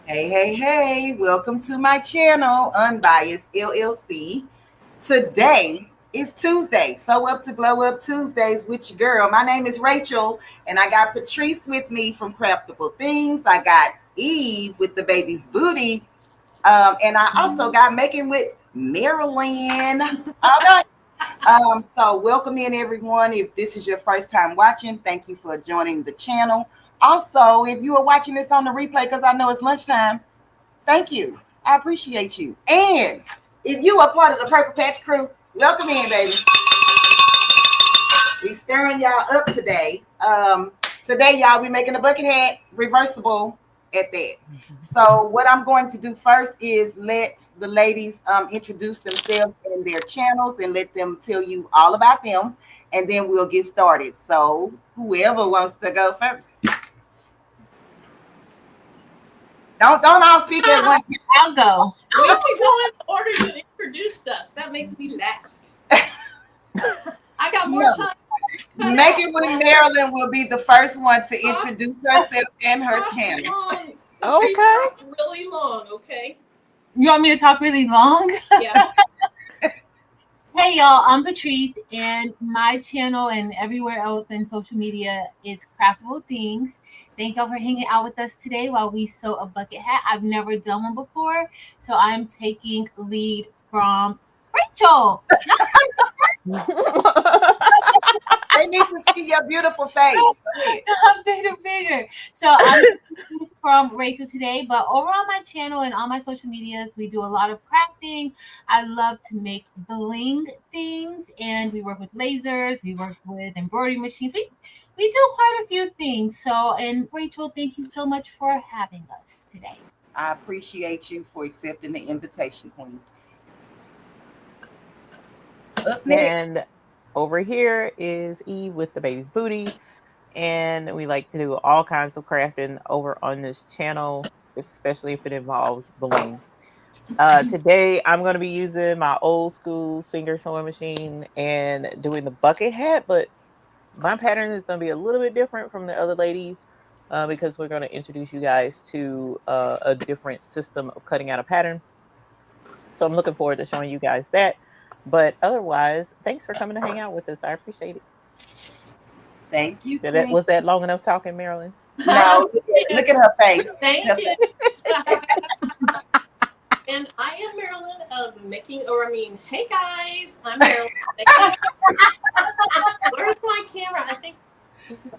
Hey, hey, hey, welcome to my channel, Unbiased LLC. Today is Tuesday, so up to glow up Tuesdays with your girl. My name is Rachel, and I got Patrice with me from Craftable Things. I got Eve with the baby's booty, and I also got Making with Marilyn. Okay. So welcome in everyone. If this is your first time watching, thank you for joining the channel. Also, if you are watching this on the replay, because I know it's lunchtime, thank you. I appreciate you. And if you are part of the Purple Patch crew, welcome in, baby. We stirring y'all up today. Today, y'all, we making a bucket hat reversible at that. So what I'm going to do first is let the ladies introduce themselves and their channels and let them tell you all about them, and then we'll get started. So whoever wants to go first. Don't all speak at once. I'll go. We can go in the order you introduced us. That makes me last. I got more time. Making with Marilyn will be the first one to introduce herself and her channel. Okay. Really long, okay? You want me to talk really long? Yeah. Hey y'all, I'm Patrice, and my channel and everywhere else in social media is Craftable Things. Thank y'all for hanging out with us today while we sew a bucket hat. I've never done one before, so I'm taking lead from Rachel. They need to see your beautiful face. Bigger. So I'm from Rachel today, but over on my channel and on my social medias, we do a lot of crafting. I love to make bling things, and we work with lasers. We work with embroidery machines. We do quite a few things. So, and Rachel, thank you so much for having us today. I appreciate you for accepting the invitation, Queen. Up next. And over here is Eve with the baby's booty. And we like to do all kinds of crafting over on this channel, especially if it involves bling. Today, I'm going to be using my old school Singer sewing machine and doing the bucket hat, but my pattern is going to be a little bit different from the other ladies because we're going to introduce you guys to a different system of cutting out a pattern. So I'm looking forward to showing you guys that. But otherwise, thanks for coming to hang out with us. I appreciate it. Thank you, Was that long enough talking, Marilyn? No, look at her face. Thank you. And I am Marilyn of hey guys, I'm Marilyn. Where's my camera?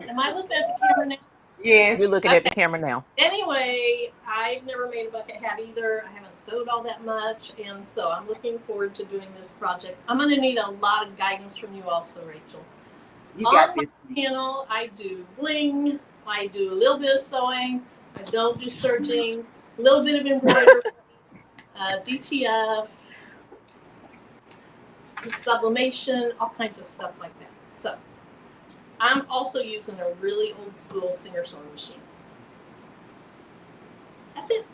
Am I looking at the camera now? Yes. You're looking at the camera now. Anyway, I've never made a bucket hat either. I haven't sewed all that much, and so I'm looking forward to doing this project. I'm going to need a lot of guidance from you also, Rachel. You got this. On my channel, I do bling. I do a little bit of sewing. I don't do serging. A little bit of embroidery, DTF, sublimation, all kinds of stuff like that. So I'm also using a really old school Singer sewing machine. That's it.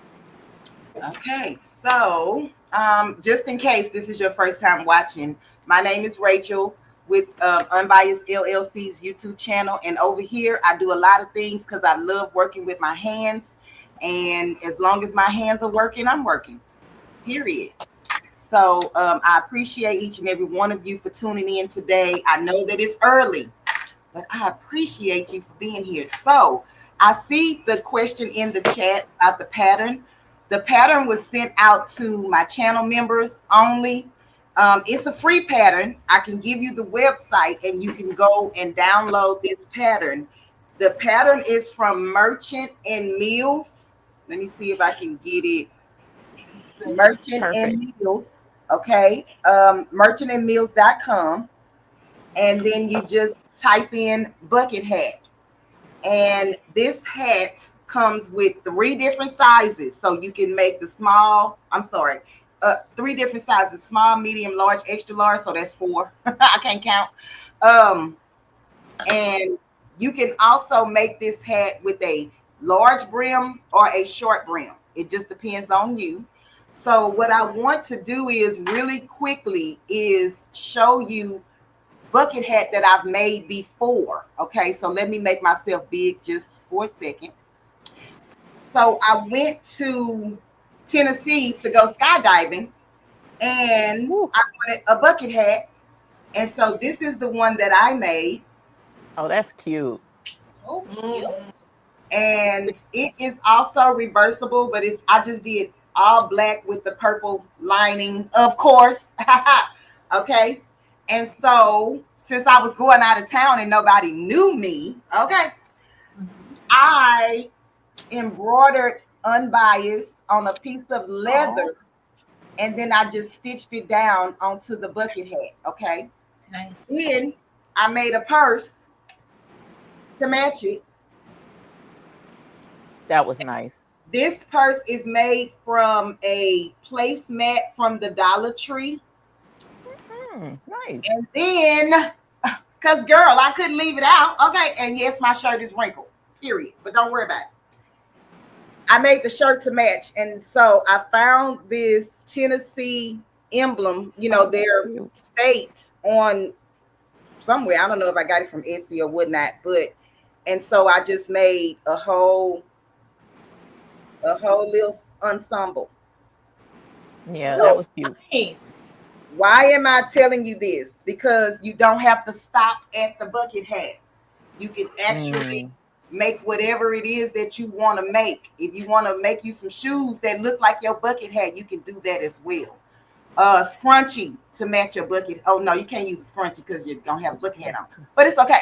Okay, so just in case this is your first time watching, my name is Rachel with Unbiased LLC's YouTube channel, and over here I do a lot of things because I love working with my hands, and as long as my hands are working, I'm working, period. So I appreciate each and every one of you for tuning in today. I know that it's early, but I appreciate you for being here. So I see the question in the chat about the pattern. The pattern was sent out to my channel members only. It's a free pattern. I can give you the website and you can go and download this pattern. The pattern is from Merchant and Mills. Let me see if I can get it. Merchant and Mills. Okay. merchantandmills.com. And then you just type in bucket hat. And this hat comes with 3 different sizes. So you can make the small, 3 different sizes: small, medium, large, extra large. So that's 4. I can't count. And you can also make this hat with a large brim or a short brim. It just depends on you. So what I want to do is really quickly is show you bucket hat that I've made before. Okay, so let me make myself big just for a second. So I went to Tennessee to go skydiving, and Woo. I wanted a bucket hat. And so this is the one that I made. Oh, that's cute. Oh, cute. Mhm. And it is also reversible, but I just did all black with the purple lining, of course. Okay. And so since I was going out of town and nobody knew me, okay, I embroidered Unbiased on a piece of leather, and then I just stitched it down onto the bucket hat. Okay. Nice. Then I made a purse to match it. That was nice. This purse is made from a placemat from the Dollar Tree. Nice. And then, because girl, I couldn't leave it out. Okay. And yes, my shirt is wrinkled, period. But don't worry about it. I made the shirt to match. And so I found this Tennessee emblem, their state on somewhere. I don't know if I got it from Etsy or whatnot, and so I just made a whole little ensemble. Yeah, So that was cute. Nice. why am I telling you this? Because you don't have to stop at the bucket hat. You can actually make whatever it is that you want to make. If you want to make you some shoes that look like your bucket hat, you can do that as well. Scrunchie to match your bucket. Oh no, you can't use a scrunchie because you're gonna have a bucket hat on, but it's okay.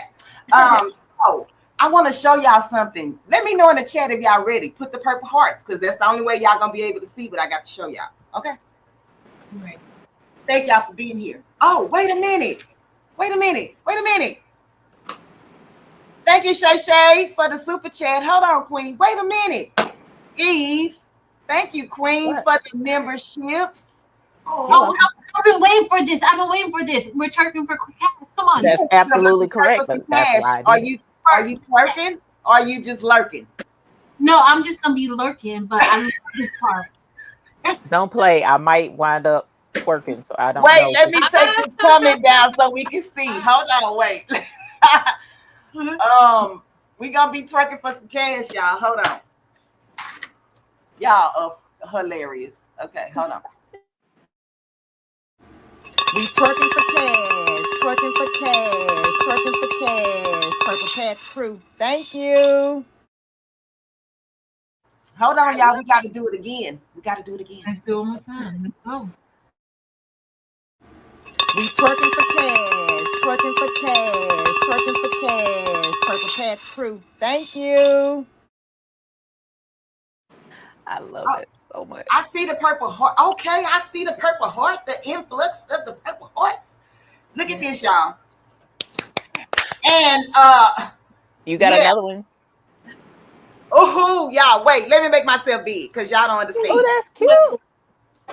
So I want to show y'all something. Let me know in the chat if y'all ready. Put the purple hearts, because that's the only way y'all gonna be able to see what I got to show y'all. Okay. Right. Thank y'all for being here. Oh, wait a minute. Thank you, Shay Shay, for the super chat. Hold on, Queen. Wait a minute. Eve, thank you, Queen, for the memberships. Oh, I've been waiting for this. We're twerking for cash. Come on. That's absolutely correct. That's That's why are you twerking or are you just lurking? No, I'm just gonna be lurking, but I love this part. Don't play. I might wind up twerking, so I don't Wait, know. let me take this comment down so we can see. Hold on, wait. We gonna be twerking for some cash, y'all. Hold on. Y'all are hilarious. Okay, hold on. We twerking for cash, Purple Patch Crew. Thank you. Hold on, y'all. We got to do it again. Let's do it one more time. Let's go. We twerking for cash, Purple Patch Crew. Thank you. I love it so much. I see the purple heart. Okay, I see the purple heart, the influx of the purple hearts. Look at this, y'all. And you got another one. Oh, y'all, wait, let me make myself big because y'all don't understand. Oh, that's cute.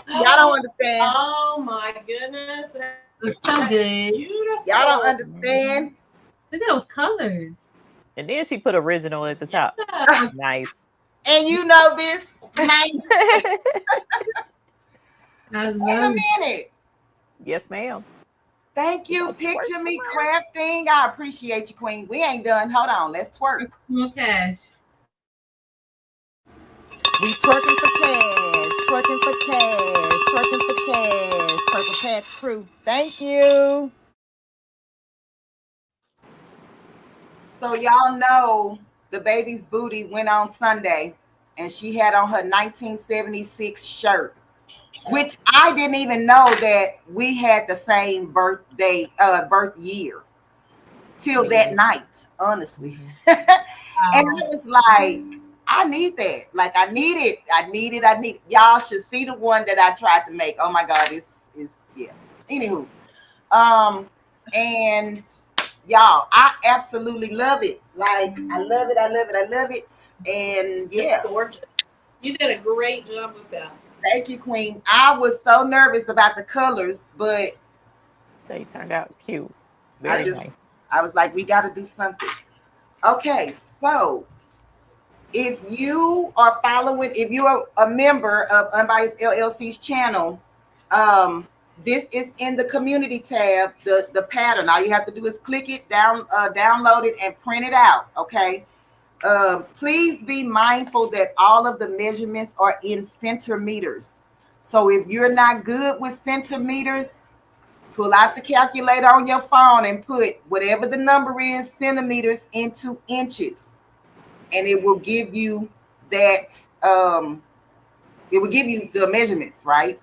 Y'all don't understand. Oh my goodness. Looks so good. Beautiful. Y'all don't understand. Look at those colors. And then she put original at the top. Yeah. Nice. And you know this, man. I Wait a love it. minute. Yes, ma'am. Thank you, Let's Picture twerk Me some more. Crafting. I appreciate you, Queen. We ain't done. Hold on. Let's twerk. More cash. We twerking for cash, Purple Patch Crew. Thank you. So y'all know the baby's booty went on Sunday, and she had on her 1976 shirt, which I didn't even know that we had the same birth year till that night, honestly. And I was like, I need that. Like, I need it. Y'all should see the one that I tried to make. Oh my God, it's yeah. Anywho, and y'all, I absolutely love it. Like, I love it. And yeah, It's gorgeous. You did a great job with that. thank you, Queen. I was so nervous about the colors, but They turned out cute. Very nice. I was like, we got to do something. Okay, so if you are if you are a member of Unbiased LLC's channel, this is in the community tab, the pattern. All you have to do is click it, download it, and print it out. Okay. Please be mindful that all of the measurements are in centimeters. So if you're not good with centimeters, pull out the calculator on your phone and put whatever the number is, centimeters, into inches, and it will give you that. It will give you the measurements, right?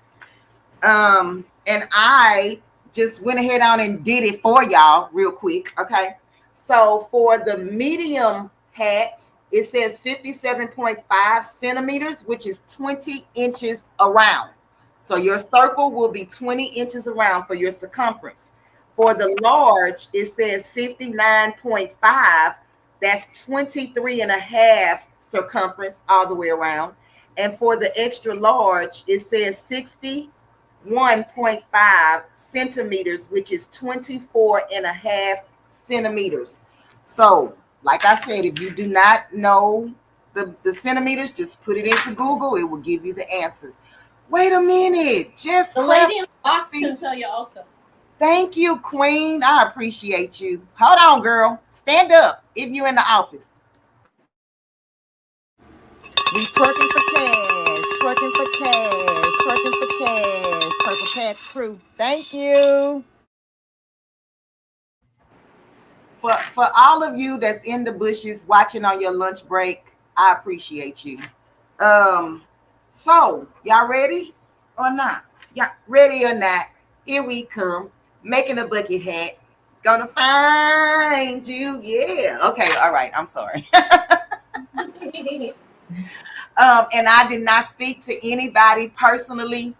And I just went ahead on and did it for y'all real quick. Okay. So for the medium hat, it says 57.5 centimeters, which is 20 inches around. So your circle will be 20 inches around for your circumference. For the large, it says 59.5. That's 23 and a half circumference all the way around. And for the extra large, it says 61.5 centimeters, which is 24 and a half centimeters. So, like I said, if you do not know the centimeters, just put it into Google. It will give you the answers. Wait a minute. Just The lady in the box can tell you also. Thank you, Queen. I appreciate you. Hold on, girl. Stand up if you're in the office. We twerking for cash, twerking for cash, twerking for cash. Purple Patch Crew. Thank you. For all of you that's in the bushes watching on your lunch break, I appreciate you. So y'all ready or not? Yeah, ready or not? Here we come, making a bucket hat. Gonna find you. Yeah. Okay. All right. I'm sorry. And I did not speak to anybody personally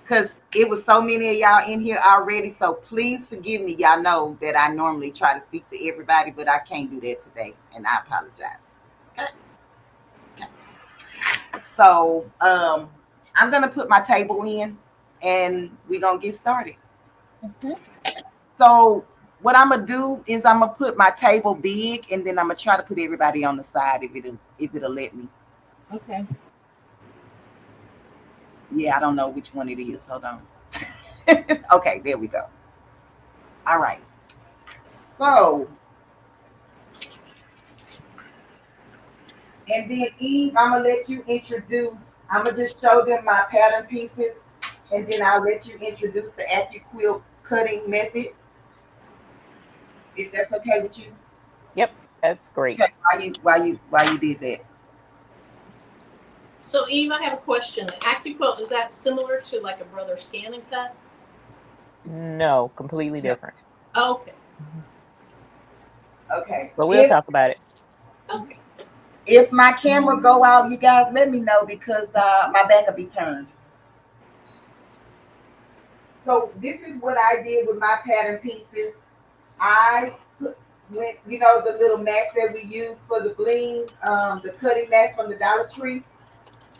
because it was so many of y'all in here already. So please forgive me. Y'all know that I normally try to speak to everybody, but I can't do that today, and I apologize. Okay. So I'm gonna put my table in, and we're gonna get started. Mhm. So what I'm gonna do is I'm gonna put my table big, and then I'm gonna try to put everybody on the side if it'll let me. Okay. Yeah, I don't know which one it is. Hold on. Okay, there we go. All right. So, and then Eve, I'm gonna let you introduce. I'm gonna just show them my pattern pieces, and then I'll let you introduce the AccuQuilt cutting method, if that's okay with you. Yep, that's great. Okay, why you did that? So Eve, I have a question. AccuQuilt, is that similar to like a Brother Scan and Cut? No, completely different. Oh, okay. Okay. But we'll talk about it. Okay. If my camera go out, you guys let me know because my back will be turned. So this is what I did with my pattern pieces. I went, the little mats that we use for the bling, the cutting mats from the Dollar Tree.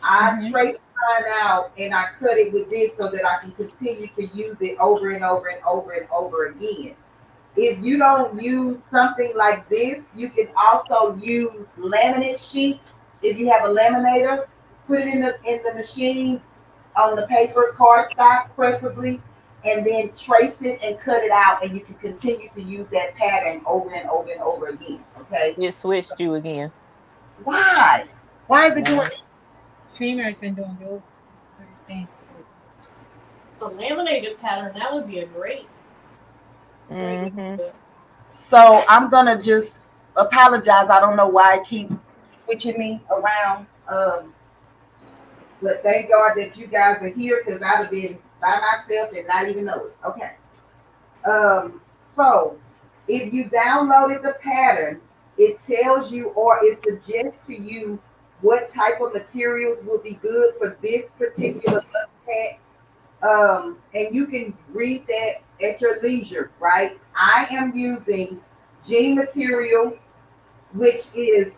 I traced mine out and I cut it with this so that I can continue to use it over and over and over and over again. If you don't use something like this, you can also use laminate sheets. If you have a laminator, put it in the machine on the paper cardstock preferably, and then trace it and cut it out, and you can continue to use that pattern over and over and over again. Okay. It switched you again. Why? Why is it doing? Streamer's been doing good thing. A laminated pattern, that would be a great. Mm-hmm. So I'm gonna just apologize. I don't know why I keep switching me around. But thank God that you guys are here because I'd have been by myself and not even know it. Okay. So if you downloaded the pattern, it tells you or it suggests to you what type of materials will be good for this particular hat. And you can read that at your leisure, right? I am using jean material, which is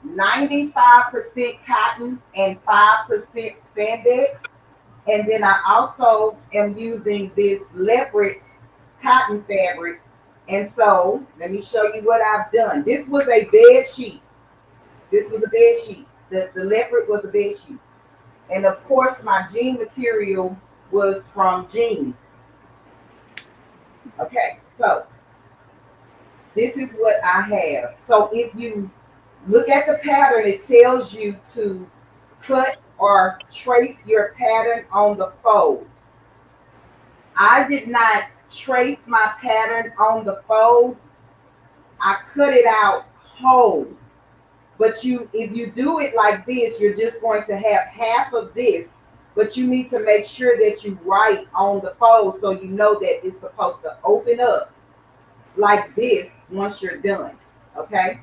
95% cotton and 5% spandex. And then I also am using this leopard cotton fabric. And so let me show you what I've done. This was a bed sheet. This was a bed sheet. The leopard was a bed sheet. And of course, my jean material was from jeans. Okay, so this is what I have. So if you Look at the pattern. It tells you to cut or trace your pattern on the fold. I did not trace my pattern on the fold. I cut it out whole. But if you do it like this, you're just going to have half of this. But you need to make sure that you write on the fold so you know that it's supposed to open up like this once you're done. Okay?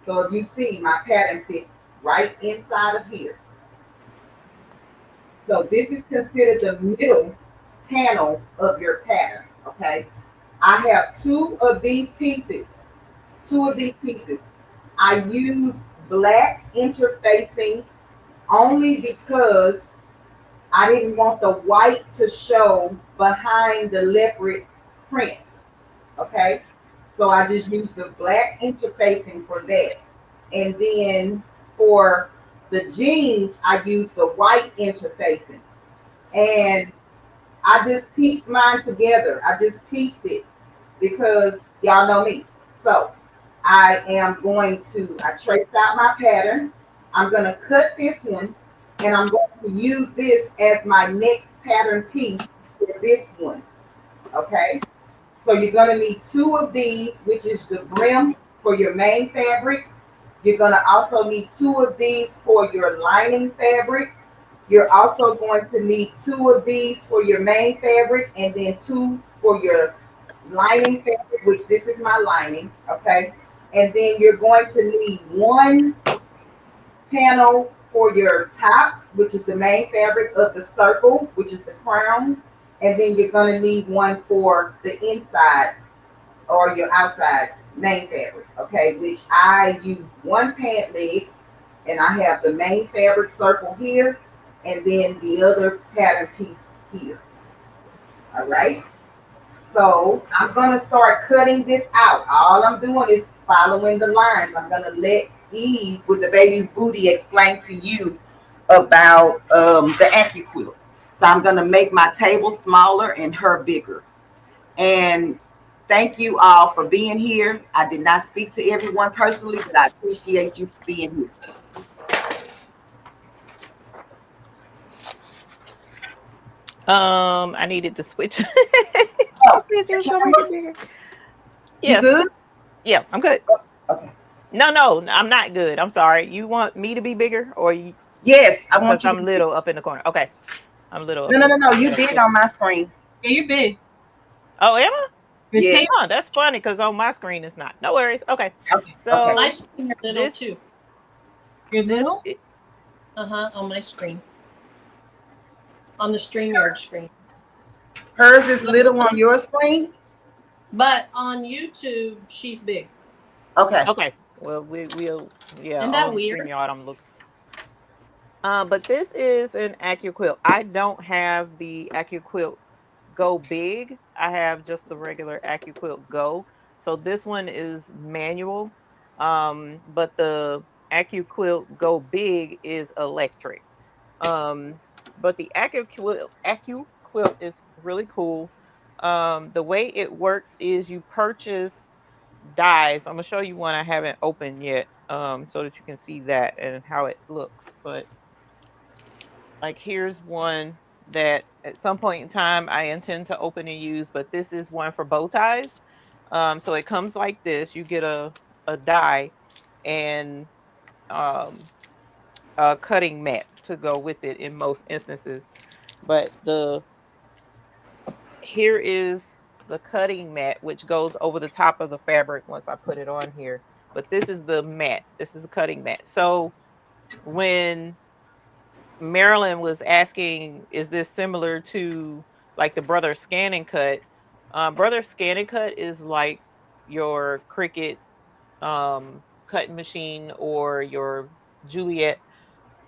So if you see, my pattern fits right inside of here. So this is considered the middle panel of your pattern. Okay? I have two of these pieces. Two of these pieces. I use black interfacing only because I didn't want the white to show behind the leopard print. Okay, so I just used the black interfacing for that. And then for the jeans, I used the white interfacing. And I just pieced mine together. I just pieced it because y'all know me. So I am going to, I traced out my pattern. I'm going to cut this one and I'm going to use this as my next pattern piece for this one. Okay. So you're going to need two of these, which is the brim for your main fabric. You're going to also need two of these for your lining fabric. You're also going to need two of these for your main fabric and then two for your lining fabric, which this is my lining, okay? And then you're going to need one panel for your top, which is the main fabric of the circle, which is the crown. And then you're going to need one for the inside or your outside main fabric, okay? Which I use one pant leg and I have the main fabric circle here and then the other pattern piece here. All right. So I'm going to start cutting this out. All I'm doing is following the lines. I'm going to let Eve with the baby's booty explain to you about the AccuQuilt. So I'm going to make my table smaller and her bigger. And thank you all for being here. I did not speak to everyone personally, but I appreciate you for being here. I needed to switch. She Oh, said she was gonna make it bigger. you Yes. good? Yeah, I'm good. Okay. No, I'm not good. I'm sorry. You want me to be bigger, or you? Yes, I want Because you to I'm be big. little up in the corner. Okay, I'm little No, up no, in the no, no. corner. You That's big good. on my screen. Yeah, you're big. Oh, am I? Your Yeah. table, Oh, that's funny because on my screen it's not. No worries. Okay, Okay. Okay. My so screen are little this too. you're this little. On my screen. On the StreamYard screen. Hers is Look, little on your screen. but on YouTube, she's big. Okay. okay. Well, we'll yeah Isn't that on weird? StreamYard I'm looking. But this is an AccuQuilt. I don't have the AccuQuilt Go Big. I have just the regular AccuQuilt Go. So this one is manual. But the AccuQuilt Go Big is electric. Um, but the AccuQuilt is really cool. The way it works is you purchase dies. I'm gonna show you one I haven't opened yet, so that you can see that and how it looks. But like here's one that at some point in time I intend to open and use, but this is one for bow ties. So it comes like this. You get a die and um a cutting mat to go with it in most instances. But the here is the cutting mat which goes over the top of the fabric once I put it on here. But this is the mat. This is a cutting mat. So when Marilyn was asking, is this similar to like the Brother Scan and Cut? Brother Scan and Cut is like your Cricut cutting machine or your Juliet.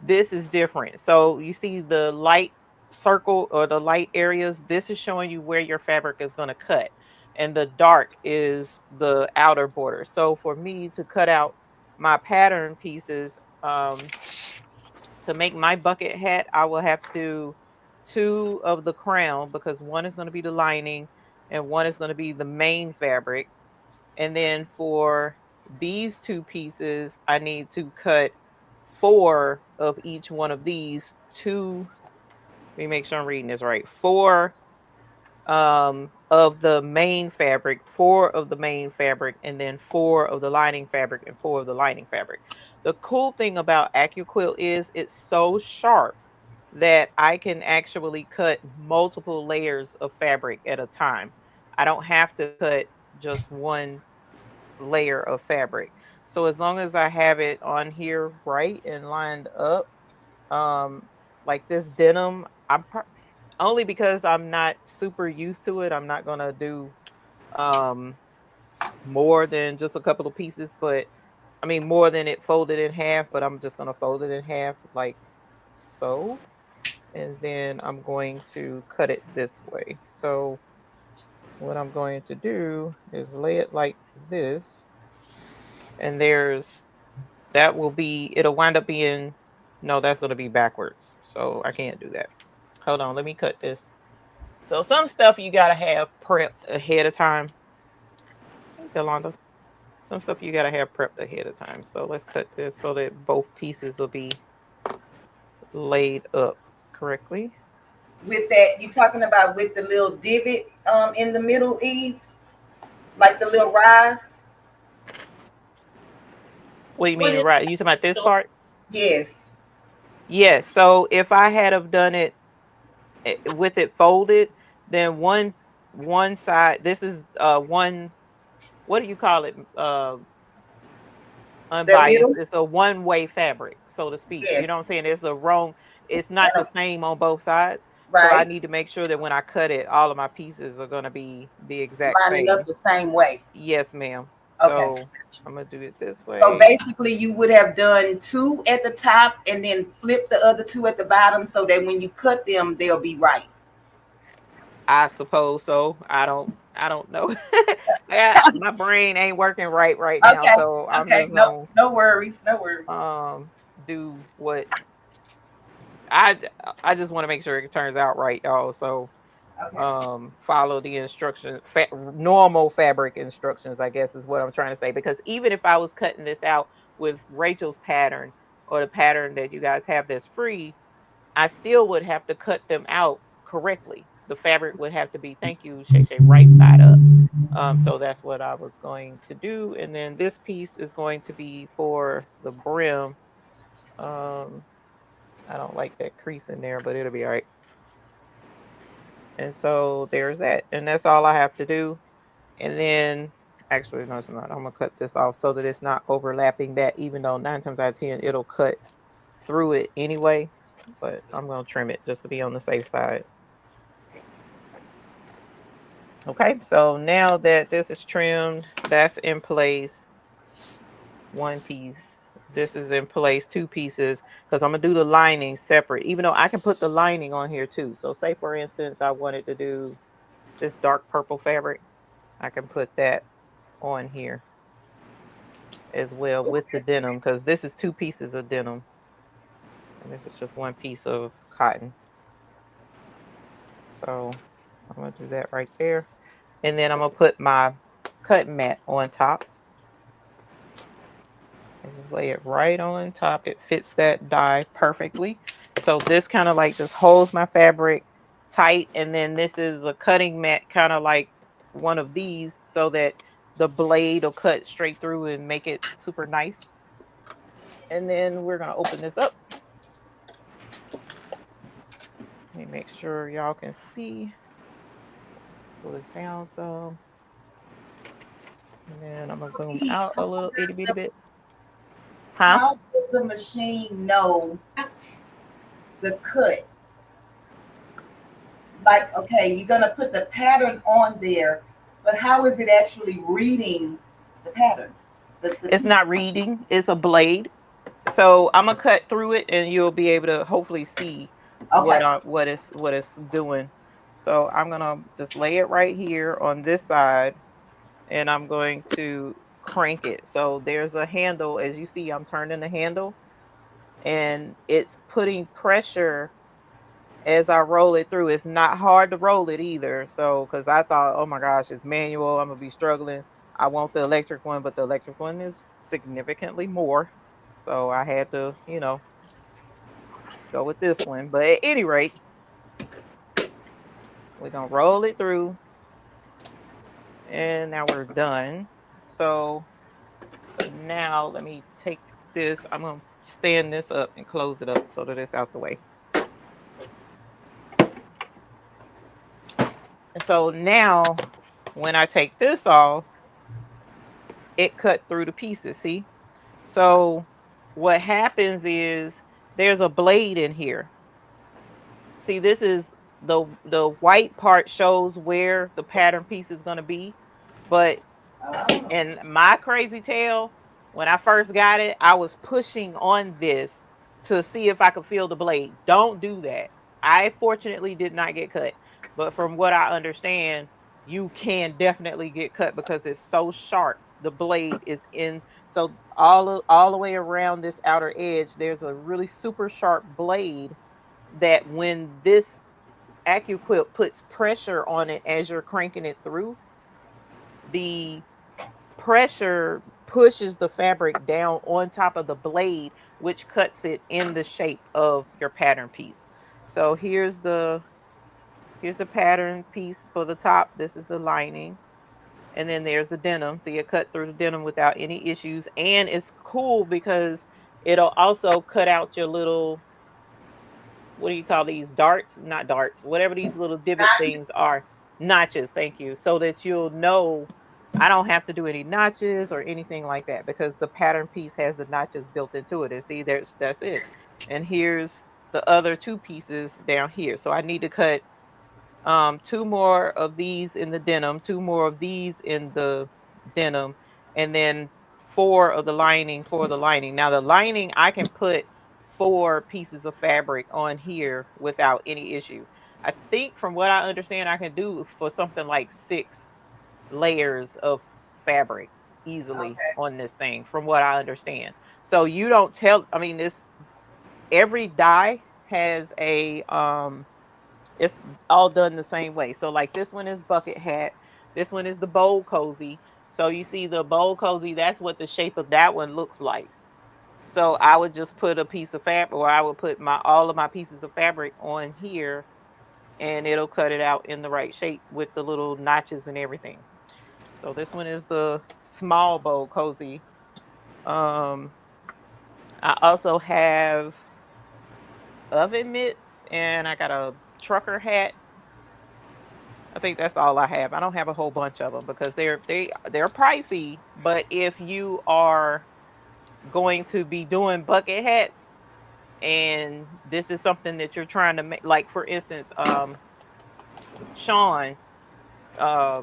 This is different. So you see the light circle or the light areas. This is showing you where your fabric is going to cut. And the dark is the outer border. So for me to cut out my pattern pieces, to make my bucket hat, I will have to do two of the crown because one is going to be the lining and one is going to be the main fabric. And then for these two pieces, I need to cut 4 of each one of these. Two, let me make sure I'm reading this right. 4 of the main fabric, 4 of the main fabric, and then 4 of the lining fabric, and 4 of the lining fabric. The cool thing about AccuQuilt is it's so sharp that I can actually cut multiple layers of fabric at a time. I don't have to cut just one layer of fabric. So as long as I have it on here right and lined up, um, like this denim, only because I'm not super used to it, I'm not gonna do um more than just a couple of pieces, but I mean more than it folded in half, but I'm just gonna fold it in half like so. And then I'm going to cut it this way. So what I'm going to do is lay it like this. And that will be, it'll wind up being, no, that's going to be backwards. So I can't do that. Hold on, let me cut this. So some stuff you got to have prepped ahead of time. Hey, Yolanda. Some stuff you got to have prepped ahead of time. So let's cut this so that both pieces will be laid up correctly. With that, you talking about with the little divot in the middle, Eve, like the little rise? What do you What mean, is right? You talking about this part? Yes. Yes. So if I had have done it with it folded, then one side, this is one, what do you call it? The Unbiased. middle? It's a one-way fabric, so to speak. You Yes. know what I'm saying? It's a wrong, it's not the And same on both sides. So I right. need to make sure that when I cut it, all of my pieces are gonna be the exact Lining up same. the same way. Yes, ma'am. Okay. So I'm gonna do it this So way. basically, you would have done 2 at the top and then flip the other 2 at the bottom so that when you cut them, they'll be right. I suppose so. I don't know. My brain ain't working right now, Okay. so I'm Okay. just No, gonna no worries. No worries. do what I I just want to make sure it turns out right, y'all. So Okay. follow the instructions, normal fabric instructions, I guess is what I'm trying to say. Because even if I was cutting this out with Rachel's pattern or the pattern that you guys have that's free, I still would have to cut them out correctly. The fabric would have to be, thank you, Shay Shay, right side up. So that's what I was going to do. And then this piece is going to be for the brim. Um, I don't like that crease in there, but it'll be all right. And so there's that. And that's all I have to do. And then, actually, no, it's not. I'm going to cut this off so that it's not overlapping that, even though 9 times out of 10, it'll cut through it anyway. But I'm going to trim it just to be on the safe side. Okay, so now that this is trimmed, that's in place. One piece. This is in place, 2 pieces, because I'm going to do the lining separate, even though I can put the lining on here too. So say, for instance, I wanted to do this dark purple fabric. I can put that on here as well with the denim, because this is 2 pieces of denim. And this is just 1 piece of cotton. So I'm going to do that right there. And then I'm going to put my cutting mat on top. I just lay it right on top. It fits that die perfectly. So this kind of like just holds my fabric tight. And then this is a cutting mat, kind of like one of these, so that the blade will cut straight through and make it super nice. And then we're going to open this up. Let me make sure y'all can see. Pull this down some. And then I'm going to zoom out a little itty bitty bit. Huh? How does the machine know the cut? Like, okay, you're gonna put the pattern on there, but how is it actually reading the pattern? It's not reading, it's a blade. So I'm gonna cut through it and you'll be able to hopefully see Okay. what it's doing. So I'm gonna just lay it right here on this side and I'm going to crank it. So there's a handle, as you see, I'm turning the handle and it's putting pressure as I roll it through. It's not hard to roll it either. So, because I thought, oh my gosh, it's manual, I'm gonna be struggling. I want the electric one, but the electric one is significantly more. So I had to, go with this one. But at any rate, we're going to roll it through. And now we're done. So now let me take this. I'm going to stand this up and close it up so that it's out the way. And so now when I take this off, it cut through the pieces. See? So what happens is there's a blade in here. See, this is the white part shows where the pattern piece is going to be, but Oh. in my crazy tale, when I first got it, I was pushing on this to see if I could feel the blade. Don't do that. I fortunately did not get cut, but from what I understand, you can definitely get cut because it's so sharp. The blade is in, so all the way around this outer edge, there's a really super sharp blade that when this AccuQuilt puts pressure on it as you're cranking it through, the pressure pushes the fabric down on top of the blade, which cuts it in the shape of your pattern piece. So here's the pattern piece for the top. This is the lining. And then there's the denim. So you cut through the denim without any issues. And it's cool because it'll also cut out your little, what do you call these, darts? Not darts, whatever these little divot things are. Notches, thank you. So that you'll know I don't have to do any notches or anything like that because the pattern piece has the notches built into it. And see, that's it. And here's the other two pieces down here. So I need to cut two more of these in the denim, two more of these in the denim, and then four of the lining for the lining. Now the lining, I can put 4 pieces of fabric on here without any issue. I think from what I understand, I can do for something like 6 layers of fabric easily Okay. on this thing, from what I understand. So you don't tell, I mean, this, every die has a it's all done the same way. So like this one is bucket hat. This one is the bowl cozy. So you see the bowl cozy, that's what the shape of that one looks like. So I would just put a piece of fabric, or I would put all of my pieces of fabric on here and it'll cut it out in the right shape with the little notches and everything. So this one is the small bowl cozy. I also have oven mitts and I got a trucker hat. I think that's all I have. I don't have a whole bunch of them because they're pricey. But if you are going to be doing bucket hats and this is something that you're trying to make, like for instance, Sean, uh,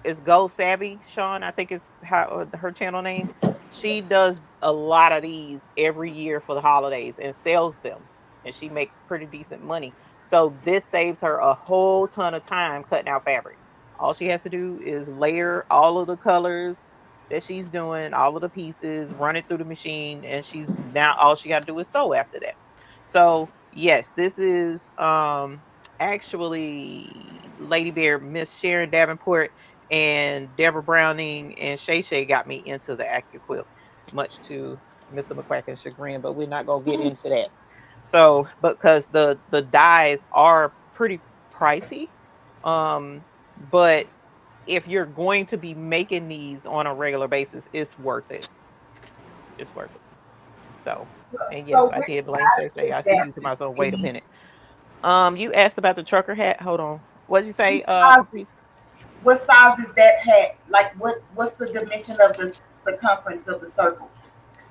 is Go Savvy Sean, I think it's how her channel name. She does a lot of these every year for the holidays and sells them, and she makes pretty decent money. So this saves her a whole ton of time cutting out fabric. All she has to do is layer all of the colors that she's doing, all of the pieces, run it through the machine, and she's now all she got to do is sew after that. So yes, this is actually Lady Bear, Miss Sharon Davenport, and Deborah Browning and Shay Shay got me into the AccuQuilt, much to Mr. McQuacken's chagrin, but we're not gonna get into that. So, because the dyes are pretty pricey, but if you're going to be making these on a regular basis, it's worth it. It's worth it. So, and yes, So I which did blame Shay size Shay. is I see that? you to myself. Wait a minute. You asked about the trucker hat. Hold on. What'd you say, Size, Patrice? what size is that hat? Like what's the dimension of the circumference of the circle?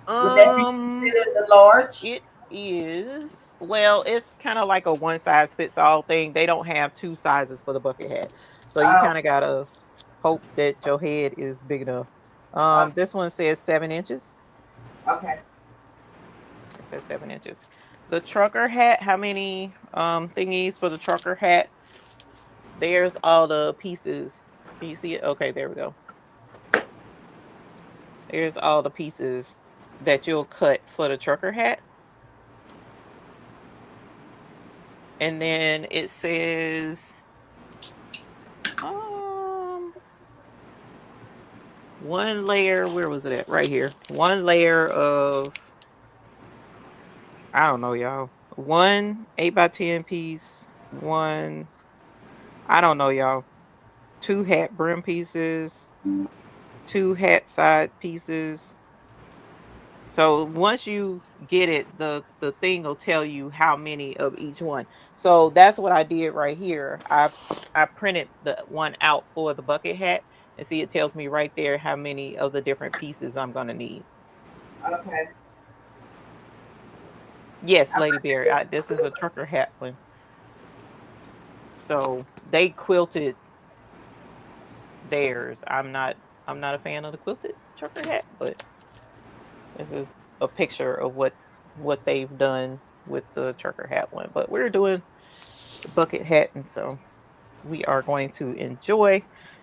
Would that be Um, considered the large? it is, well, it's kind of like a one size fits all thing. They don't have 2 sizes for the bucket hat. So you Oh, kind of gotta hope that your head is big enough. okay. This one says 7 inches. Okay. It says 7 inches. The trucker hat, how many thingies for the trucker hat? There's all the pieces. Can you see it? Okay, there we go. There's all the pieces that you'll cut for the trucker hat. And then it says, um, one layer. Where was it at? Right here. One layer of, I don't know, y'all. One 8x10 piece. One, I don't know, y'all. Two hat brim pieces. Two hat side pieces. So once you get it, the thing will tell you how many of each one. So that's what I did right here. I printed the one out for the bucket hat, and see, it tells me right there how many of the different pieces I'm gonna need. Okay. Yes, Lady Bear, this is a trucker hat one. So they quilted theirs. I'm not a fan of the quilted trucker hat, but this is a picture of what they've done with the trucker hat one. But we're doing the bucket hat, and so we are going to enjoy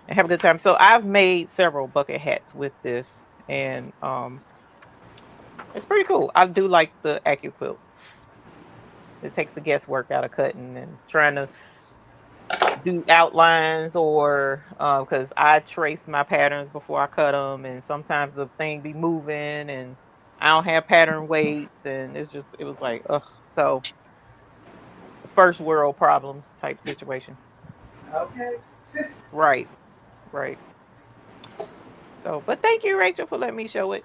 and have a good time. So I've made several bucket hats with this, and it's pretty cool. I do like the AccuQuilt. It takes the guesswork out of cutting and trying to do outlines, or because I trace my patterns before I cut them, and sometimes the thing be moving, and I don't have pattern weights, and it was like, ugh. So first world problems type situation. Okay. Right, right. So, but thank you, Rachel, for letting me show it.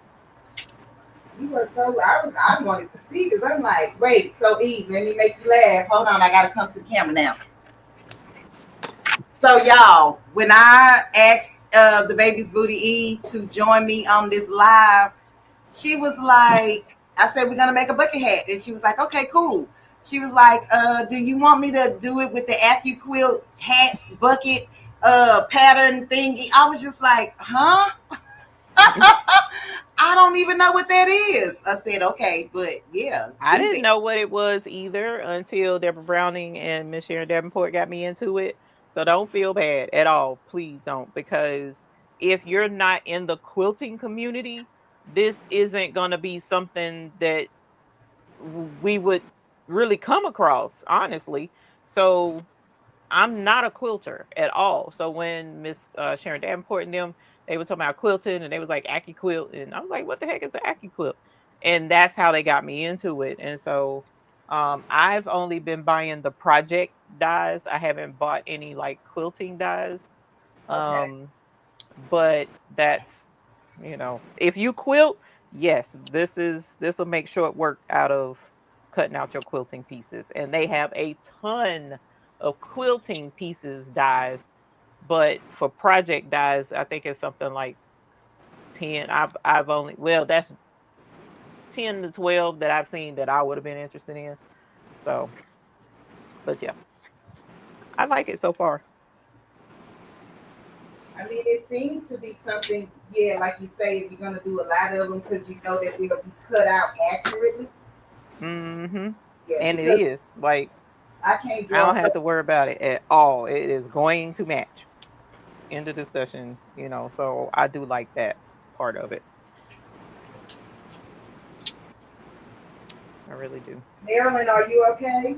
You were so I wanted to see because I'm like, wait, so Eve, let me make you laugh. Hold on, I gotta come to the camera now. So y'all, when I asked the baby's booty Eve to join me on this live, she was like, I said, we're gonna make a bucket hat. And she was like, okay, cool. She was like, do you want me to do it with the AccuQuilt hat bucket pattern thingy? I was just like, huh? I don't even know what that is. I said, okay, but yeah, I do didn't that. know what it was either until Deborah Browning and Miss Sharon Davenport got me into it. So don't feel bad at all. Please don't, because if you're not in the quilting community, this isn't going to be something that we would really come across, honestly. So I'm not a quilter at all. So when Miss Sharon Davenport and them, they were talking about quilting, and they was like AccuQuilt, and I was like, what the heck is an AccuQuilt? And that's how they got me into it. And so I've only been buying the project dies. I haven't bought any like quilting dies. Okay. Um, but that's, if you quilt, yes, this will make short work out of cutting out your quilting pieces. And they have a ton of quilting pieces dies, but for project dies, I think it's something like 10. I've only, well, that's 10 to 12 that I've seen that I would have been interested in. So, but yeah, I like it so far. I mean, it seems to be something, yeah, like you say, if you're gonna do a lot of them because you know that it'll be cut out accurately. Mm-hmm. Yeah, And it because is like, I can't I draw. don't have to worry about it at all. It is going to match. End of discussion, so I do like that part of it. I really do. Marilyn, are you okay?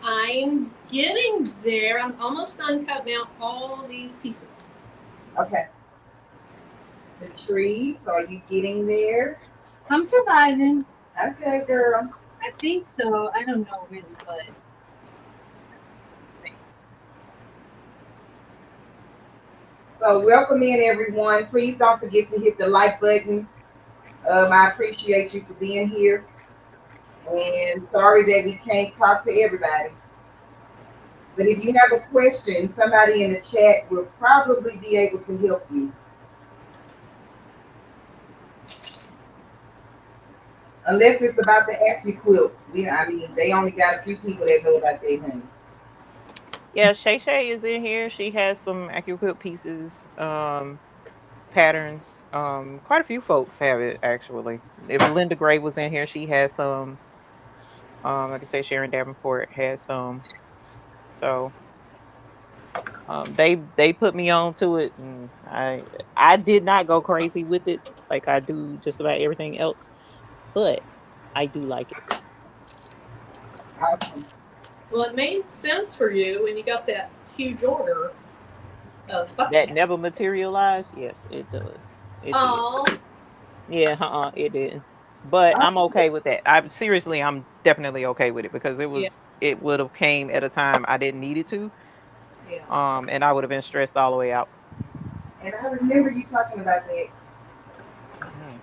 I'm getting there. I'm almost done cutting out all these pieces. Okay. The trees, are you getting there? I'm surviving. Okay, girl. I think so. I don't know really, but let's see. So welcome in everyone. Please don't forget to hit the like button. I appreciate you for being here. And sorry that we can't talk to everybody. But if you have a question, somebody in the chat will probably be able to help you. Unless it's about the AccuQuilt. Yeah, I mean, they only got a few people that know about that, honey. Yeah, Shay Shay is in here. She has some AccuQuilt pieces, patterns. Quite a few folks have it actually. If Linda Gray was in here, she has some. Like I say, Sharon Davenport has some. So they put me on to it, and I did not go crazy with it like I do just about everything else, but I do like it. Awesome. Well, it made sense for you when you got that huge order bucket That hats. never materialized. Yes, it does. It did. Oh, Yeah, it didn't. But I'm okay with that. I'm definitely okay with it because yeah, it would have came at a time I didn't need it to. yeah. And I would have been stressed all the way out. And I remember you talking about that.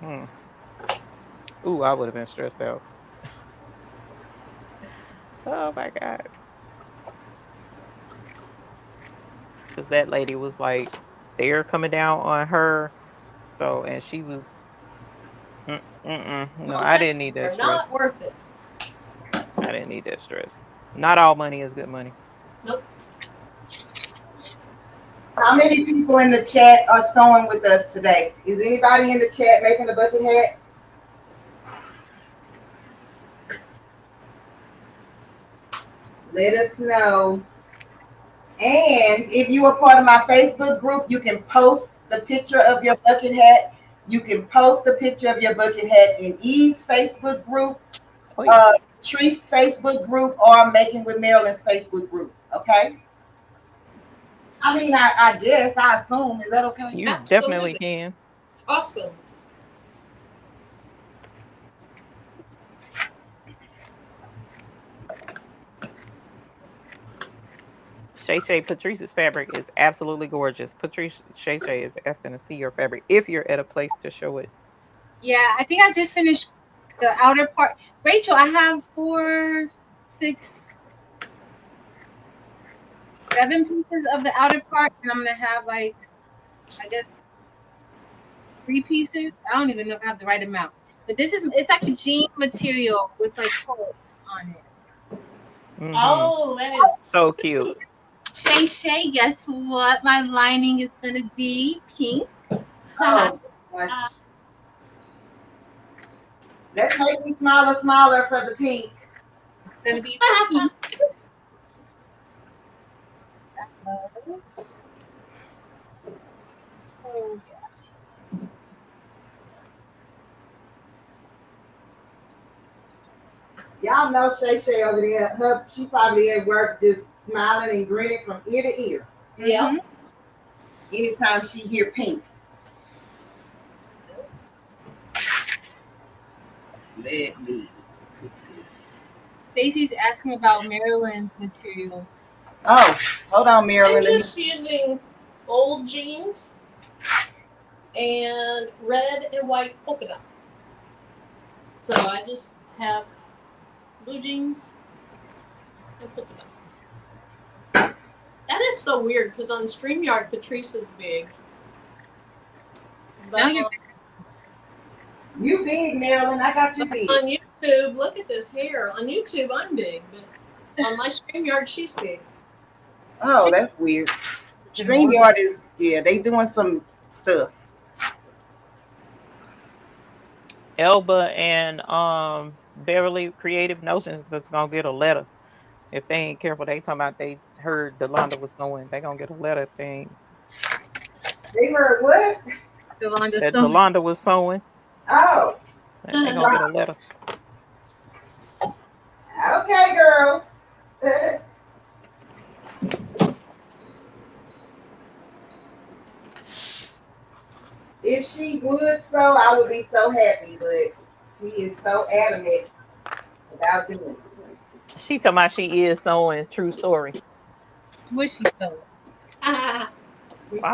Hmm. Ooh, I would have been stressed out. Oh my God. Because that lady was like, they're coming down on her. So, and she was, no, Some I things didn't need that are stress. not worth it. I didn't need that stress. Not all money is good money. Nope. How many people in the chat are sewing with us today? Is anybody in the chat making a bucket hat? Let us know. And if you are part of my Facebook group, you can post the picture of your bucket hat. You can post the picture of your bucket hat in Eve's Facebook group, Oh, yeah. Tree's Facebook group, or Making with Marilyn's Facebook group. Okay. I mean, I guess, I assume. Is that okay? You definitely Absolutely. can. Awesome. Shay Shay Patrice's fabric is absolutely gorgeous. Patrice Shay Shay is asking to see your fabric if you're at a place to show it. Yeah, I think I just finished the outer part. Rachel, I have 4, 6, 7 pieces of the outer part, and I'm gonna have like, I guess, 3 pieces. I don't even know if I have the right amount. But it's like a jean material with like quotes on it. Oh, that is So cute. Shay Shay, guess what? My lining is gonna be pink. Oh, gosh. Let's make them smaller for the pink. It's gonna be pink. So yeah. Y'all know Shay Shay over there. She probably at work just smiling and grinning from ear to ear. yeah. Anytime she hear pink. Let me put this. Stacy's asking about Marilyn's material. Oh, hold on, I'm Marilyn. just using old jeans and red and white polka dot. So I just have blue jeans and polka dots. That is so weird because on StreamYard, Patrice is big. But Now you're You big, Marilyn. I got you big. on YouTube, look at this hair. On YouTube, I'm big, but on my StreamYard, she's big. Oh, that's weird. StreamYard is, yeah, they doing some stuff. Elba and Beverly Creative Notions that's gonna get a letter. If they ain't careful, they talking about they heard Delonda was going. They gonna get a letter if they ain't. They heard what? That Delonda was sewing. Oh, They gonna get a letter. okay, girls. If she would sew, I would be so happy, but she is so adamant about doing it. She talking about she is sewing. True story. Where's she sewing? I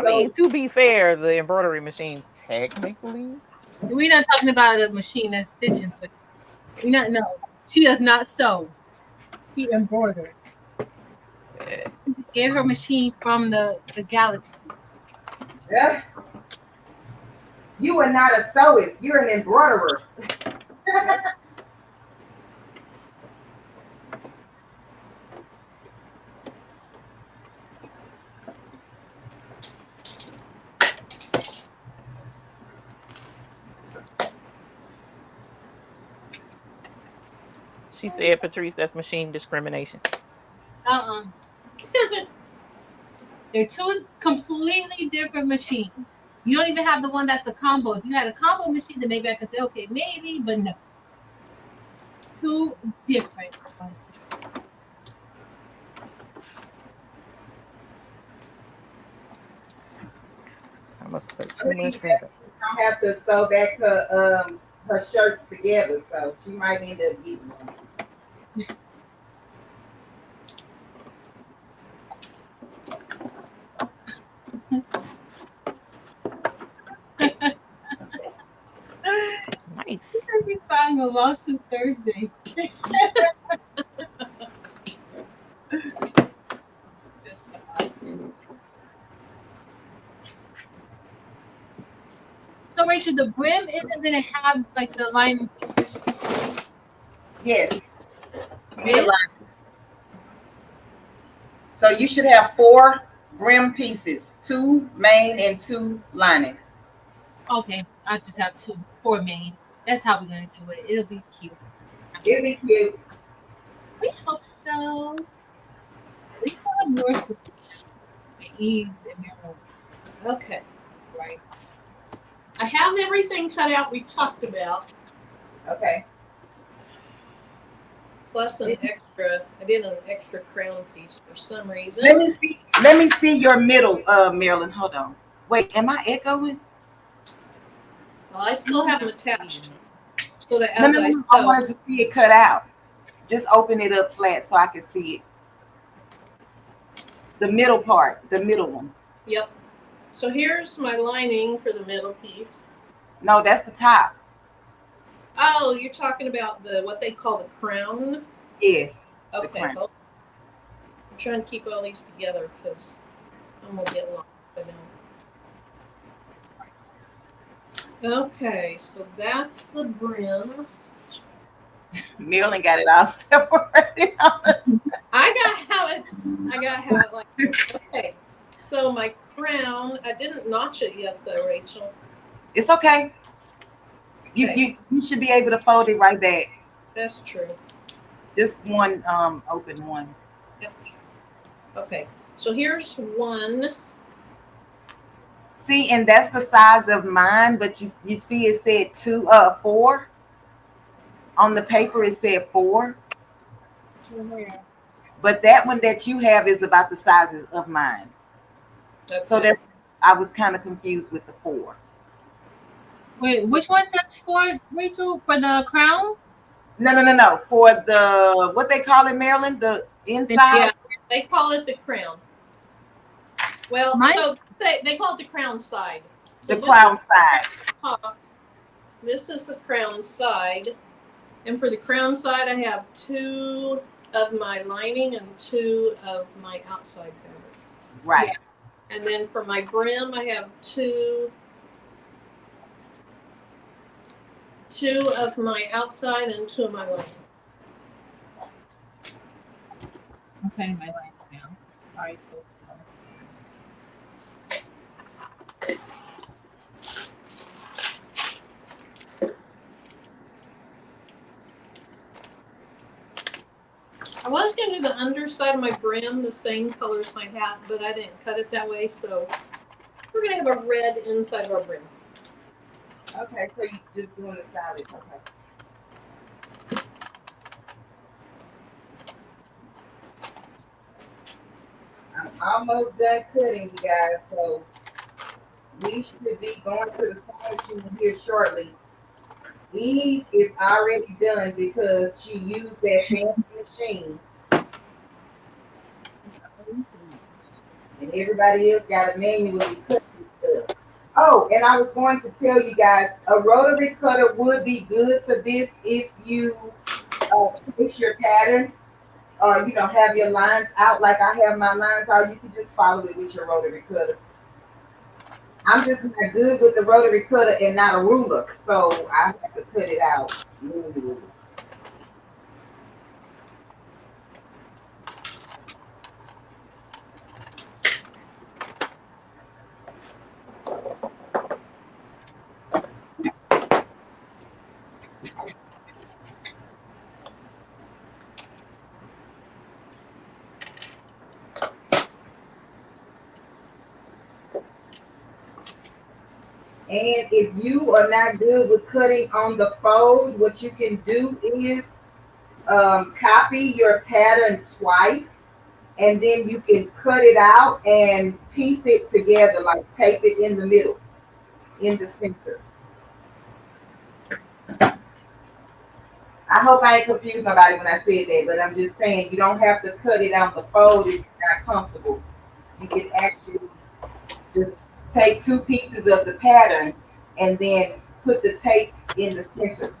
mean, to be fair, the embroidery machine technically. We're not talking about a machine that's stitching for. We not no. She does not sew. She embroidered. Get her machine from the galaxy. Yeah. You are not a sewist. You're an embroiderer. She said, Patrice, that's machine discrimination. They're 2 completely different machines. You don't even have the one that's the combo. If you had a combo machine, then maybe I could say, okay, maybe, but no. 2 different ones. must have put too much paper. Don't have to sew back her shirts together, so she might end up getting one. Nice. We'll be filing a lawsuit Thursday. So Rachel, the brim isn't gonna have like the line. Yes. So you should have 4 brim pieces, 2 main and 2 lining. Okay, I just have 4 main. That's how we're gonna do it. It'll be cute. It'll be cute. We hope so. We still have more support. Eves and Marilyn. Okay. Right. I have everything cut out we talked about, Okay. plus an extra. I did an extra crown piece for some reason. Let me see your middle, Marilyn. Hold on. Wait, am I echoing? Well, I still have them attached, so that No, as no, I no. I sew, wanted to see it cut out. Just open it up flat so I can see it. The middle part, the middle one. Yep. So here's my lining for the middle piece. No, that's the top. Oh, you're talking about what they call the crown? Yes. the Okay. crown. Well, I'm trying to keep all these together because I'm gonna get lost if I don't. Okay, so that's the brim. Marilyn got it all separated. I gotta have it like this. Okay. So my crown, I didn't notch it yet though, Rachel. It's okay. Okay. You should be able to fold it right back. That's true. Just one open one. Yep. Okay. So here's one. See, and that's the size of mine, but you see it said 4. On the paper it said 4. But that one that you have is about the sizes of mine. Okay. So I was kind of confused with the 4. Wait, which one that's for, Rachel? For the crown? No. For the what they call it, Marilyn, the inside. Yeah, they call it the crown. Well, so they call it the crown side. So The crown side. Top. This is the crown side, and for the crown side, I have 2 of my lining and 2 of my outside fabric. Right. Yeah. And then for my brim, I have 2 of my outside and 2 of my lining. I'm cutting my line now. All right. I was going to do the underside of my brim the same color as my hat, but I didn't cut it that way, so we're going to have a red inside of our brim. Okay, so you just doing the side. Okay. I'm almost done cutting, you guys, so we should be going to the sewing machine here shortly. Eve is already done because she used that fancy machine. And everybody else got to manually cut this stuff. Oh, and I was going to tell you guys, a rotary cutter would be good for this if you fix your pattern or have your lines out like I have my lines out. You can just follow it with your rotary cutter. I'm just not good with the rotary cutter and not a ruler, so I have to cut it out manually. And if you are not good with cutting on the fold, what you can do is copy your pattern twice, and then you can cut it out and piece it together, like tape it in the middle. in the center. I hope I ain't confused nobody when I said that, but I'm just saying you don't have to cut it on the fold if you're not comfortable. You can actually just take two pieces of the pattern and then put the tape in the center.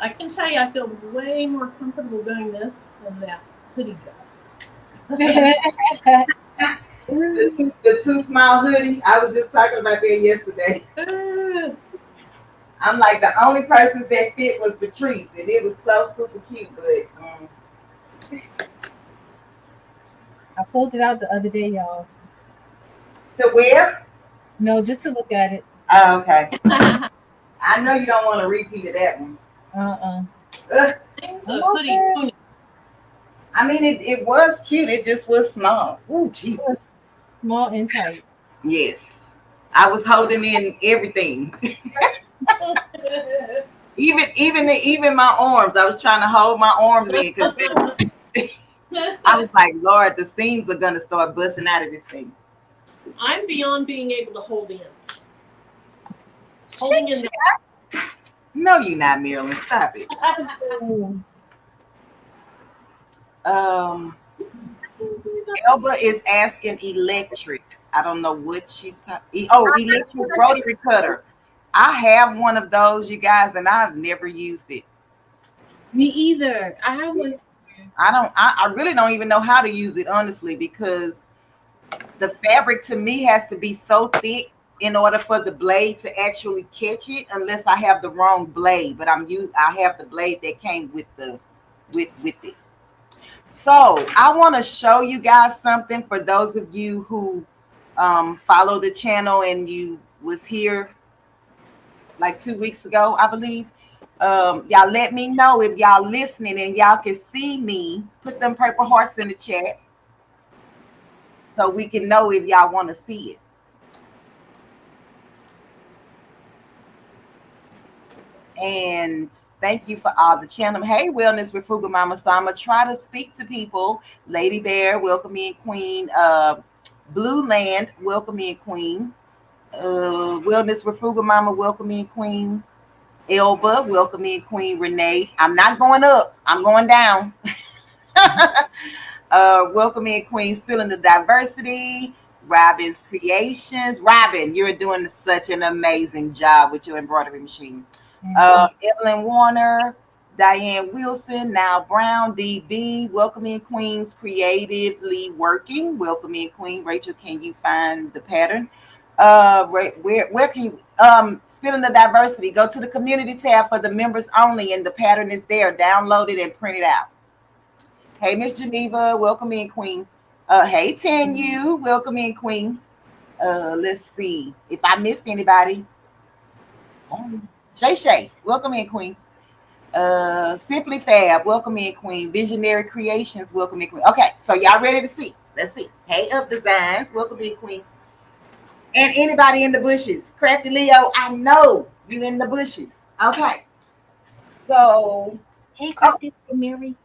I can tell you, I feel way more comfortable doing this than that hoodie dress. The too small hoodie. I was just talking about that yesterday. I'm like the only person that fit was Patrice, and it was so super cute. But I pulled it out the other day, y'all. to wear? No, just to look at it. Oh, okay. I know you don't want to repeat of that one. It's a hoodie. I mean, it was cute. It just was small. Oh, Jesus. Small and tight. Yes. I was holding in everything. even my arms. I was trying to hold my arms in because I was like, Lord, the seams are gonna start busting out of this thing. I'm beyond being able to hold in. Holding in. No, you're not, Marilyn. Stop it. Elba is asking electric. I don't know what she's talking. Oh, electric rotary cutter. I have one of those, you guys, and I've never used it. Me either. I have one. I really don't even know how to use it, honestly, because the fabric to me has to be so thick in order for the blade to actually catch it, unless I have the wrong blade. But I have the blade that came with it. So I want to show you guys something for those of you who follow the channel and you was here like 2 weeks ago, I believe. Y'all let me know if y'all listening and y'all can see me. Put them purple hearts in the chat so we can know if y'all want to see it. And thank you for all the channel. Hey, Wellness with Frugal Mama. So I'm going to try to speak to people. Lady Bear, welcome in, Queen. Blue Land, welcome in, Queen. Wellness with Frugal Mama, welcome in, Queen. Elba, welcome in, Queen. Renee, I'm not going up. I'm going down. Welcome in, Queen. Spilling the Diversity. Robin's Creations. Robin, you're doing such an amazing job with your embroidery machine. Evelyn Warner, Diane Wilson, Now Brown, DB, welcome in, Queens. Creatively Working, welcome in, Queen. Rachel, can you find the pattern? Where can you Spilling the Diversity? Go to the community tab for the members only, and the pattern is there. Download it and print it out. Hey, Miss Geneva, welcome in, Queen. Hey, Tanu, welcome in, Queen. Let's see if I missed anybody. Shay, welcome in, Queen. Simply Fab, welcome in, Queen. Visionary Creations, welcome in, Queen. Okay, so y'all ready to see? Let's see. Hey, Up Designs, welcome in, Queen. And anybody in the bushes. Crafty Leo, I know you in the bushes. Okay. So, hey, Crafty Mary.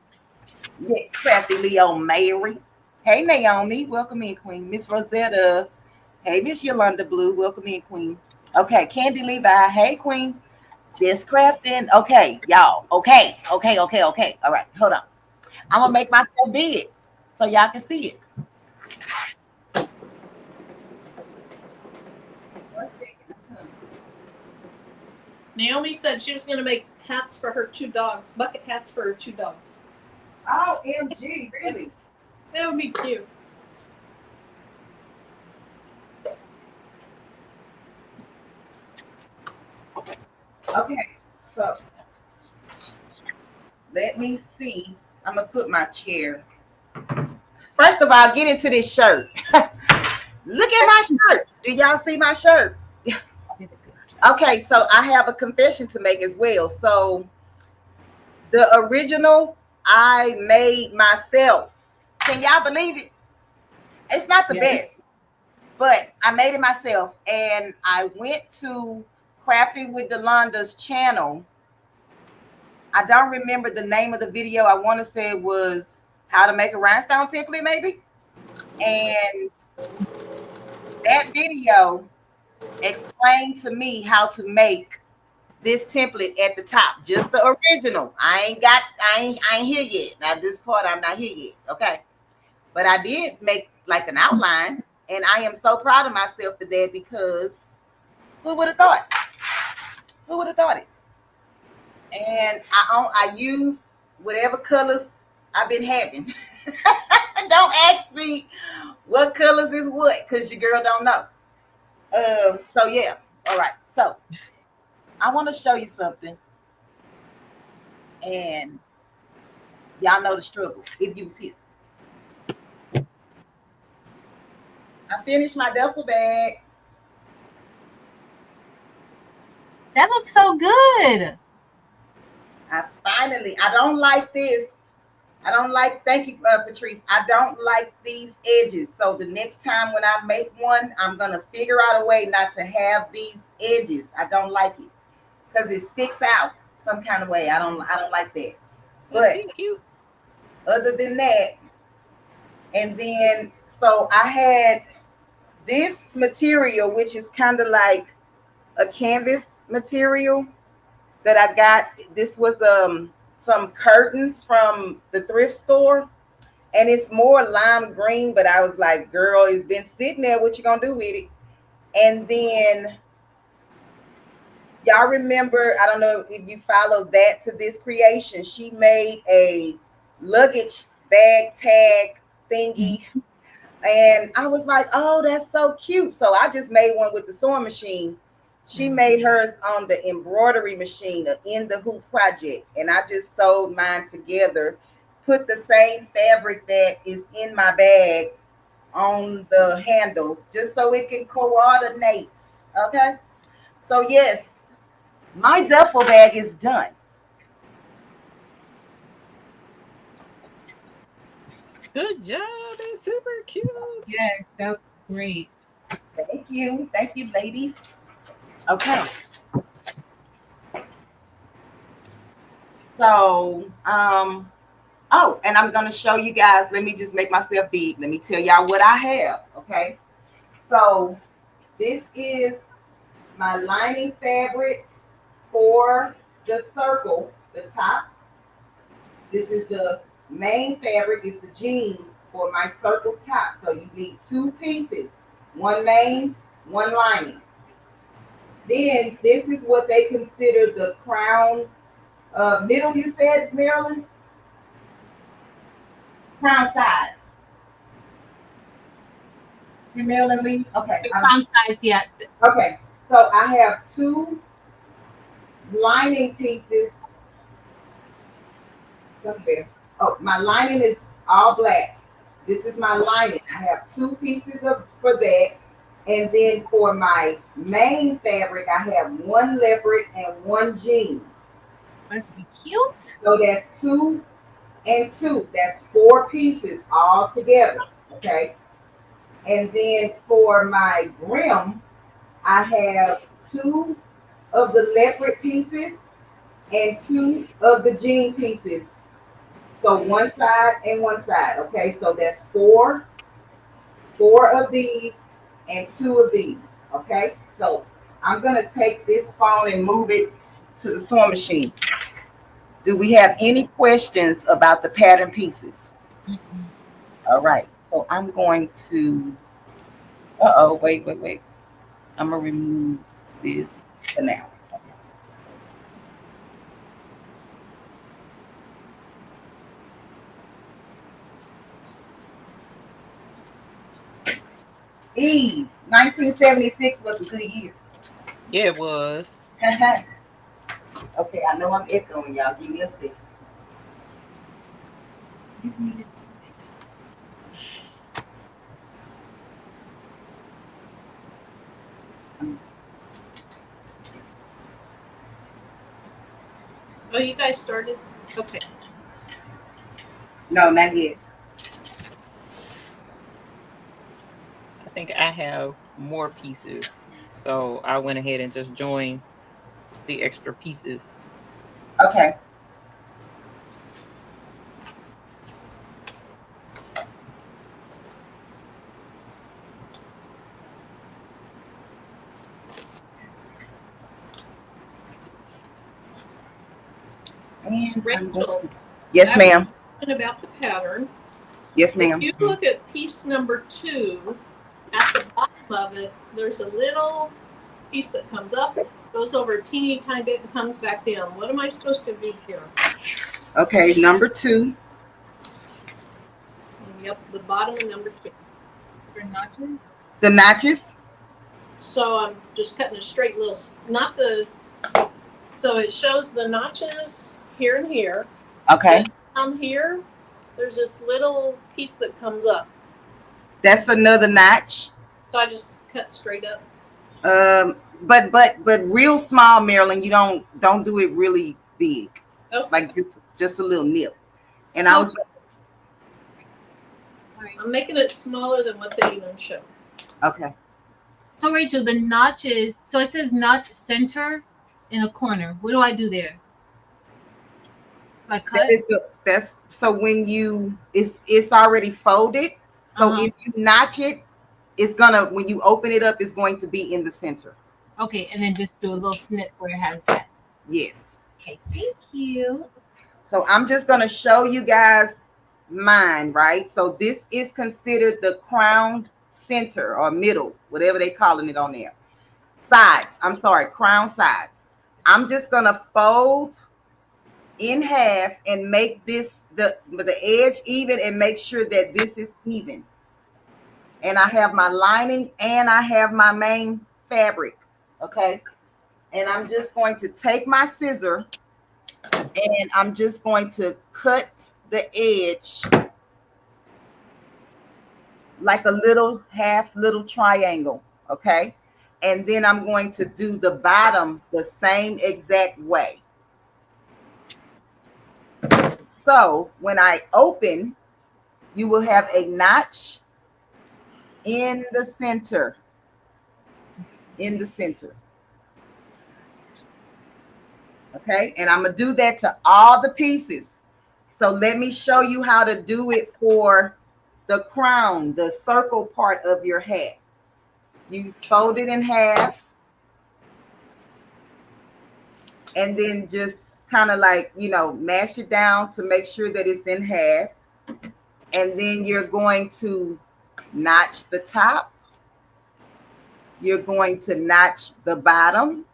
Yeah, Crafty Leo Mary. Hey, Naomi, welcome in, Queen. Miss Rosetta. Hey, Miss Yolanda Blue, welcome in, Queen. Okay, Candy Levi. Hey, Queen. Just crafting. Okay, y'all. Okay. All right, hold on. I'm gonna make myself big so y'all can see it. Naomi said she was going to make hats for her 2 dogs, bucket hats for her 2 dogs. Oh, MG, really? That would be cute. Okay, so let me see. I'm gonna put my chair. First of all, get into this shirt. Look at my shirt. Do y'all see my shirt? Okay, so I have a confession to make as well. So the original I made myself. Can y'all believe it? It's not the best, but I made it myself. And I went to Crafting with Delonda's channel. I don't remember the name of the video. I want to say it was how to make a rhinestone template, maybe. And that video explained to me how to make this template at the top, just the original. I ain't here yet. Now this part I'm not here yet. Okay. But I did make like an outline, and I am so proud of myself for that because who would have thought? Who would have thought it? And I used whatever colors I've been having. Don't ask me what colors is what, because your girl don't know. So yeah, all right. So I want to show you something, and y'all know the struggle if you was here. I finished my duffel bag. That looks so good. I don't like this. I don't like, thank you, Patrice. I don't like these edges. So the next time when I make one, I'm going to figure out a way not to have these edges. I don't like it because it sticks out some kind of way. I don't like that. But cute. Other than that, and then, so I had this material, which is kind of like a canvas material that I got. This was some curtains from the thrift store, and it's more lime green, but I was like, girl, it's been sitting there, what you gonna do with it? And then y'all remember, I don't know if you followed that to this creation, she made a luggage bag tag thingy. And I was like, oh, that's so cute. So I just made one with the sewing machine. She made hers on the embroidery machine, in the hoop project. And I just sewed mine together, put the same fabric that is in my bag on the handle, just so it can coordinate. Okay. So yes, my duffel bag is done. Good job. It's super cute. Yes, that was great. Thank you. Thank you, ladies. Okay. So, oh, and I'm going to show you guys. Let me just make myself big. Let me tell y'all what I have. Okay. So, this is my lining fabric for the circle, the top. This is the main fabric, is the jean for my circle top. So, you need two pieces, one main, one lining. Then, this is what they consider the crown middle, you said, Marilyn? Crown sides. You Marilyn Lee? Okay. The crown sides, yeah. Okay. So I have two lining pieces. Somewhere. Oh, my lining is all black. This is my lining. I have two pieces for that. And then for my main fabric, I have one leopard and one jean. That's be cute. So that's 2 and 2. That's 4 pieces all together. Okay. And then for my brim, I have 2 of the leopard pieces and 2 of the jean pieces. So one side and one side. Okay. So that's 4 of these and 2 of these. Okay. So I'm going to take this phone and move it to the sewing machine. Do we have any questions about the pattern pieces? Mm-hmm. All right. So I'm going to, wait. I'm going to remove this for now. Eve, 1976 was a good year. Yeah, it was. Okay, I know I'm echoing, y'all. Give me a second. Give me a second. Oh, you guys started? Okay. No, not yet. I think I have more pieces. So I went ahead and just joined the extra pieces. Okay. And I'm going Rachel, to... Yes, ma'am. about the pattern. Yes, ma'am. If you look at piece number 2, at the bottom of it, there's a little piece that comes up, goes over a teeny tiny bit, and comes back down. What am I supposed to do here? Okay, number 2. Yep, the bottom of number 2. For notches? The notches. So I'm just cutting a straight little, not the, so it shows the notches here and here. Okay. Down here, there's this little piece that comes up. That's another notch. So I just cut straight up. But real small, Marilyn. You don't do it really big. Okay. Like just a little nip. And So, Sorry. I'm making it smaller than what they even show. Okay. So Rachel, the notches. So it says notch center in a corner. What do I do there? Like cut? That's so when it's already folded. So if you notch it, it's gonna, when you open it up, it's going to be in the center. Okay, and then just do a little snip where it has that. Yes. Okay, thank you. So I'm just gonna show you guys mine, right? So this is considered the crown center or middle, whatever they calling it on there. Sides. I'm sorry, crown sides. I'm just gonna fold in half and make this the edge even and make sure that this is even. And I have my lining and I have my main fabric. Okay. And I'm just going to take my scissor and I'm just going to cut the edge like a little little triangle. Okay. And then I'm going to do the bottom the same exact way. So when I open, you will have a notch in the center. In the center. Okay, and I'm gonna do that to all the pieces. So let me show you how to do it for the crown, the circle part of your hat. You fold it in half and then just kind of like, mash it down to make sure that it's in half. And then you're going to notch the top. You're going to notch the bottom.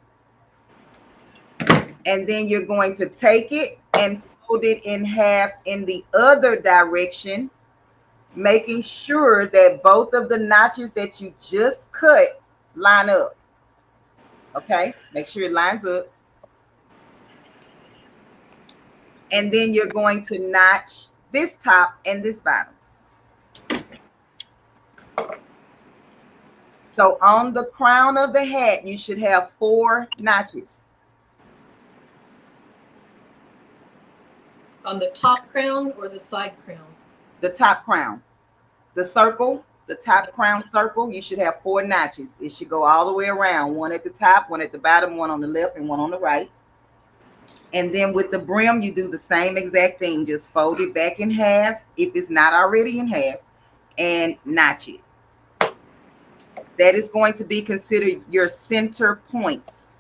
And then you're going to take it and fold it in half in the other direction, making sure that both of the notches that you just cut line up. Okay, make sure it lines up. And then you're going to notch this top and this bottom. So on the crown of the hat, you should have 4 notches. On the top crown or the side crown? The top crown. The circle, the top crown circle, you should have 4 notches. It should go all the way around. 1 at the top, 1 at the bottom, 1 on the left, and 1 on the right. And then with the brim, you do the same exact thing. Just fold it back in half, if it's not already in half, and notch it. That is going to be considered your center points.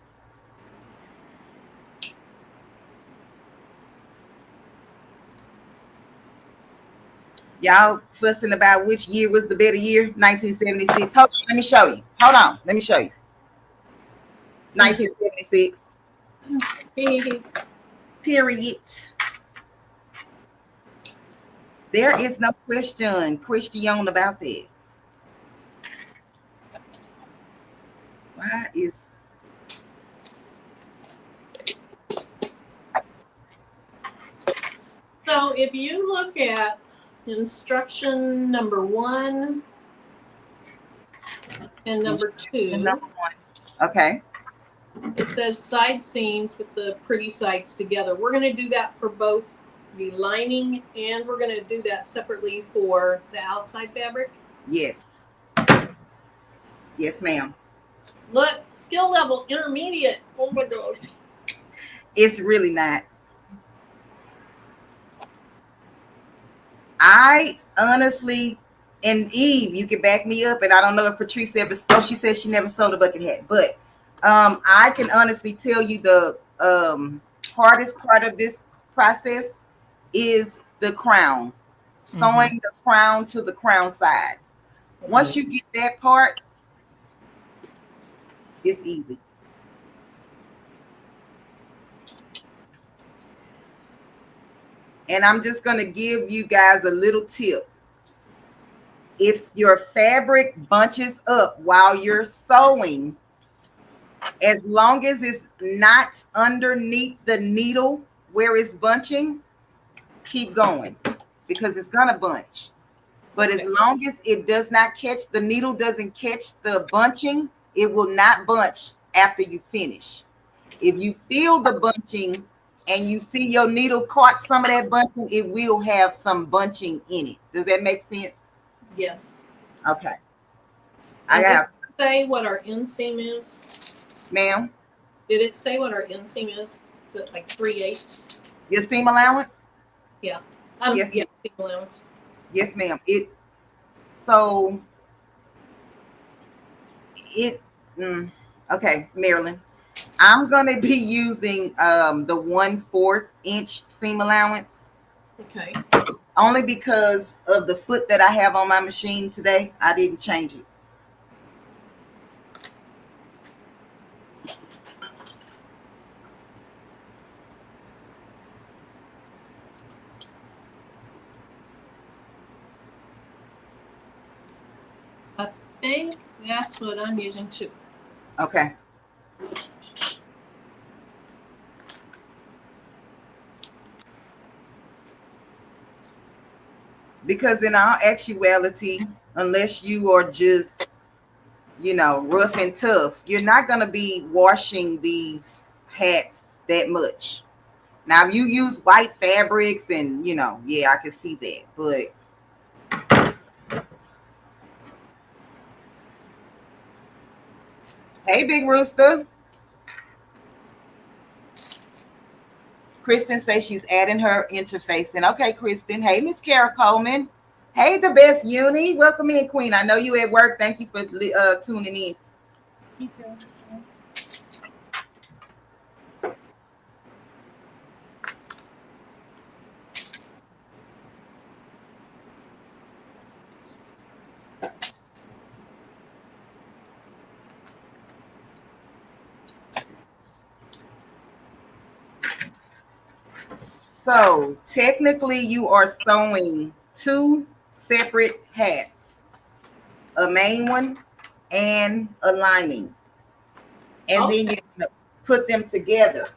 Y'all fussing about which year was the better year? 1976. Hold on, let me show you. Hold on, let me show you. 1976. Period. There is no question about that. Why is So if you look at instruction number 1 and number 2, Number 1. Okay. it says side seams with the pretty sides together. We're going to do that for both the lining, and we're going to do that separately for the outside fabric. Yes. Yes, ma'am. Look, skill level intermediate. Oh my gosh. It's really not. I honestly, and Eve, you can back me up, and I don't know if Patrice ever, oh, she said she never sold a bucket hat, but I can honestly tell you the hardest part of this process is the crown, sewing the crown to the crown sides. Once you get that part, it's easy. And I'm just going to give you guys a little tip. If your fabric bunches up while you're sewing, as long as it's not underneath the needle where it's bunching, keep going, because it's going to bunch. But as long as it does not catch, the needle doesn't catch the bunching, it will not bunch after you finish. If you feel the bunching and you see your needle caught some of that bunching, it will have some bunching in it. Does that make sense? Yes. Okay. And I have did it say what our inseam is? Ma'am? Did it say what our inseam is? Is it like 3/8? Your seam allowance? Yeah. Yes. Yeah, seam allowance. Yes, ma'am. Okay, Marilyn. I'm gonna be using the 1/4 inch seam allowance. Okay. Only because of the foot that I have on my machine today. I didn't change it. I think that's what I'm using too. Okay. Because in all actuality, unless you are just, rough and tough, you're not going to be washing these hats that much. Now, if you use white fabrics and, yeah, I can see that. But hey, Big Rooster. Kristen says she's adding her interface in. Okay, Kristen. Hey, Miss Kara Coleman. Hey, the best uni. Welcome in, Queen. I know you at work. Thank you for tuning in. You too. So technically you are sewing 2 separate hats, a main one and a lining. And then you're going to put them together.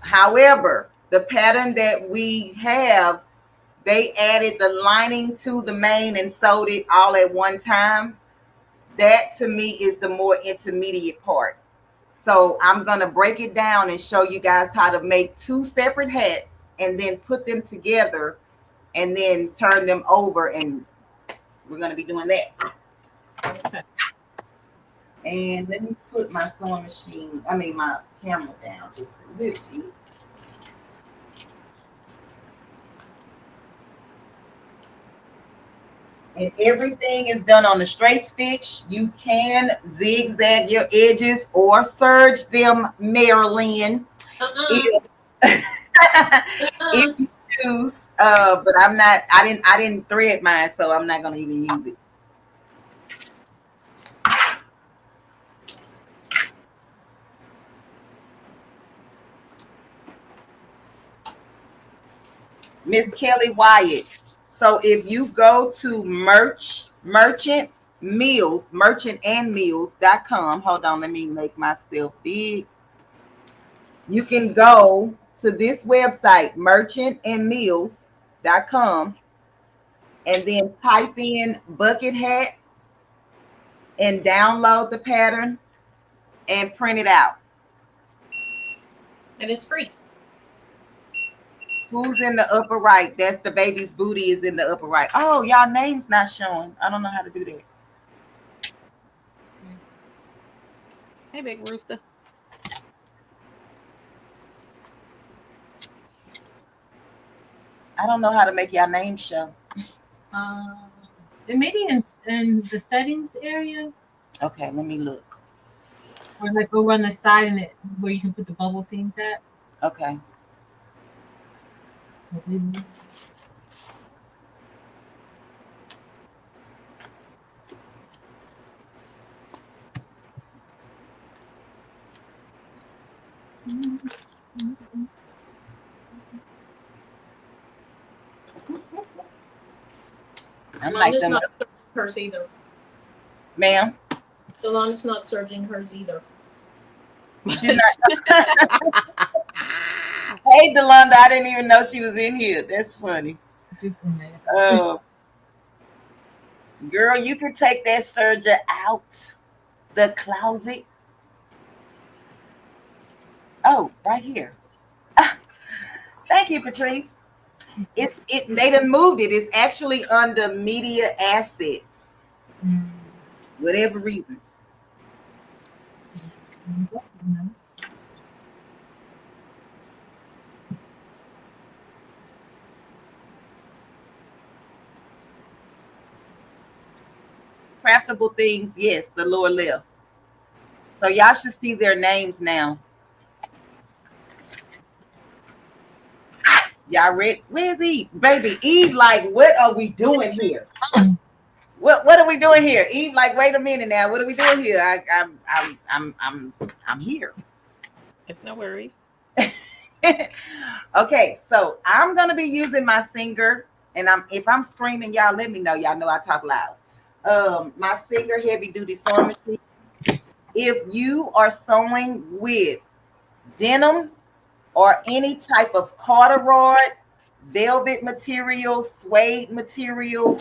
However, the pattern that we have, they added the lining to the main and sewed it all at one time. That to me is the more intermediate part. So I'm going to break it down and show you guys how to make 2 separate hats and then put them together and then turn them over, and we're going to be doing that. Okay. And let me put my sewing machine, my camera down just a little bit. And everything is done on a straight stitch. You can zigzag your edges or serge them, Marilyn. If you choose, but I didn't thread mine, so I'm not gonna even use it. Miss Kelly Wyatt. So if you go to merchantandmills.com, hold on, let me make myself big. You can go to this website, merchantandmills.com, and then type in bucket hat and download the pattern and print it out. And it's free. Who's in the upper right? That's the baby's booty is in the upper right. Oh, y'all name's not showing. I don't know how to do that. Hey, big rooster. I don't know how to make y'all name show. And maybe in the settings area, Okay, let me look. or like over on the side and where you can put the bubble things at. Okay. I'm like Delana's them, not searching hers either. ma'am. Delana's not searching hers either. She's not. Hey, Delonda, I didn't even know she was in here. That's funny. Just a mess. Girl, you can take that serger out the closet. Oh, right here. Thank you, Patrice. They done moved it. It's actually under media assets. Whatever reason. Craftable Things, yes, the lower left. So y'all should see their names now. Y'all ready? Where's Eve? Baby, Eve, like, what are we doing here? What are we doing here? Eve, like, wait a minute now. What are we doing here? I'm here. It's no worries. Okay, so I'm gonna be using my Singer, and if I'm screaming, y'all let me know. Y'all know I talk loud. My Singer heavy duty sewing machine. If you are sewing with denim or any type of corduroy, velvet material, suede material,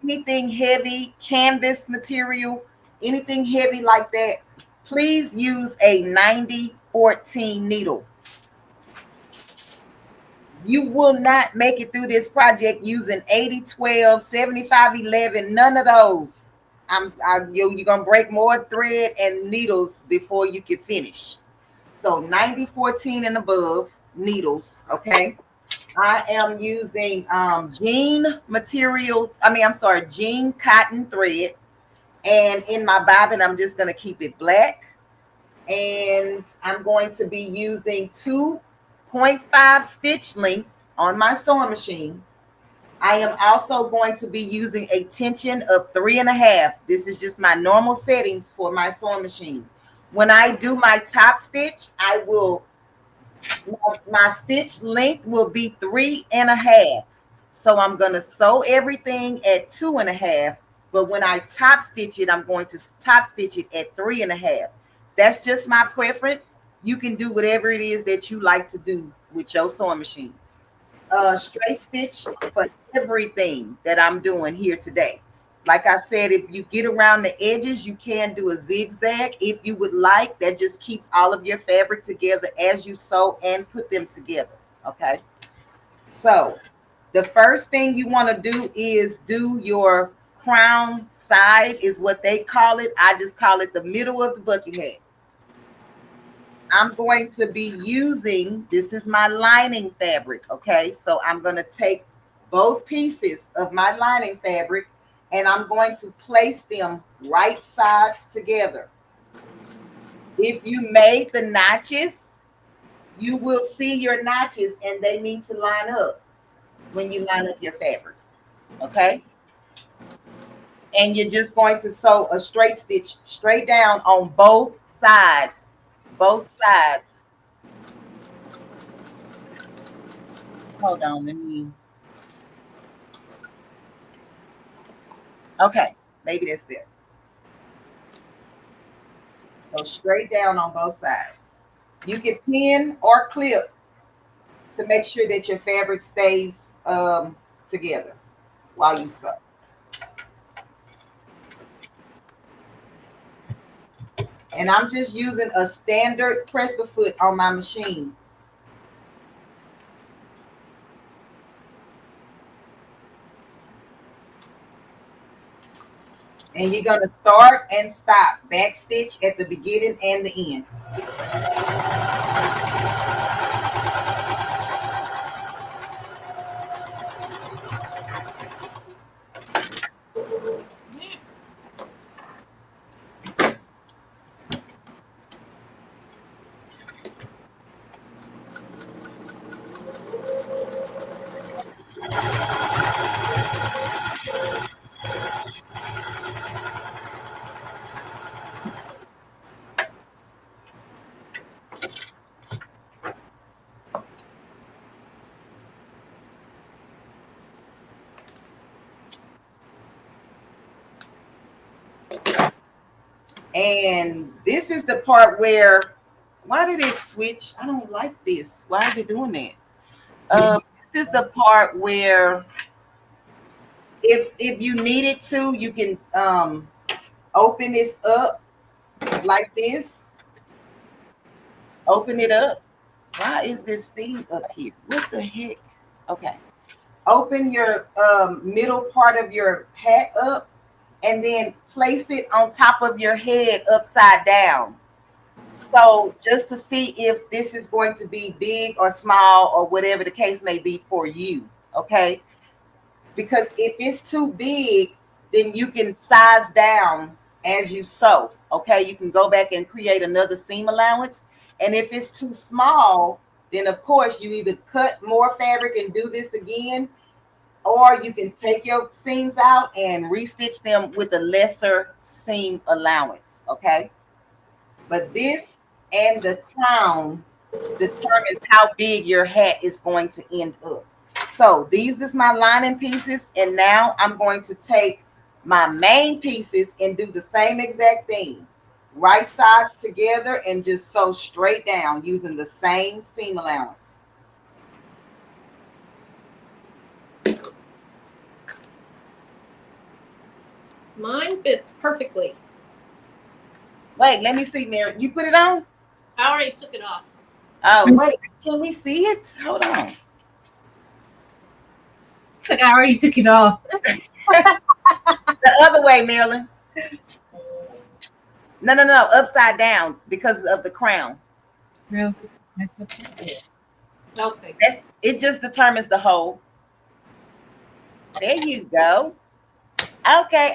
anything heavy, canvas material, anything heavy like that, please use a 90-14 needle. You will not make it through this project using 80-12, 75-11, none of those. You're gonna break more thread and needles before you can finish. So 90-14 and above needles, okay? I am using jean cotton thread. And in my bobbin, I'm just gonna keep it black. And I'm going to be using 2.5 stitch length on my sewing machine. I am also going to be using a tension of 3.5. This is just my normal settings for my sewing machine. When I do my top stitch, my stitch length will be 3.5. So I'm going to sew everything at 2.5. But when I top stitch it, I'm going to top stitch it at 3.5. That's just my preference. You can do whatever it is that you like to do with your sewing machine. Straight stitch for everything that I'm doing here today. Like I said, if you get around the edges, you can do a zigzag if you would like. That just keeps all of your fabric together as you sew and put them together. Okay. So the first thing you want to do is do your crown side, is what they call it. I just call it the middle of the bucket hat. I'm going to be using, this is my lining fabric, okay? So I'm going to take both pieces of my lining fabric and I'm going to place them right sides together. If you made the notches, you will see your notches and they need to line up when you line up your fabric, okay? And you're just going to sew a straight stitch straight down on both sides. Both sides. Hold on, let me. Okay, maybe that's it. Go straight down on both sides. You can pin or clip to make sure that your fabric stays together while you sew. And I'm just using a standard presser foot on my machine. And you're going to start and stop, back stitch at the beginning and the end. And this is the part where, why did it switch? I don't like this. Why is it doing that? This is the part where if you needed to, you can open this up like this. Open it up. Why is this thing up here? What the heck? Okay. Open your middle part of your hat up and then place it on top of your head upside down. So just to see if this is going to be big or small or whatever the case may be for you, okay? Because if it's too big, then you can size down as you sew, okay? You can go back and create another seam allowance. And if it's too small, then of course you either cut more fabric and do this again, or you can take your seams out and restitch them with a lesser seam allowance, okay? But this and the crown determines how big your hat is going to end up. So these is my lining pieces, and now I'm going to take my main pieces and do the same exact thing. Right sides together and just sew straight down using the same seam allowance. Mine fits perfectly. Wait, let me see, Mary. You put it on? I already took it off. Oh, wait. Can we see it? Hold on. Like I already took it off. The other way, Marilyn. No. Upside down because of the crown. Okay. It just determines the hole. There you go. Okay.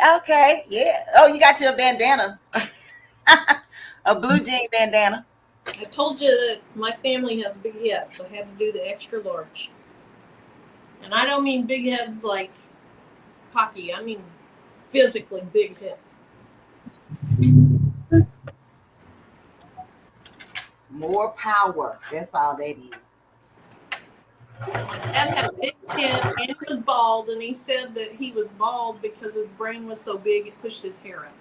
Yeah. Oh, you got your bandana. A blue jean bandana. I told you that my family has big heads. I had to do the extra large. And I don't mean big heads like cocky. I mean physically big heads. More power. That's all that is. Dad had a big head and he was bald, and he said that he was bald because his brain was so big it pushed his hair up.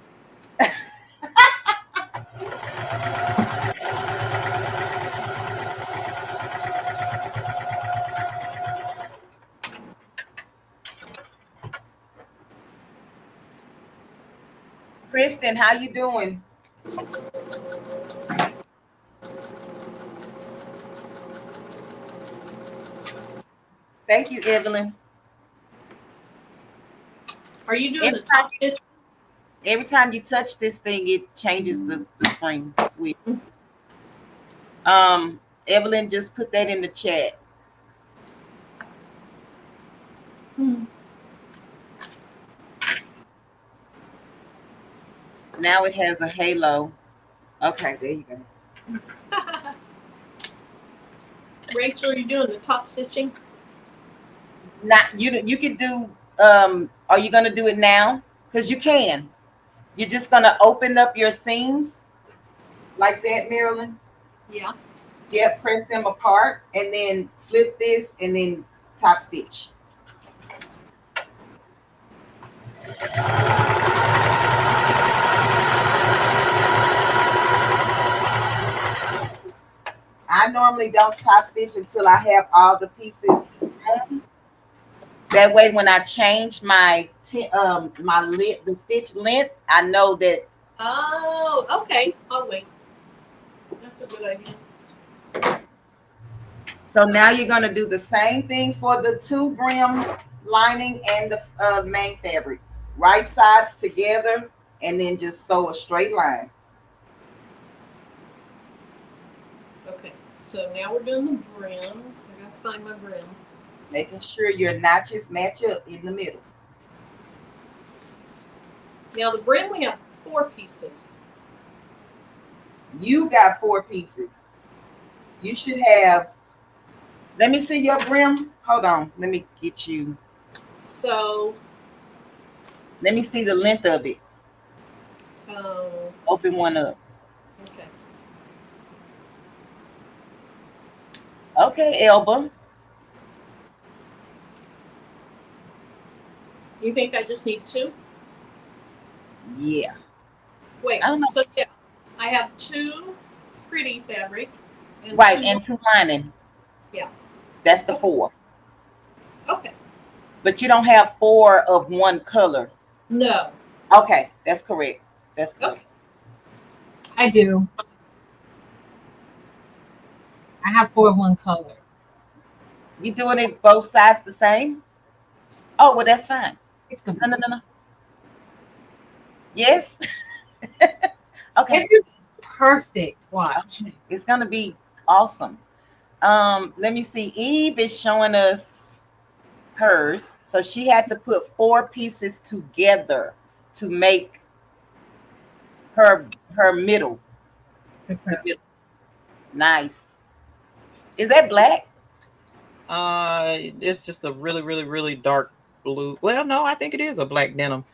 Kristen, how you doing? Thank you, Evelyn. Are you doing the top stitch? Every time you touch this thing, it changes the screen. Sweet. Evelyn, just put that in the chat. Now it has a halo. Okay, there you go. Rachel, are you doing the top stitching? Not you. You could do. Are you gonna do it now? Because you can. You're just gonna open up your seams like that, Marilyn. Yeah. Yep. Press them apart and then flip this and then top stitch. I know normally don't top stitch until I have all the pieces on. That way, when I change my the stitch length, I know that. Oh, okay. I'll wait. That's a good idea. So now you're gonna do the same thing for the two brim lining and the main fabric. Right sides together, and then just sew a straight line. Okay. So now we're doing the brim. I gotta find my brim. Making sure your notches match up in the middle. Now the brim we have 4 pieces. You got 4 pieces. You should have. Let me see your brim. Hold on. Let me get you. So Let me see the length of it. um, Open one up. okay. Okay, Elba. You think I just need 2? Yeah. Wait. I don't know. So yeah, I have 2 pretty fabric and Right, 2. and 2 lining. Yeah. That's the 4. Okay. But you don't have 4 of one color. No. Okay, that's correct. That's correct. Okay. I do. I have 4 of one color. You doing it both sides the same? Oh, well, that's fine. It's gonna No, be, no, no, no. Yes. Okay. it's gonna be perfect. Watch. It's gonna be awesome. Let me see. Eve is showing us hers. So she had to put 4 pieces together to make her middle. The middle. Nice. Is that black? It's just a really, really, really dark blue. Well, no, I think it is a black denim.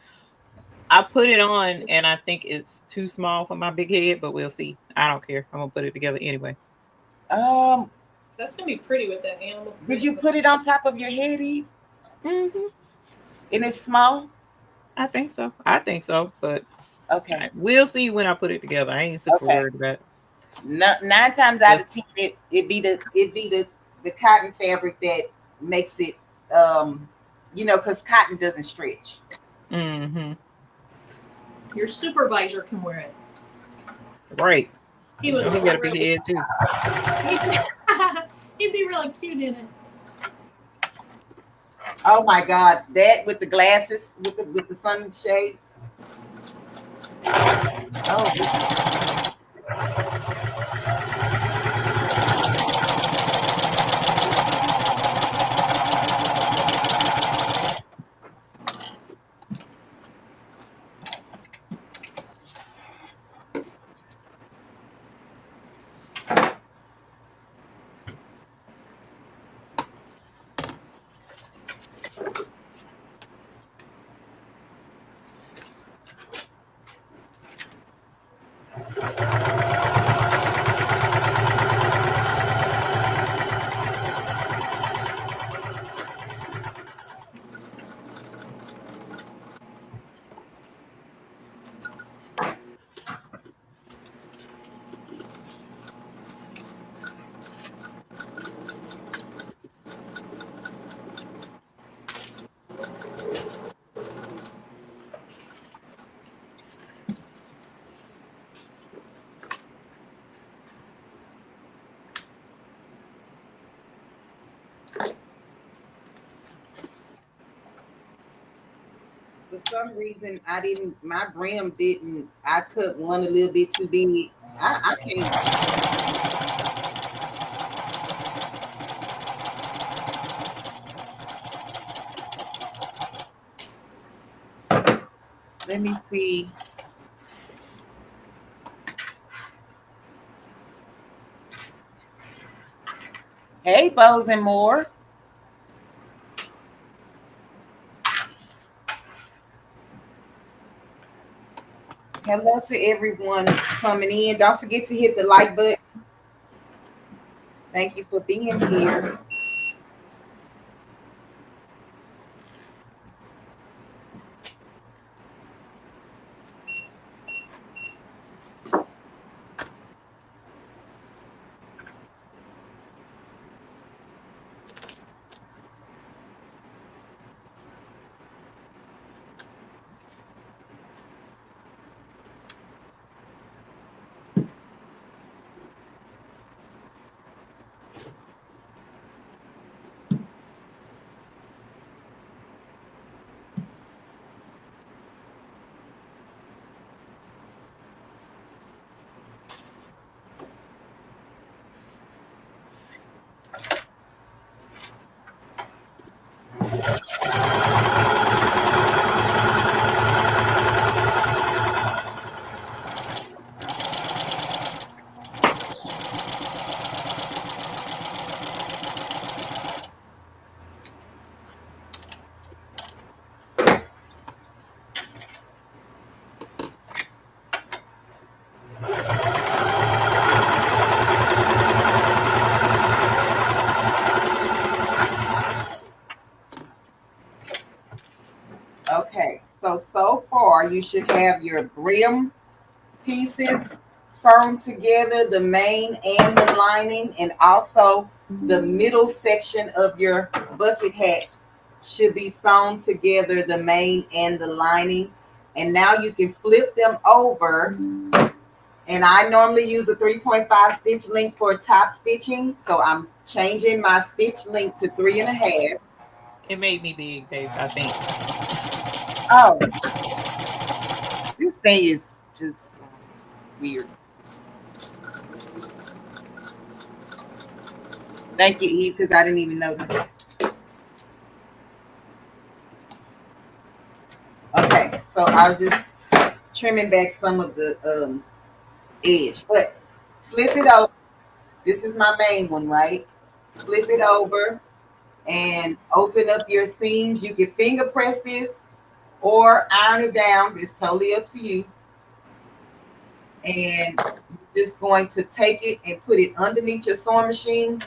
I put it on and I think it's too small for my big head, but we'll see. I don't care. I'm gonna put it together anyway. That's gonna be pretty with that animal. Did you put it on top of your head, Eve? Mm-hmm. And it's small? I think so. I think so, but Okay. we'll see when I put it together. I ain't super worried about it. 9 times out of 10, it be the cotton fabric that makes it because cotton doesn't stretch. Mm-hmm. Your supervisor can wear it. Right. He was. He got a big head too. He'd be really cute in it. Oh my God, that with the glasses, with the sunshades. Oh, for some reason my brim didn't. I cut one a little bit too big. I can't. Let me see. Hey, Bows and More. Hello to everyone coming in. Don't forget to hit the like button. Thank you for being here. Okay, so far you should have your brim pieces sewn together, the main and the lining, and also the middle section of your bucket hat should be sewn together, the main and the lining. And now you can flip them over. And I normally use a 3.5 stitch length for top stitching. So I'm changing my stitch length to 3.5. It made me big, babe, I think. Oh, this thing is just weird. Thank you, Eve, because I didn't even notice it. Okay, so I'll just trimming back some of the edge, but flip it over. This is my main one, right? Flip it over and open up your seams. You can finger press this or iron it down. It's totally up to you. And you're just going to take it and put it underneath your sewing machine.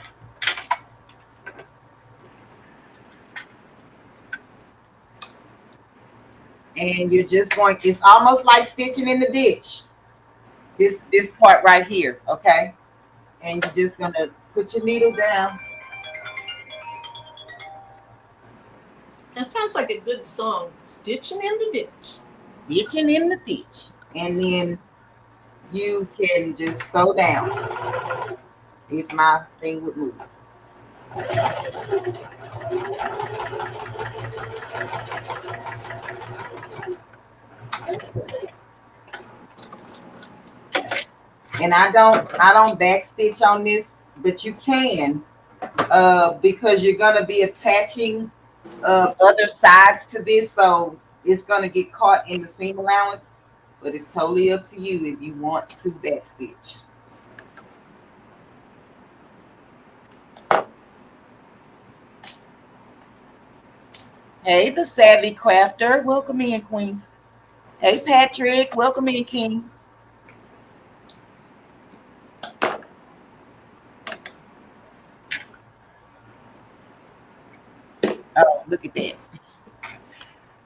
And you're just going, it's almost like stitching in the ditch. This part right here, okay? And you're just gonna put your needle down. That sounds like a good song. Stitching in the ditch. Ditching in the ditch. And then you can just sew down if my thing would move. And I don't back stitch on this, but you can because you're gonna be attaching other sides to this, so it's gonna get caught in the seam allowance. But it's totally up to you if you want to back stitch. Hey, the Savvy Crafter, welcome in, Queen. Hey, Patrick, welcome in, King. Oh, look at that.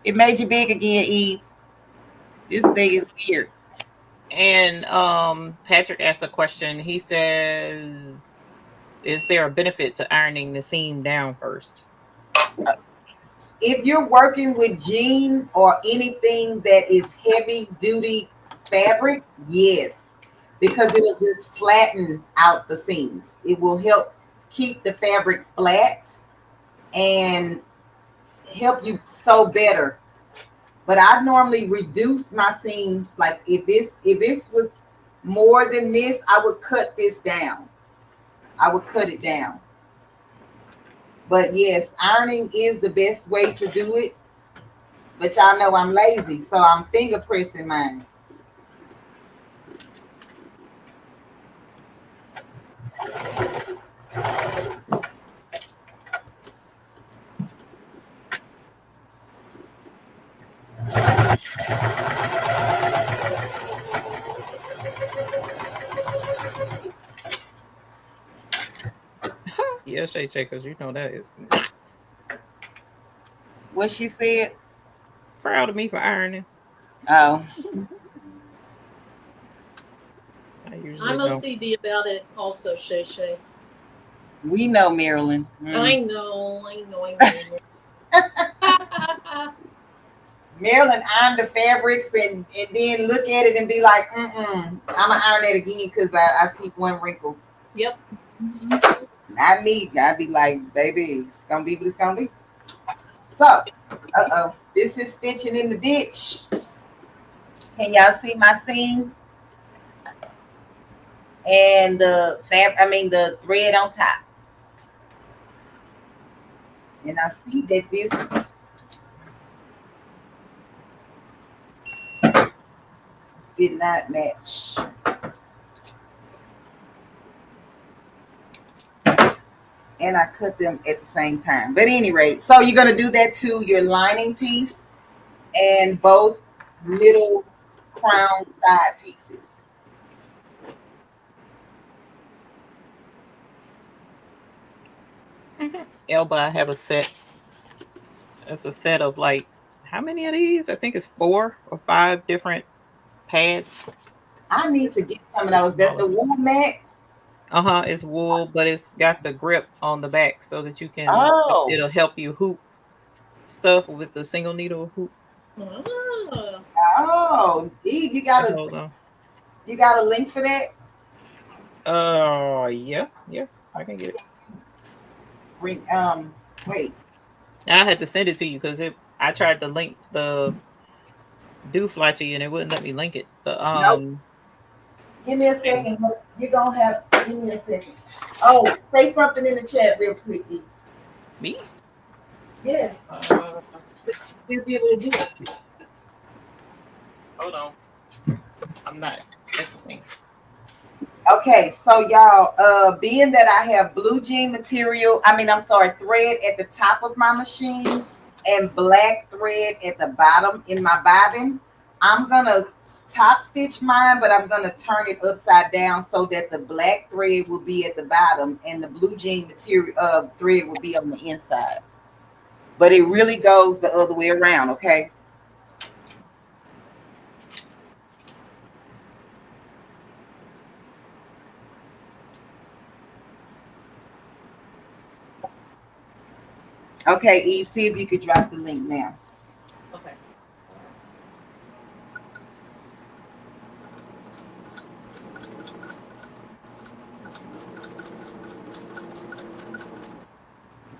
It made you big again, Eve. This thing is weird. And Patrick asked a question. He says, is there a benefit to ironing the seam down first? If you're working with jean or anything that is heavy duty fabric, yes, because it'll just flatten out the seams. It will help keep the fabric flat and help you sew better. But I normally reduce my seams. Like if this was more than this, I would cut this down. I would cut it down. But yes, ironing is the best way to do it. But y'all know I'm lazy, so I'm finger pressing mine. Yes, Shay Checkers, you know that is not. What she said? Proud of me for ironing. Oh. I'm OCD about it also, Shay Shay. We know, Marilyn. I know. Marilyn ironed the fabrics and then look at it and be like, I'm going to iron it again because I see one wrinkle. Yep. Not me. I'd be like, baby, it's going to be what it's going to be. So, this is stitching in the ditch. Can y'all see my seam? And the thread on top. And I see that this did not match. And I cut them at the same time. But any rate, so you're going to do that to your lining piece and both middle crown side pieces. Elba, I have a set. It's a set of like how many of these? I think it's 4 or 5 different pads. I need to get some of those. That the wool mat. It's wool, but it's got the grip on the back so that you can. Oh, It'll help you hoop stuff with the single needle hoop. Oh. oh, Eve, Hold on. you got a link for that? Yeah, I can get it. Wait. I had to send it to you because I tried to link the do fly to you and it wouldn't let me link it. Nope. Give me a second. You're gonna have. Give me a second. Oh, say something in the chat real quick, Eve. Me? Yes. We'll be able to do it. Hold on. I'm not. Okay, so y'all, being that I have blue jean material, I'm sorry, thread at the top of my machine and black thread at the bottom in my bobbin, I'm gonna top stitch mine, but I'm gonna turn it upside down so that the black thread will be at the bottom and the blue jean material thread will be on the inside. But it really goes the other way around, okay? Okay, Eve, see if you could drop the link now. Okay.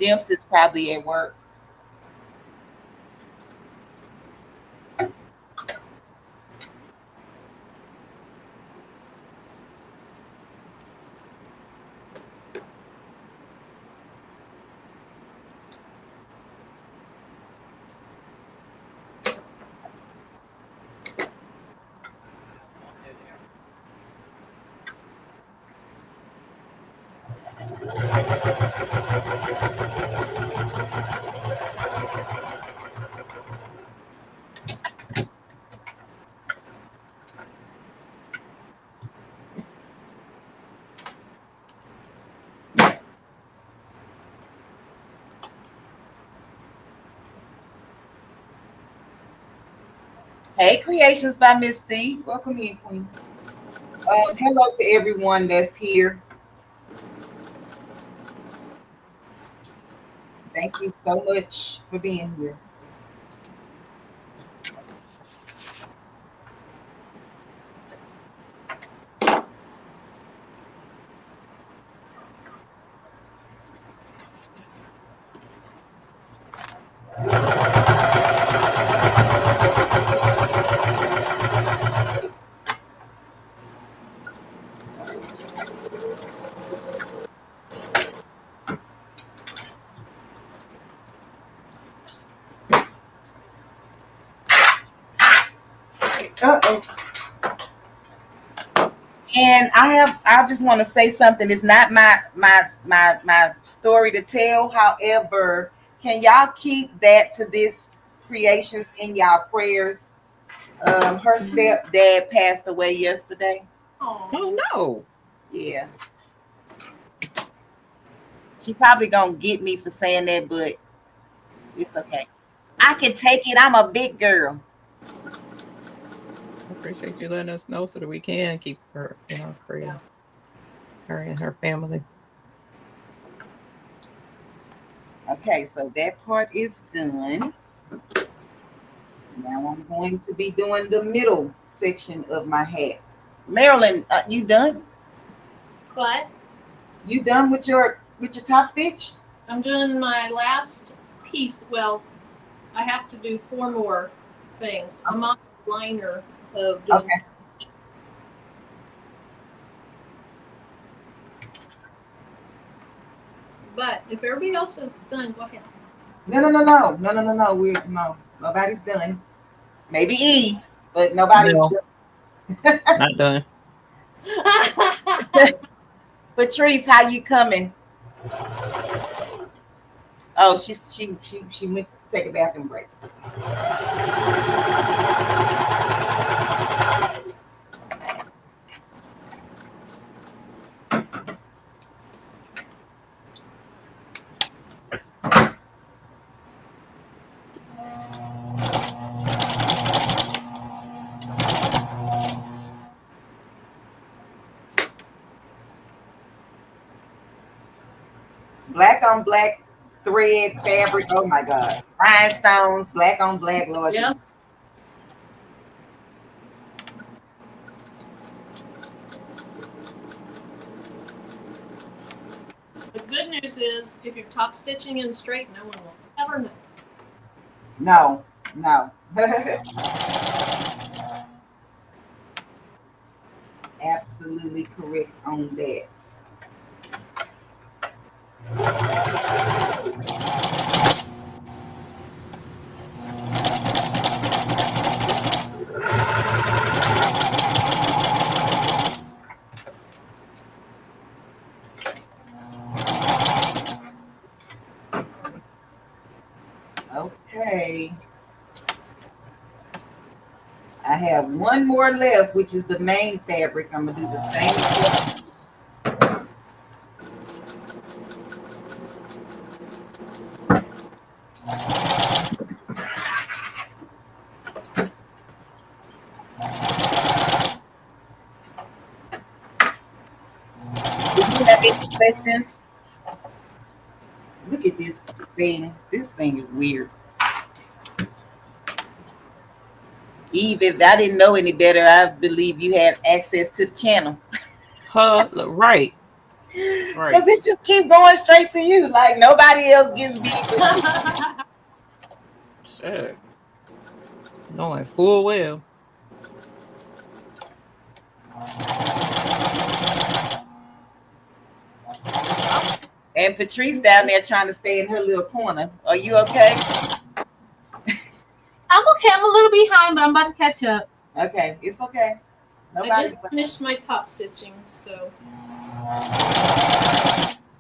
Dimps is probably at work. Hey, Creations by Miss C. Welcome in, Queen. Hello to everyone that's here. Thank you so much for being here. Uh-oh. And I just want to say something. It's not my story to tell. However, can y'all keep that to this creations in y'all prayers? Her stepdad passed away yesterday. Oh no. Yeah. She probably gonna get me for saying that, but it's okay. I can take it. I'm a big girl. I appreciate you letting us know so that we can keep her in our prayers. Her and her family. Okay, so that part is done. Now I'm going to be doing the middle section of my hat. Marilyn, you done? What? You done with your top stitch? I'm doing my last piece. Well, I have to do 4 more things. I'm on the liner of doing. Okay. But if everybody else is done, go ahead. No. We're no. Nobody's done. Maybe Eve, but nobody's No, done. not done. Patrice, how you coming? Oh, she went to take a bathroom break. Black on black thread fabric. Oh my God. Rhinestones, black on black, Lord Yeah. Jesus. The good news is, if you're top stitching in straight, no one will ever know. No. Absolutely correct on that. Okay. I have one more left, which is the main fabric. I'm gonna do the same. Do you have any questions? Look at this thing. This thing is weird. Eve, if I didn't know any better, I believe you have access to the channel. Right. Because it just keep going straight to you. Like nobody else gets big. Sure. Knowing full well. And Patrice down there trying to stay in her little corner. Are you okay? I'm okay. I'm a little behind, but I'm about to catch up. Okay, it's okay. I Nobody. just finished my top stitching, so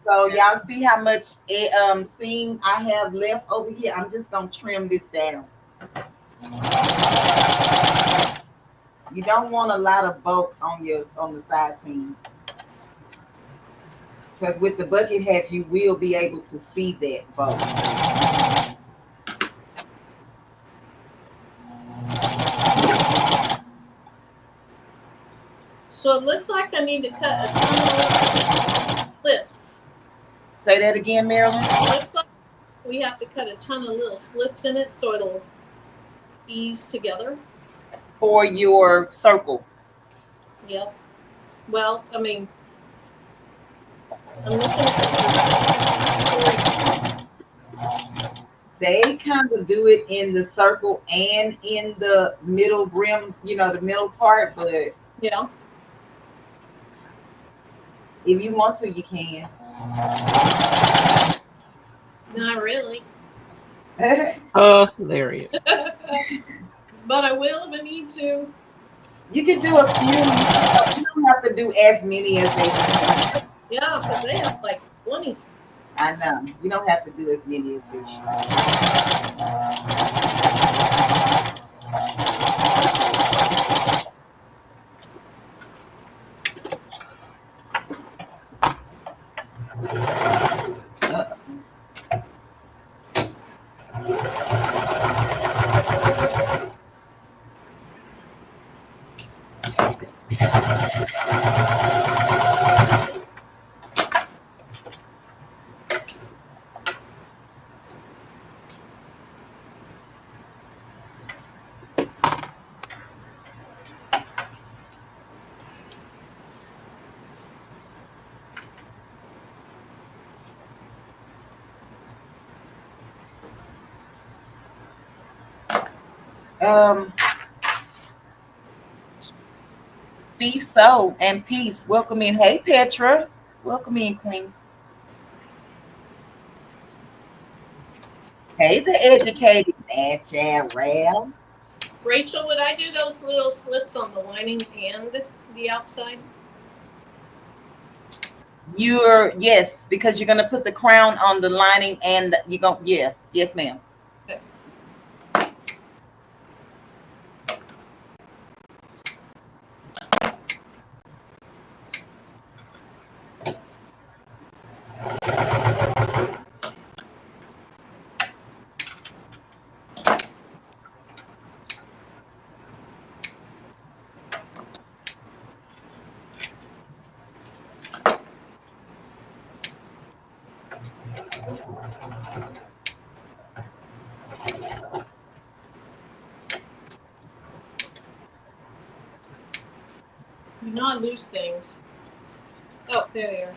So y'all see how much seam I have left over here. I'm just gonna trim this down. You don't want a lot of bulk on the side seam. Because with the bucket hats, you will be able to see that bulk. so it looks like I need to cut a ton of slits. Say that again, Marilyn. It looks like we have to cut a ton of little slits in it so it'll ease together. For your circle. Yep. Well, I mean, I'm looking at They kind of do it in the circle and in the middle rim, the middle part, but yeah. if you want to, you can. Not really. Hilarious. But I will if I need to. You can do a few. You don't have to do as many as they do. Yeah, because they have like 20. I know. You don't have to do as many as they um Be so and peace. Welcome in. Hey Petra. Welcome in, Queen. Hey, the educated natural. Rachel, would I do those little slits on the lining and the outside? You're yes, because you're gonna put the crown on the lining and you're gonna yeah, yes, ma'am. Okay. Do not lose things. Oh, there they are.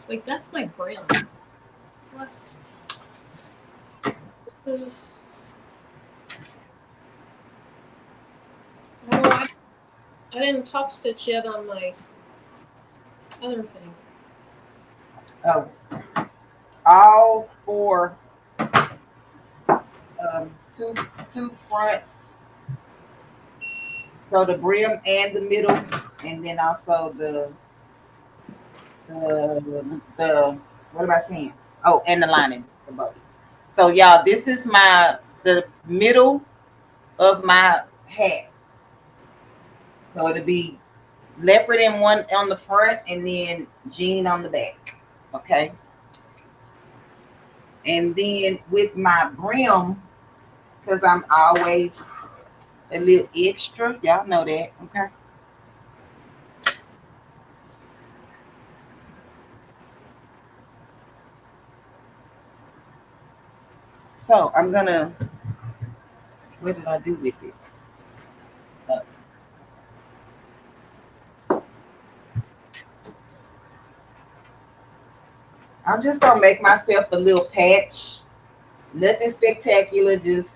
Wait, that's my brand. What? This is. Oh, I didn't top stitch yet on my other thing. Oh, all four, two fronts. So the brim and the middle, and then also the what am I saying? Oh, and the lining for both. So y'all, this is the middle of my hat. So it'll be leopard in one on the front and then jean on the back. Okay. And then with my brim, because I'm always a little extra, y'all know that. Okay. So I'm gonna what did I do with it? Uh, I'm just gonna make myself a little patch. Nothing spectacular, just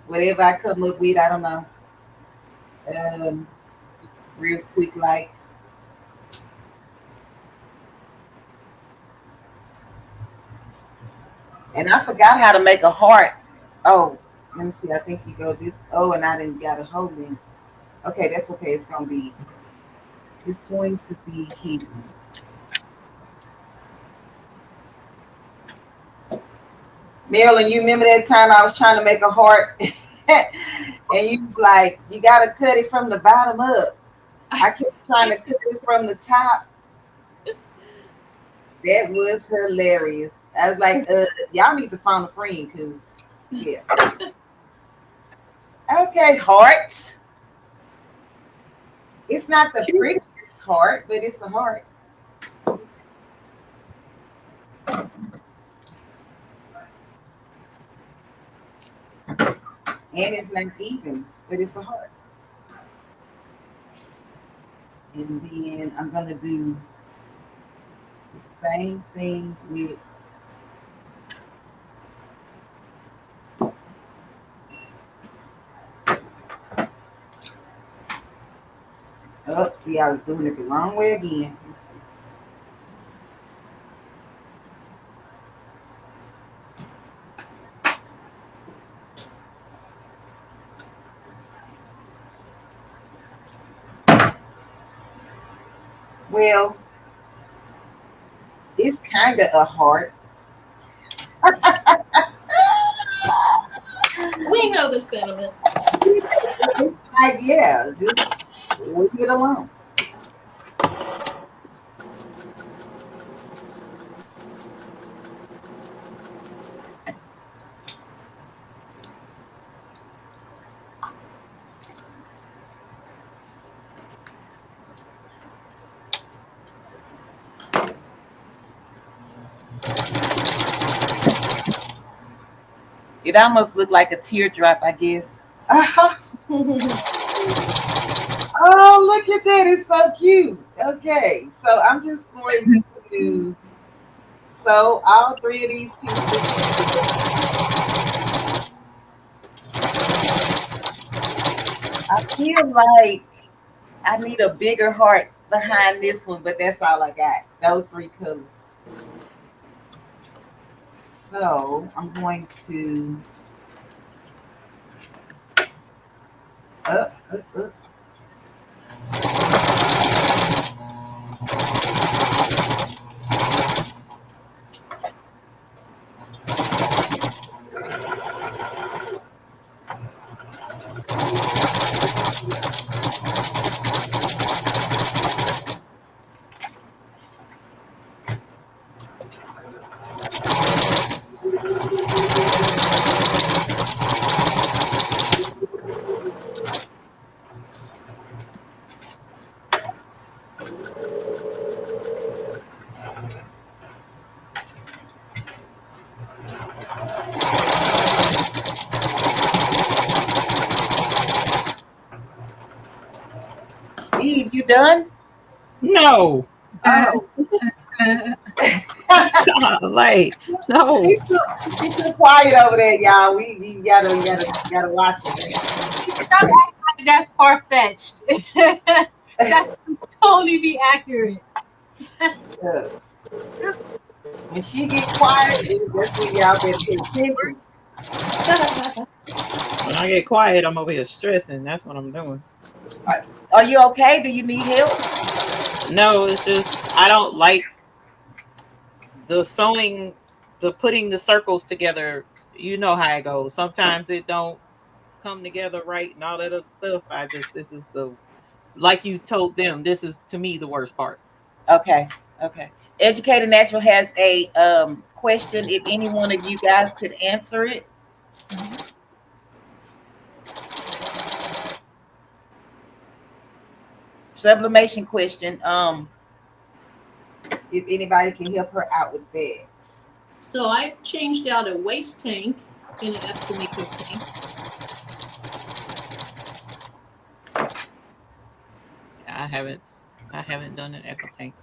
whatever I come up with. I don't know. Um, real quick, like. And I forgot how to make a heart. Oh, let me see. I think you go this. Oh, and I didn't got a hole in. Okay, that's okay. It's gonna be. It's going to be hidden. Marilyn, you remember that time I was trying to make a heart, and you was like, "You gotta cut it from the bottom up." I kept trying to cut it from the top. That was hilarious. I was like, y'all need to find a friend, cause yeah. Okay, heart. It's not the prettiest heart, but it's a heart. And it's not even, but it's a heart. And then I'm gonna do the same thing with oh, see, I was doing it the wrong way again. Let's see. Well, it's kind of a heart. We know the sentiment. Like, yeah, just leave it alone. It almost looked like a teardrop, I guess. Oh, look at that. It's so cute. Okay. So I'm just going to So all three of these pieces. I feel like I need a bigger heart behind this one, but that's all I got. Those three colors. So I'm going to up. Eve, you done? No. Oh. Like, no. She too quiet over there, y'all. You gotta watch it. Stop acting like that's far fetched. That could totally be accurate. When she get quiet, that's when y'all better pay attention. When I get quiet, I'm over here stressing. That's what I'm doing. Are you okay? Do you need help? No, it's just I don't like the sewing, the putting the circles together. You know how it goes. Sometimes it don't come together right and all that other stuff. This is the, like you told them, this is to me the worst part. Okay. Educator Natural has a question. If any one of you guys could answer it. Sublimation question. If anybody can help her out with that. So I've changed out a waste tank in an Epsom eco tank. I haven't done an echo tank.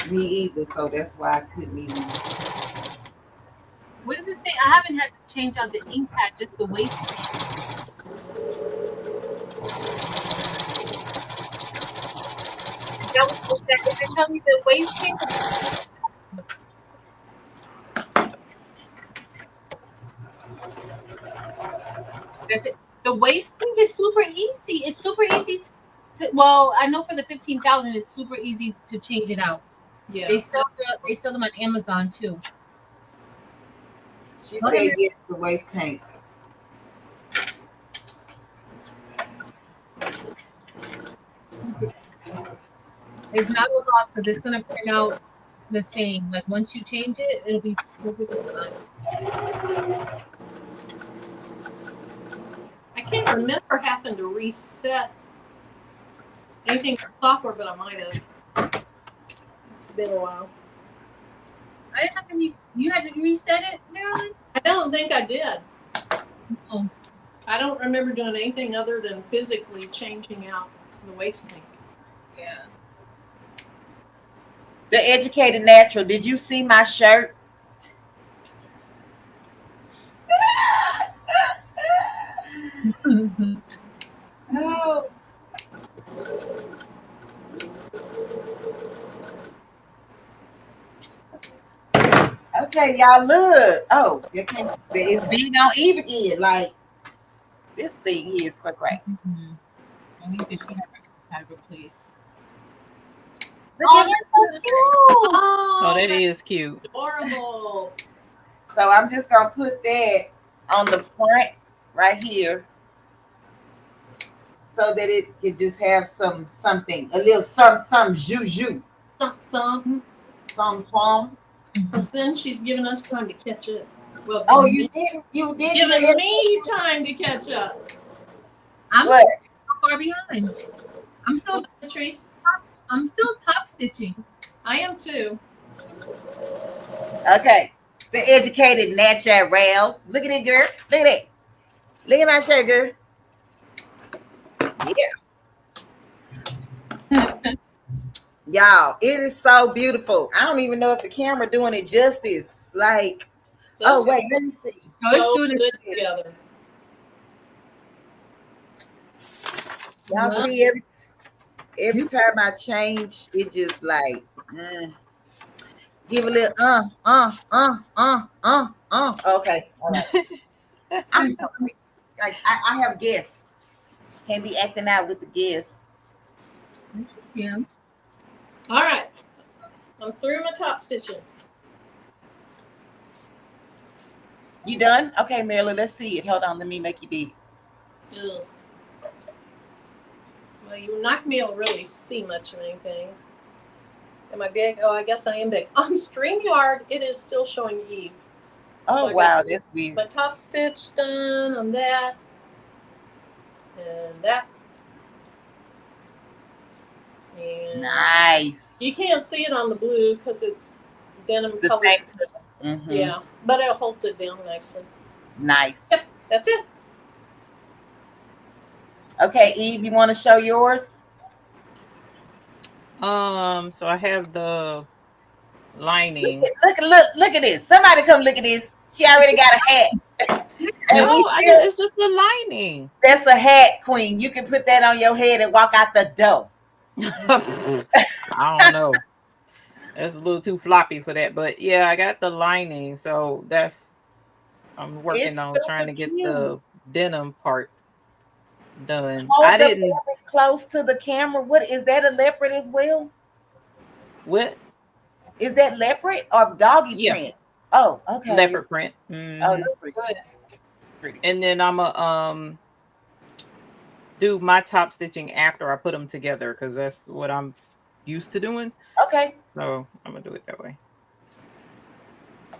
Me either, so that's why I couldn't even. What does it say? I haven't had to change out the ink pad, just the waste. Did it tell me the waste tank? That's it. The waste tank is super easy. It's super easy well, I know for the 15,000, it's super easy to change it out. Yeah. They sell them on Amazon too. She said yes, the waste tank. It's not a loss because it's gonna print out the same. Like once you change it, it'll be perfectly fine. I can't remember having to reset anything with software, but I might have. It's been a while. I didn't have to you had to reset it, Marilyn? I don't think I did. Oh. I don't remember doing anything other than physically changing out the waste tank. Yeah. The Educated Natural. Did you see my shirt? No. Okay, y'all look. Oh, you can't. It's being on Eve again. Like this thing is quick, right? I need to see how replaced. Oh, that's so cute. Oh, that is cute. Adorable. So I'm just gonna put that on the front right here, so that it could just have something, a little some juju, Some. But then she's giving us time to catch up. Well, oh, you did giving me time to catch up. I'm what? so far behind. I'm still Trace. I'm still top stitching. I am too. Okay. The Educated Natural. Look at it, girl. Look at it. Look at my shirt, girl. Yeah. Y'all, it is so beautiful. I don't even know if the camera doing it justice. Like, oh Those wait, let me see. So let's so do this. good together. Y'all Huh? see every time I change, it just like give a little Okay, all right. I'm sorry. Like I have guests. Can't be acting out with the guests. Yeah. All right. I'm through my top stitching. You done? Okay, Marilyn, let's see it. Hold on, let me make you big. Ugh. Well, you're not gonna be able to really see much of anything. Am I big? Oh, I guess I am big. On StreamYard, it is still showing Eve. Oh So I wow, got that's weird. my top stitch done on that. And that. And Nice. you can't see it on the blue because it's denim The colored. same color. Mhm. Yeah, but it holds it down nicely. Nice. Yep, that's it. Okay, Eve, you want to show yours? So I have the lining. Look at this. Somebody come look at this. She already got a hat. And we No, still it's just the lining. that's a hat, queen. You can put that on your head and walk out the door. I don't know. That's a little too floppy for that, but yeah, I got the lining, so I'm working It's on super trying to get cute. the denim part done. Hold I the didn't. fabric close to the camera. What is that? A leopard as well? What? Is that leopard or doggy Yeah, print? Oh, okay. leopard print. Oh, that's pretty good. It's pretty. And then I'm a do my top stitching after I put them together because that's what I'm used to doing. Okay. So I'm gonna do it that way.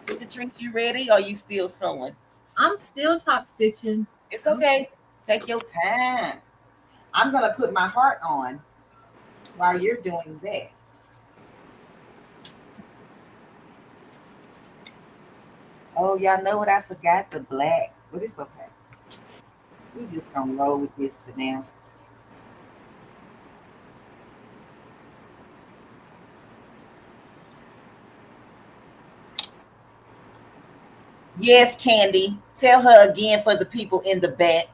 Patrice, you ready? Or you still sewing? I'm still top stitching. It's okay. Take your time. I'm gonna put my heart on while you're doing that. Oh, y'all know what I forgot? The black. But it's okay. We just gonna roll with this for now. Yes, Candy. Tell her again for the people in the back.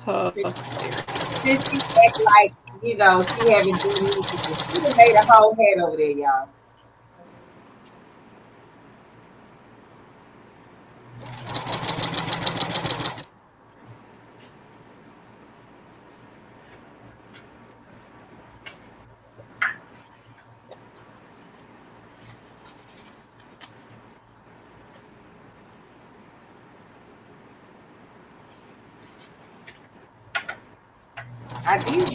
Since she act like, you know, she haven't been used to this. She done made a whole head over there, y'all. I did.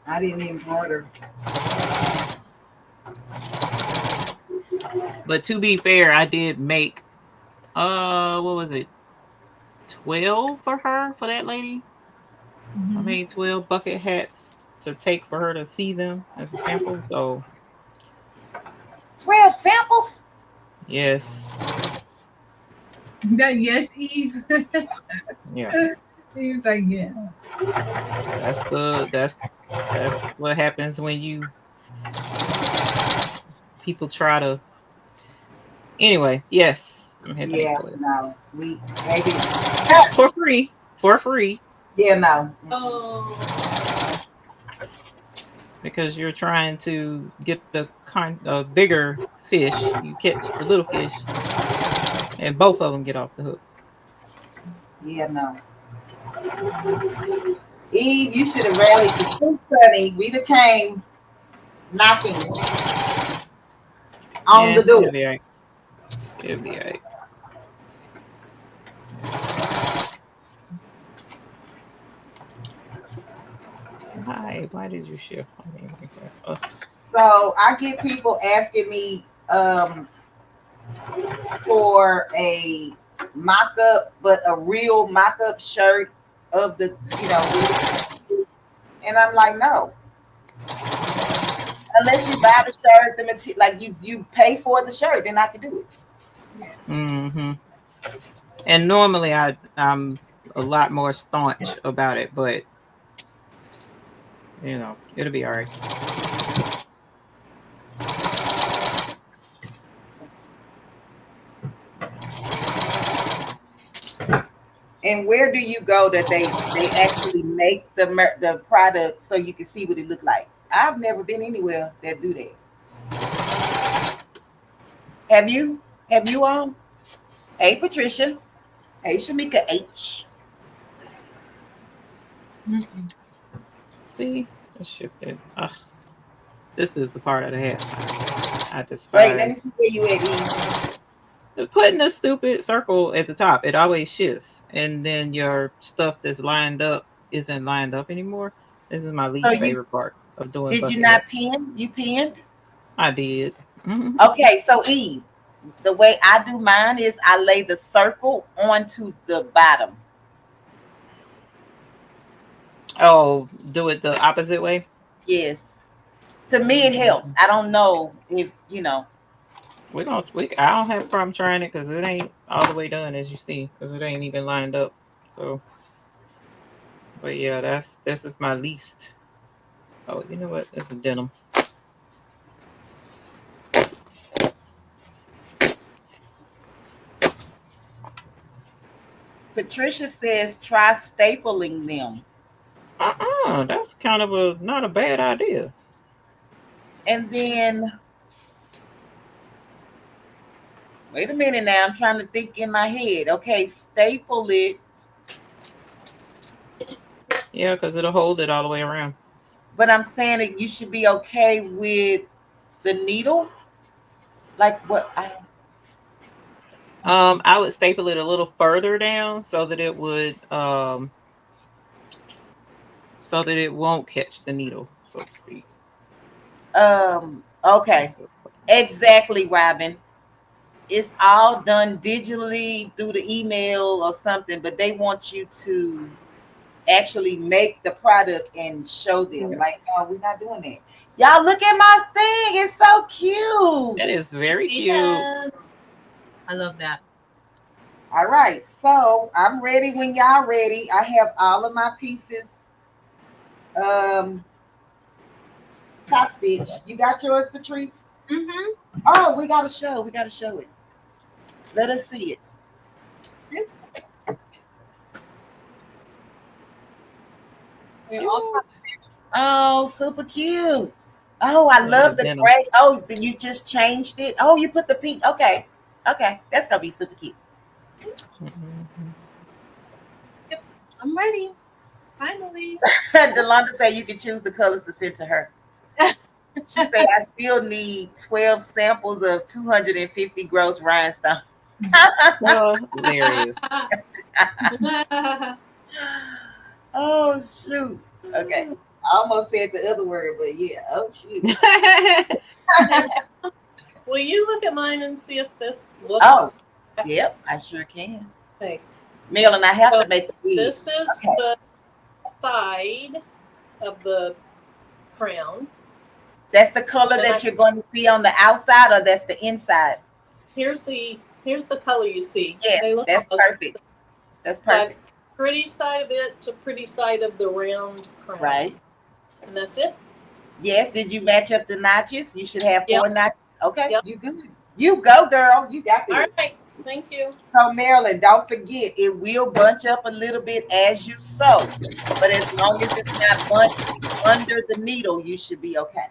I didn't embroider. But to be fair, I did make what was it? 12 for her, for that lady. I made 12 bucket hats to take for her to see them as a sample. So 12 samples? yes. That yes, Eve. Yeah. He's like, yeah. That's what happens when you people try to anyway, yes. I'm here to make 12. No. We maybe For free. For free. yeah, no. Oh. Because you're trying to get the kind of bigger fish. You catch the little fish, and both of them get off the hook. Yeah, no. Eve, you should have rallied the troops, honey. We done came knocking on the door. It'll be all right. It'll be all right. Hi, why did you shift? So I get people asking me for a mock-up, but a real mock-up shirt of the, you know, and I'm like, no. Unless you buy the shirt, the material, like you pay for the shirt, then I can do it. Mm-hmm. And normally I'm a lot more staunch about it, but you know, it'll be all right. And where do you go that they actually make the product so you can see what it look like? I've never been anywhere that do that. Have you? Have you Hey Patricia. Hey Shamika H. Mm-mm. See, it shifted. Ugh, this is the part of the hat I Wait, let me despise. see where you at, Eve. Putting a stupid circle at the top, it always shifts, and then your stuff that's lined up isn't lined up anymore. This is my So least you favorite part of doing did you bucket hat. not pin? You pinned? I did. Mhm. Okay, so Eve, the way I do mine is I lay the circle onto the bottom. Oh, do it the opposite way. Yes. To me it helps. I don't know if you know. We don't. I don't have a problem trying it because it ain't all the way done as you see because it ain't even lined up. So, but yeah, this is my least. Oh, you know what? It's a denim. Patricia says try stapling them. That's kind of a not a bad idea. And then wait a minute now. I'm trying to think in my head. Okay, staple it, Yeah, because it'll hold it all the way around. but I'm saying that you should be okay with the needle. Like what I I would staple it a little further down so that it won't catch the needle, so to speak. okay. Exactly, Robin. It's all done digitally through the email or something, but they want you to actually make the product and show them. Yeah. Like, no, we're not doing that. Y'all look at my thing. It's so cute. That is very cute. Yes. I love that. All right. So I'm ready when y'all ready. I have all of my pieces. Um, top stitch. You got yours, Patrice? Mm-hmm. Oh, we gotta show. We gotta show it. Let us see it. They're all Cute. Oh, super cute. Oh, I Yeah, the love the denim. gray. Oh, you just changed it. Oh, you put the pink. Okay. Okay. That's gonna be super cute. Mhm. I'm ready. Finally. Delonda said you can choose the colors to send to her. She said I still need 12 samples of 250 gross rhinestone. Well, hilarious. Oh shoot. Okay. I almost said the other word, but yeah. Oh shoot. Will you look at mine and see if this Oh, looks right? yep, I sure can. Okay. Marilyn, I have So to make the wig. this is Okay. the side of the crown. That's the color And that you're going to see on the outside, or that's the inside? here's the color you see. Yes, They look that's almost perfect. That's so I have perfect. pretty side of it to pretty side of the round crown. Right. And that's it. Yes. Did you match up the notches? You should have 4 notches. Okay. Yep. You good. You go, girl. You got this. All right. Thank you. So Marilyn, don't forget it will bunch up a little bit as you sew, but as long as it's not bunched under the needle, you should be okay.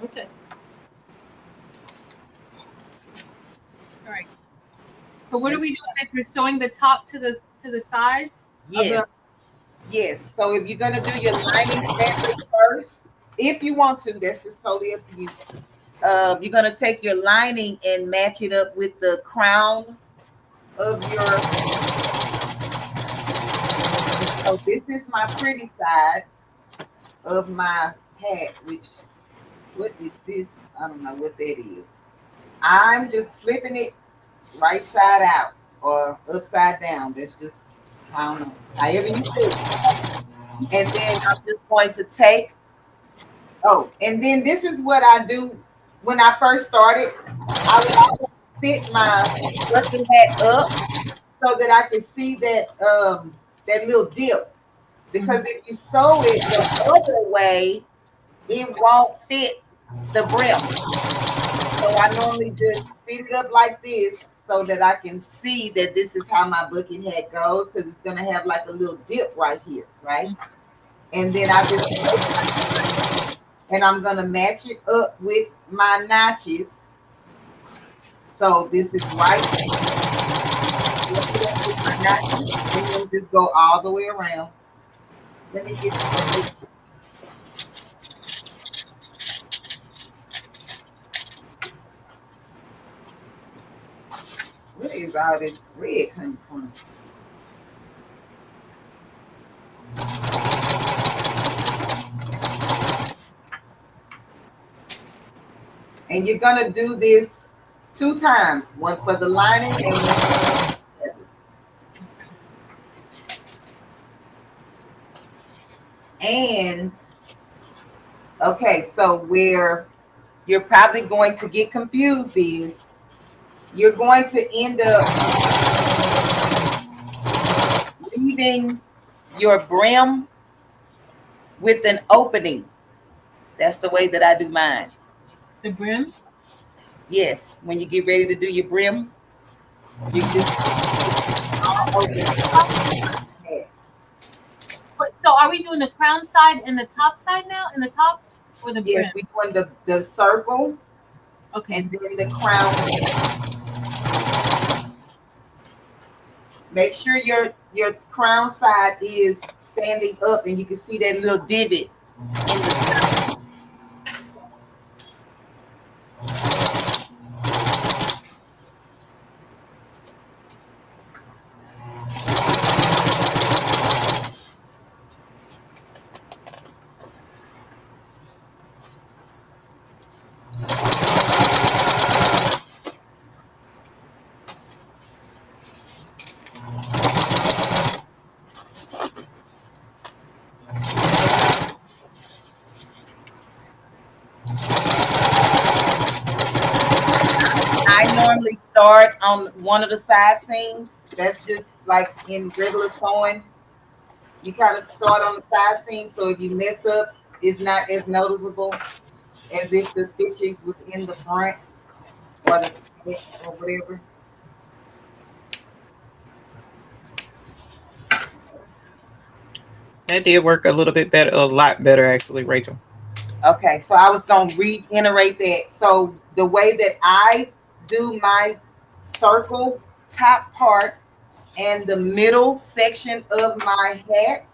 Okay. All right. So what are we doing next? We're sewing the top to the sides. Yes. Yes. So if you're gonna do your lining fabric first, if you want to, that's just totally up to you. You're gonna take your lining and match it up with the crown of your. So this is my pretty side of my hat. Which what is this? I don't know what that is. I'm just flipping it right side out or upside down. That's just I don't know. However you flip it. And then I'm just going to take. Oh, and then this is what I do when I first started. I would always sit my bucket hat up so that I can see that that little dip. Because if you sew it the other way, it won't fit the brim. So I normally just sit it up like this so that I can see that this is how my bucket hat goes, because it's gonna have like a little dip right here, right? And then I just and I'm gonna match it up with my notches. So this is right. With my notches, and then just go all the way around. Let me get some. Where is all this red coming from? And you're gonna do this 2 times, one for the lining and one for the and okay, so where you're probably going to get confused is you're going to end up leaving your brim with an opening. That's the way that I do mine. The brim? Yes, when you get ready to do your brim, you just all open. So are we doing the crown side and the top side now? In the top or the Yes, brim? we're doing the circle. Okay. And then the crown. Make sure your crown side is standing up and you can see that little divot in the I normally start on one of the side seams. That's just like in regular sewing. You kind of start on the side seam, so if you mess up, it's not as noticeable as if the stitches was in the front or the or whatever. That did work a little bit better, a lot better actually, Rachel. Okay, so I was gonna reiterate that. So the way that I do my circle top part and the middle section of my hat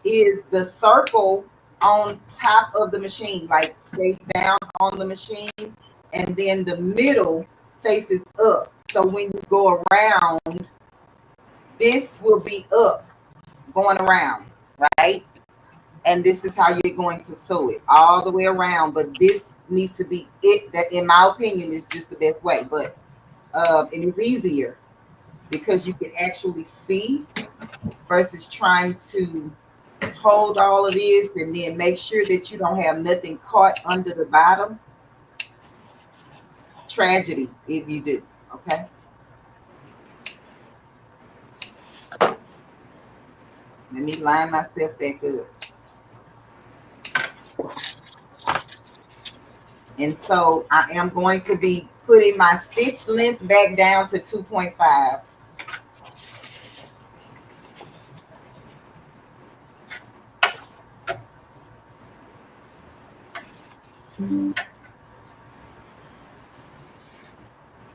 is the circle on top of the machine, like face down on the machine, and then the middle faces up. So when you go around, this will be up going around, right? And this is how you're going to sew it all the way around. But this needs to be it. That, in my opinion, is just the best way. But it is easier because you can actually see versus trying to hold all of this and then make sure that you don't have nothing caught under the bottom. Tragedy if you do. Okay. Let me line myself back up. And so I am going to be putting my stitch length back down to 2.5.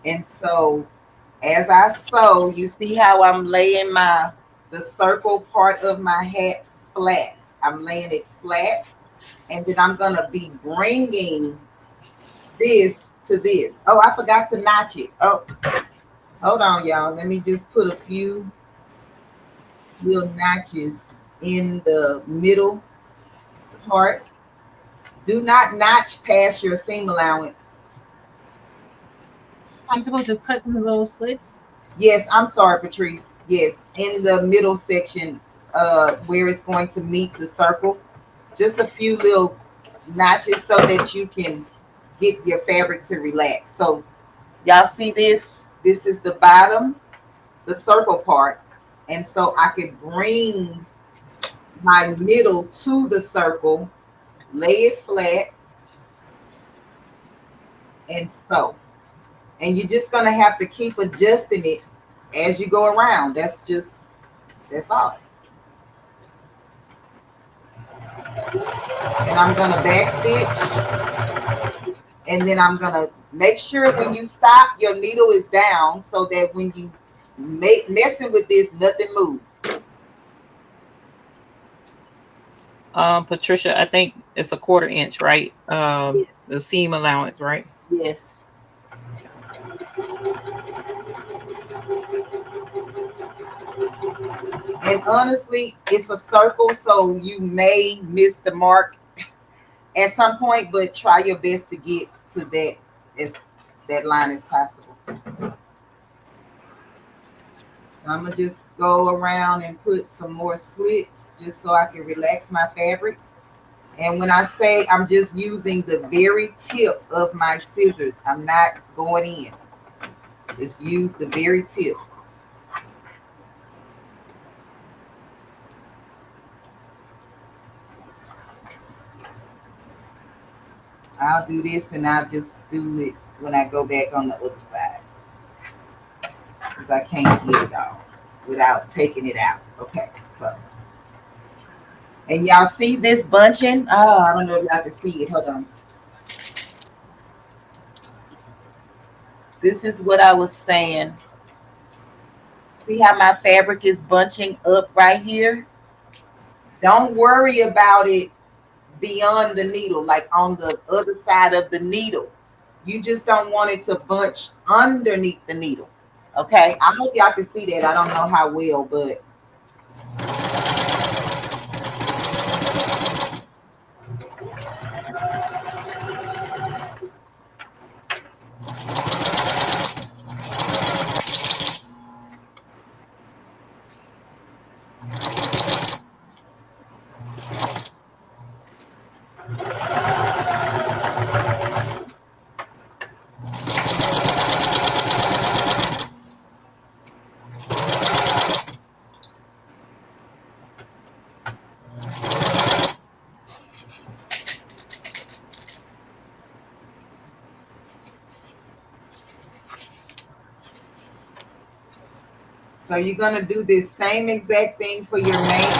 And so as I sew, you see how I'm laying the circle part of my hat flat. I'm laying it flat, and then I'm gonna be bringing this to this. Oh, I forgot to notch it. Oh, hold on, y'all. Let me just put a few little notches in the middle part. Do not notch past your seam allowance. I'm supposed to cut the little slits? Yes, I'm sorry, Patrice. Yes, in the middle section, where it's going to meet the circle, just a few little notches so that you can get your fabric to relax. So y'all see this? This is the bottom, the circle part, And so I can bring my needle to the circle, lay it flat, and sew. And you're just gonna have to keep adjusting it as you go around. That's all. And I'm gonna back stitch, and then I'm gonna make sure when you stop, your needle is down so that when you make messing with this, nothing moves. Patricia, I think it's a 1/4 inch, right? The seam allowance, right? Yes. And honestly, it's a circle, so you may miss the mark at some point, but try your best to get to that line as possible. So I'm gonna just go around and put some more slits just so I can relax my fabric. And when I say I'm just using the very tip of my scissors, I'm not going in. Just use the very tip. I'll do this and I'll just do it when I go back on the other side. Because I can't get it all without taking it out. Okay, so. And y'all see this bunching? Oh, I don't know if y'all can see it. Hold on. This is what I was saying. See how my fabric is bunching up right here? Don't worry about it beyond the needle, like on the other side of the needle. You just don't want it to bunch underneath the needle. Okay, I hope y'all can see that. I don't know how well, but so you're gonna do this same exact thing for your main.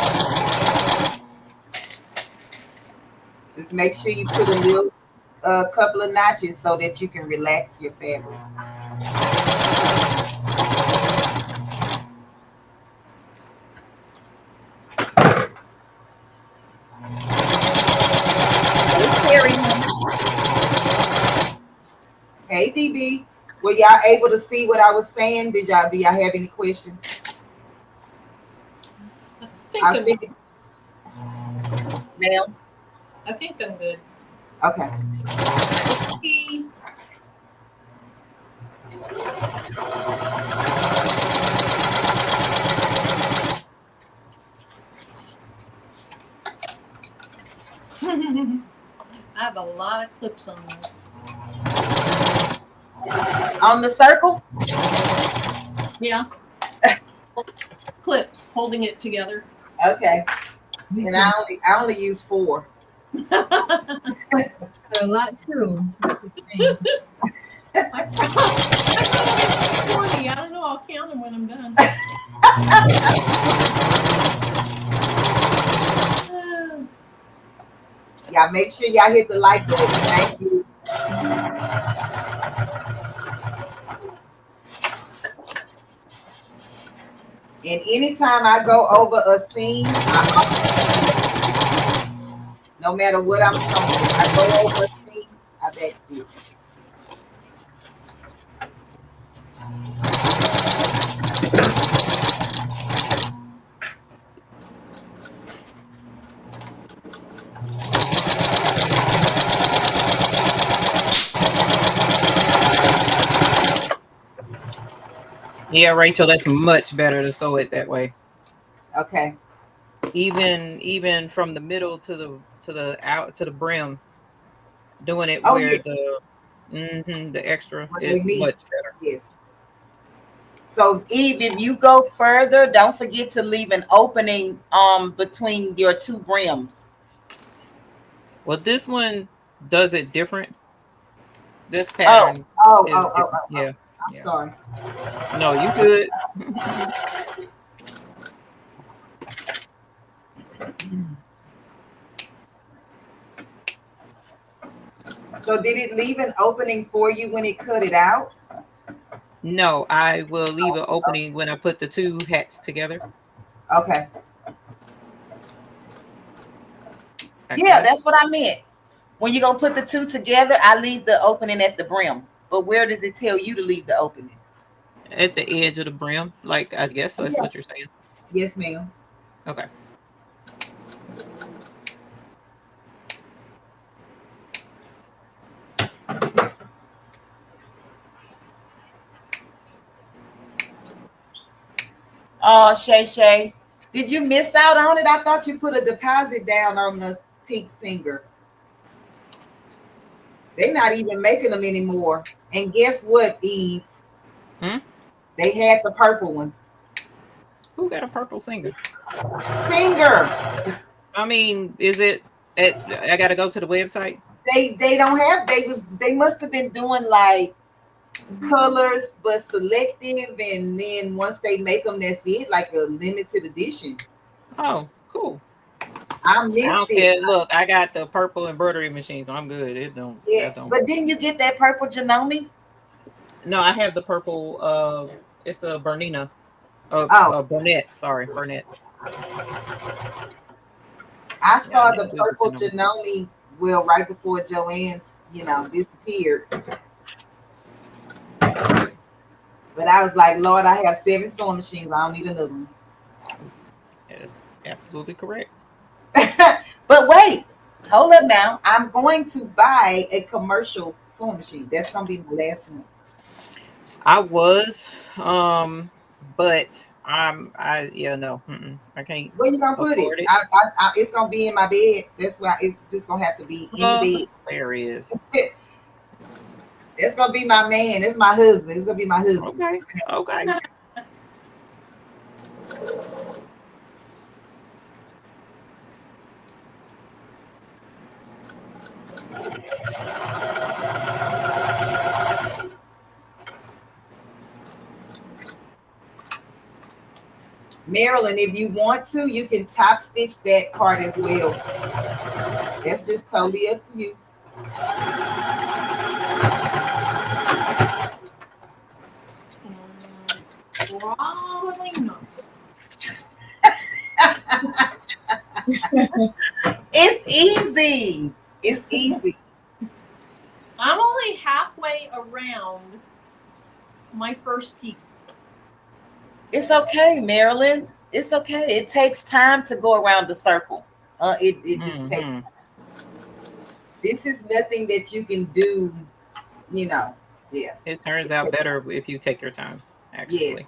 Just make sure you put a little couple of notches so that you can relax your fabric. Hey DB, were y'all able to see what I was saying? Do y'all have any questions? I think Ma'am? I think I'm good. Okay. I have a lot of clips on this. On the circle? Yeah. Clips holding it together. Okay. And I only use 4. A lot too. That's the thing. I 20. I don't know. I'll count them when I'm done. Y'all make sure y'all hit the like button. Thank you. And anytime I go over a seam, no matter what I'm showing, I go over a seam, I backstitch. Yeah, Rachel, that's much better to sew it that way. Okay. Even from the middle to the brim, doing it where the extra is much better. Yes. So Eve, if you go further, don't forget to leave an opening between your two brims. Well, this one does it different. This Oh, pattern oh, is oh, oh, different. oh, oh. Yeah. I'm Yeah. sorry. No, you good. So did it leave an opening for you when it cut it out? No, I will leave an opening when I put the two hats together. Okay. I Yeah, guess. that's what I meant. When you're gonna put the two together, I leave the opening at the brim. But where does it tell you to leave the opening? At the edge of the brim. Like, I guess that's Yeah. what you're saying. Yes, ma'am. Okay. Oh, Shay, did you miss out on it? I thought you put a deposit down on the pink singer. They're not even making them anymore. And guess what, Eve? Hmm? They had the purple one. Who got a purple singer? Singer. I mean, is it I gotta go to the website? They don't have they must have been doing like colors but selective, and then once they make them, that's it, like a limited edition. Oh, cool. I I missed don't it. care. Look, I got the purple embroidery machine, so I'm good. It don't Yeah, that don't but didn't you get that purple Janome? No, I have the purple it's a Bernina. Oh, Burnett, sorry, Burnett. I Yeah, I saw need the to do the purple Bernina. Janome, well, right before Joanne's, disappeared. But I was like, Lord, I have 7 sewing machines. I don't need another one. Yes, it's absolutely correct. But wait, hold up now. I'm going to buy a commercial sewing machine. That's gonna be my last one. I was, but I yeah, no, I can't Where you gonna put it? afford it. It's gonna be in my bed. That's why it's just gonna have to be in the There is. bed. It's gonna be my man. It's my husband. It's gonna be my husband. Okay. Okay. Marilyn, if you want to, you can top stitch that part as well. That's just totally up to you. Probably not. It's easy. It's easy. I'm only halfway around my first piece. It's okay, Marilyn. It's okay. It takes time to go around the circle. It just takes time. This is nothing that you can do, Yeah. It turns out better if you take your time, actually.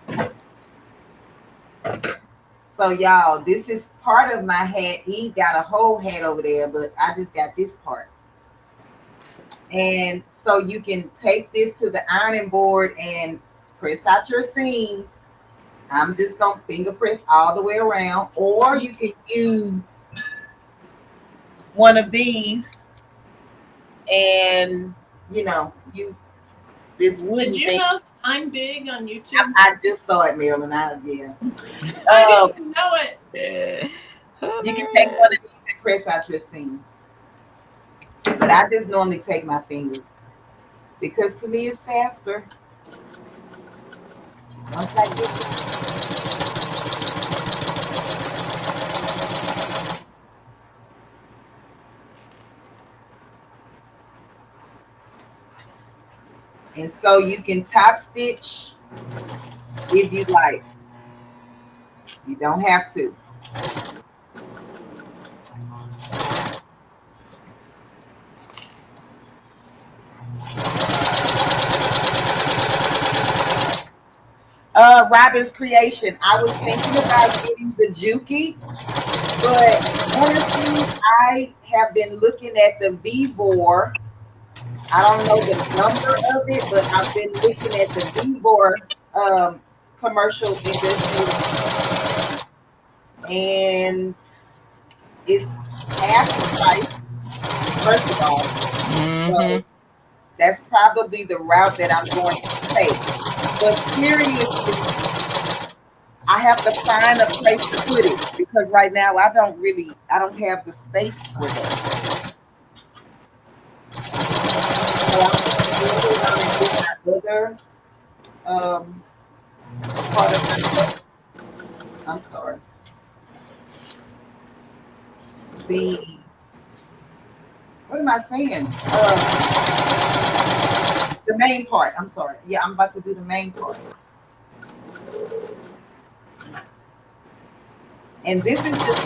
Yes. So y'all, this is part of my hat. He got a whole hat over there, but I just got this part. And so you can take this to the ironing board and press out your seams. I'm just gonna finger press all the way around, or you can use one of these and use this wooden Did you thing. know I'm big on YouTube? I just saw it, Marilyn. I didn't know it. You can take one of these and press out your seams. But I just normally take my finger because to me it's faster. Once I get it. And so you can top stitch if you like. You don't have to. Robin's creation. I was thinking about getting the Juki, but honestly, I have been looking at the Vivor I don't know the number of it, but I've been looking at the Vibor commercial investment, and it's half the price, first of all. Mm-hmm. So that's probably the route that I'm going to take. But seriously, I have to find a place to put it because right now I don't have the space for that. So I'm going to move around and get my other um, part of my set. I'm sorry. The what am I saying? The main part. I'm sorry. Yeah, I'm about to do the main part. And this is just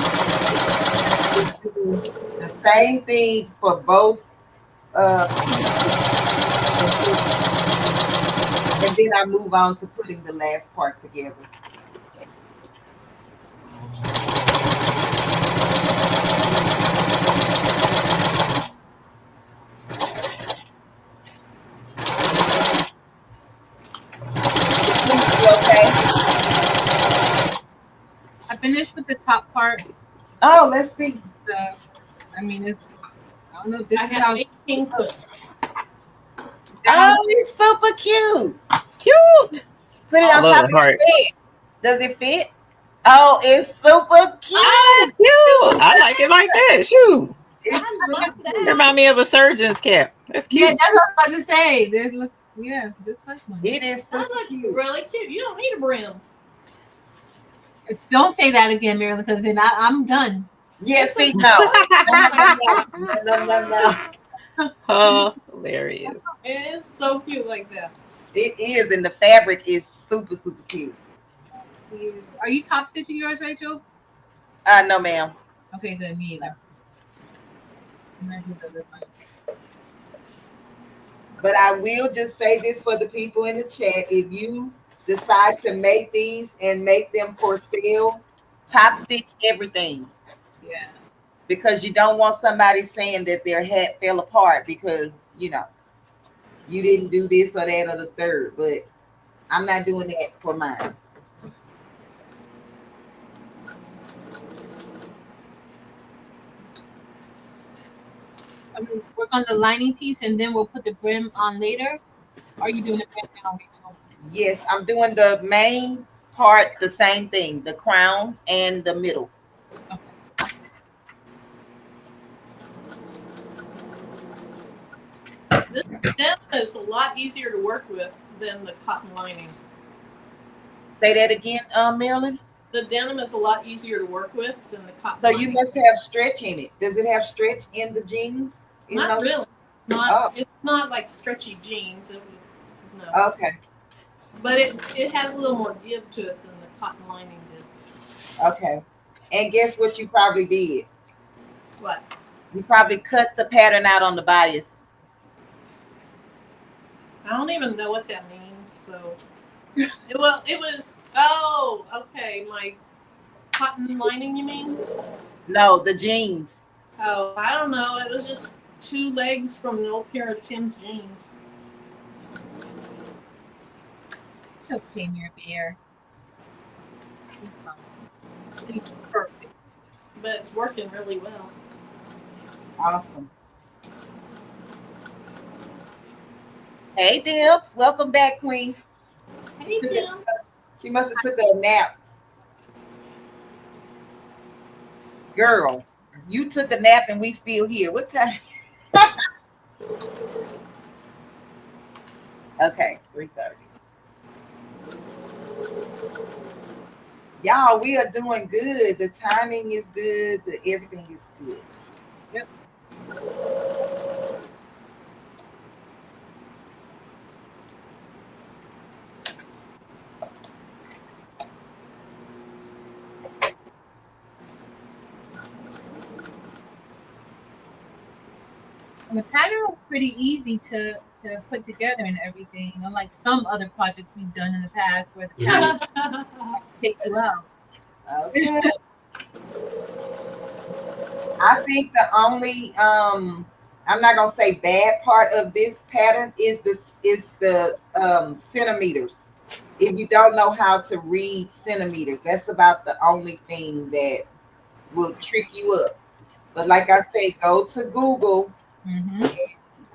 to do the same thing for both pieces and then I move on to putting the last part together. You okay? I finished with the top part. Oh, let's see. I mean, it's, I don't know. This I is how have 18 clips. Oh, it's super cute. Cute. Put it I on love top the of the heart. bed. Does it fit? Oh, it's super cute. Oh, that's cute. I like it like that. Shoot. It's I super love cute. that. Remind me of a surgeon's cap. That's Yeah, cute. that's what I was about to say. This looks, yeah, just like one. It is That super looks cute. really cute. You don't need a brim. Don't say that again, Marilyn, because then I'm done. Yeah, see, no. No. Oh, hilarious. It is so cute like that. It is, and the fabric is super, super cute. Are you top stitching yours, Rachel? No, ma'am. Okay, good. Me either. But I will just say this for the people in the chat. If you decide to make these and make them for sale, top stitch everything. Yeah. Because you don't want somebody saying that their hat fell apart because, you didn't do this or that or the third. But I'm not doing that for mine. I'm gonna work on the lining piece and then we'll put the brim on later. Or are you doing the brim now, Rachel? Yes, I'm doing the main part, the same thing, the crown and the middle. Okay. This denim is a lot easier to work with than the cotton lining. Say that again, Marilyn. The denim is a lot easier to work with than the cotton So lining. you must have stretch in it. Does it have stretch in the jeans? Not really. It's not like stretchy jeans. No. Okay. But it has a little more give to it than the cotton lining did. Okay. And guess what you probably did? What? You probably cut the pattern out on the bias. I don't even know what that means. So, it was. Oh, okay. My cotton lining, you mean? No, the jeans. Oh, I don't know. It was just 2 legs from an old pair of Tim's jeans. Okay, Mirror Bear. It's perfect. But it's working really well. Awesome. Hey, Dips. Welcome back, Queen. Hey, Tim. She must have took a nap. Girl, you took a nap and we still here. What time? Okay, 3:30. Y'all, we are doing good. The timing is good. Everything is good. Yep. And the pattern was pretty easy to put together and everything, unlike some other projects we've done in the past where the pattern take you out. Okay. I think the only I'm not gonna say bad part of this pattern is the centimeters. If you don't know how to read centimeters, that's about the only thing that will trick you up. But like I say, go to Google, Mm-hmm.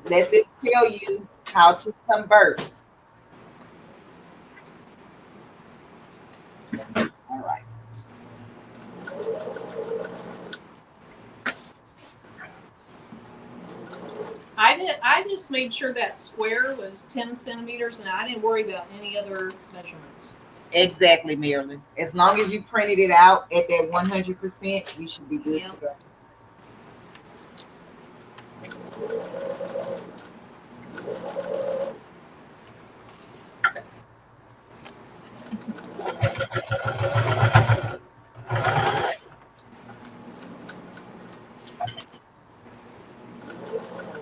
let them tell you how to convert. All right. I just made sure that square was 10 centimeters, and I didn't worry about any other measurements. Exactly, Marilyn. As long as you printed it out at that 100%, you should be good Yeah. to go.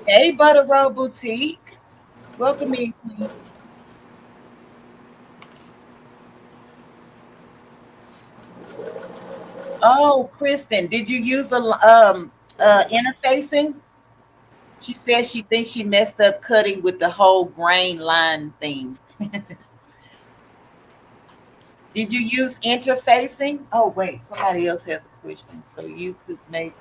Hey, Butter Roll Boutique. Welcome in, Queen. Oh, Kristen, did you use a interfacing? She says she thinks she messed up cutting with the whole grain line thing. Did you use interfacing? Oh, wait, somebody else has a question. So you could make.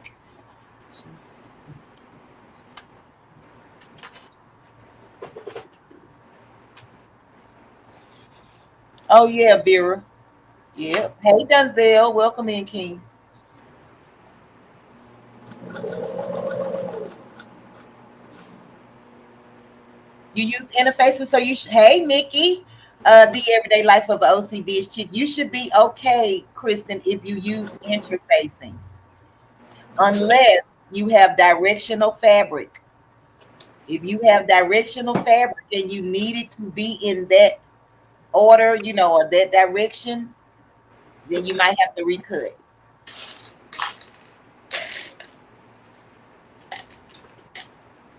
Oh, yeah, Vera. Yep. Hey, Dunzel. Welcome in, King. You use interfacing, so you should. Hey, Mickey. The everyday life of an OCD is chick. You should be okay, Kristen, if you use interfacing, unless you have directional fabric. If you have directional fabric and you need it to be in that order, or that direction, then you might have to recut.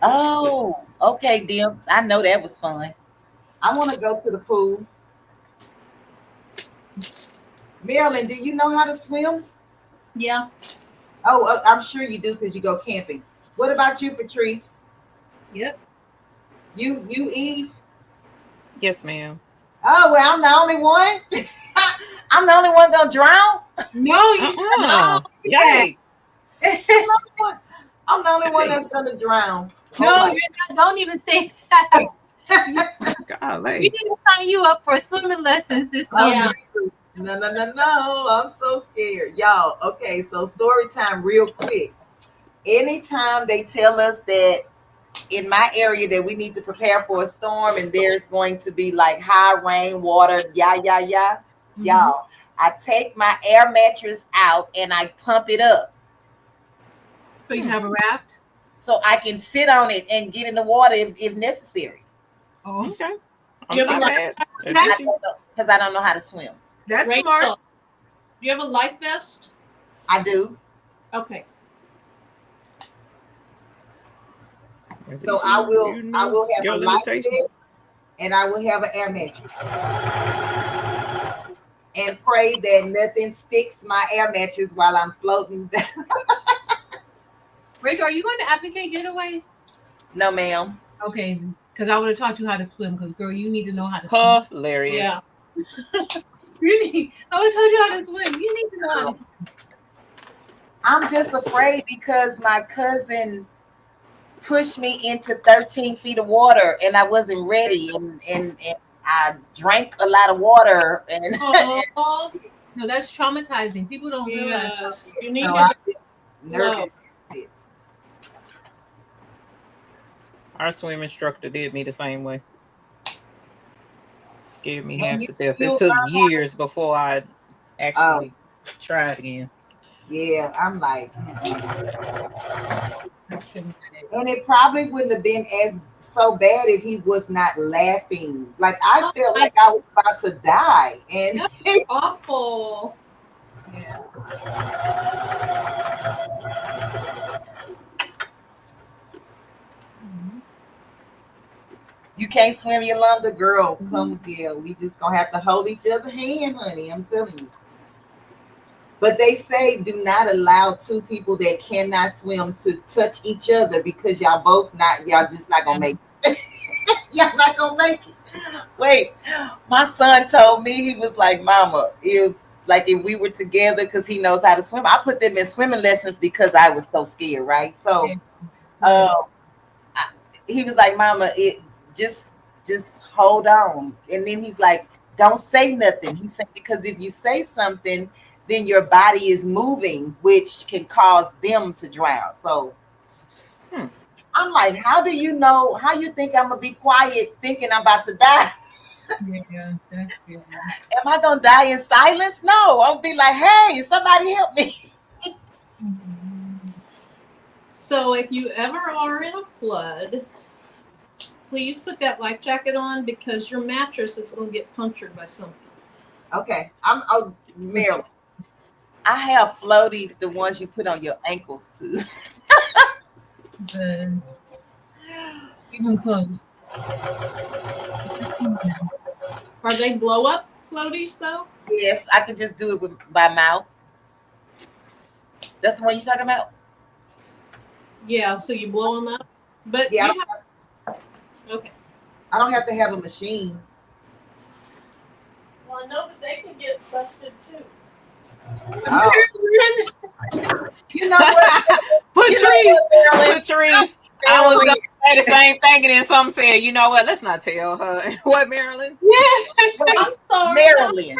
Oh, okay, Dimps. I know that was fun. I want to go to the pool. Marilyn, do you know how to swim? Yeah. Oh, I'm sure you do because you go camping. What about you, Patrice? Yep. You Eve? Yes, ma'am. Oh well, I'm the only one. I'm the only one gonna drown. No, you Uh-uh. yeah. Yikes. I'm the only one. I'm the only one that's Yikes. gonna drown. Oh No, my! you're not. Don't even say that. We Golly. need to sign you up for swimming lessons this Oh summer. Yeah. no! No, no, no, no! I'm so scared, y'all. Okay, so story time, real quick. Anytime they tell us that in my area that we need to prepare for a storm and there's going to be like high rain, water, Mhm. y'all, I take my air mattress out and I pump it up So you can have a raft. so I can sit on it and get in the water if necessary. Oh, Okay. Do you have a I'm life, mad. If that's you Because I don't know how to swim. that's smart. Rachel? Do you have a life vest? I do. Okay. at So least I you will you I know will have your a life limitations. vest and I will have an air mattress and pray that nothing sticks my air mattress while I'm floating down. Rachel, are you going to advocate getaway? No, ma'am. Okay, because I would have taught you how to swim. Because girl, you need to know how to swim. Hilarious. Yeah. Really, I would have told you how to swim. You need to know how to. I'm just afraid because my cousin pushed me into 13 feet of water and I wasn't ready and I drank a lot of water and Oh, No, that's traumatizing. People don't realize. yes. You so need to I'm drink just low. nervous. Our swim instructor did me the same way. Scared me And half you to death. It still took learn how to years before I oh actually tried again. yeah, I'm like That's traumatic. and it probably wouldn't have been as so bad if he was not laughing. Like I Oh felt my, like I was about to die. And that's awful. yeah. Mhm. You can't swim your longer, girl. Mhm. Come, yeah. We just gonna have to hold each other hand, honey. I'm telling you. But they say do not allow two people that cannot swim to touch each other because y'all just not gonna make it. Y'all not gonna make it. Wait, my son told me, he was like, Mama, if we were together, because he knows how to swim, I put them in swimming lessons because I was so scared, right? So he was like, Mama, it just hold on. And then he's like, don't say nothing. He said, because if you say something, then your body is moving, which can cause them to drown. So I'm like, how you think I'm gonna be quiet thinking I'm about to die? Yeah, that's good. Am I gonna die in silence? No, I'll be like, hey, somebody help me. So if you ever are in a flood, please put that life jacket on because your mattress is going to get punctured by something. Okay, Marilyn. I have floaties, the ones you put on your ankles too. Good. Even close. Are they blow up floaties though? Yes, I can just do it by mouth. That's the one you're talking about? Yeah, so you blow them up. But yeah, okay. I don't have to have a machine. Well, I know that they can get busted too. Oh. You know what? Patrice. I was going to say the same thing, and then some said, you know what? Let's not tell her. What, Marilyn? Yes. I'm sorry. Marilyn.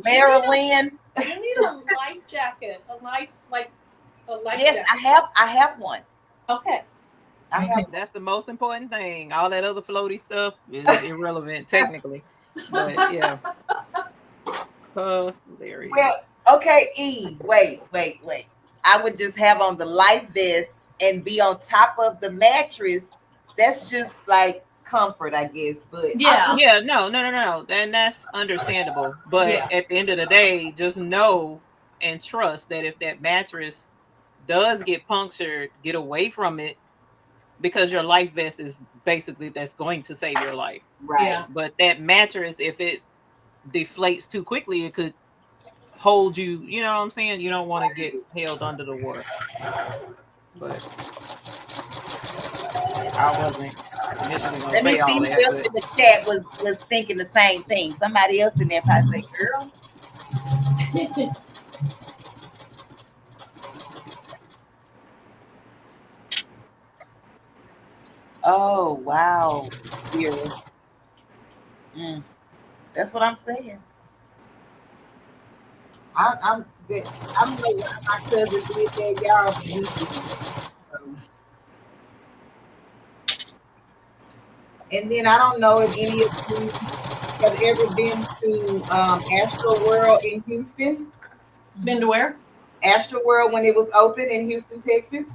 Marilyn. You need a life jacket. A life yes, jacket. I have one. Okay. That's the most important thing. All that other floaty stuff is irrelevant technically. But yeah. Hilarious. Well, okay, Eve. Wait. I would just have on the life vest and be on top of the mattress. That's just like comfort, I guess. But no. And that's understandable. But at the end of the day, just know and trust that if that mattress does get punctured, get away from it, because your life vest is basically that's going to save your life. Right. Yeah. But that mattress, if it deflates too quickly, it could hold you, you know what I'm saying? You don't want to get held under the water. But I wasn't initially going to say all that. Else in the chat was thinking the same thing. Somebody else in there probably say, girl. Oh, wow. That's what I'm saying. I'm like my cousin did that, y'all. And then I don't know if any of you have ever been to Astro World in Houston. Been to where? Astro World when it was open in Houston, Texas.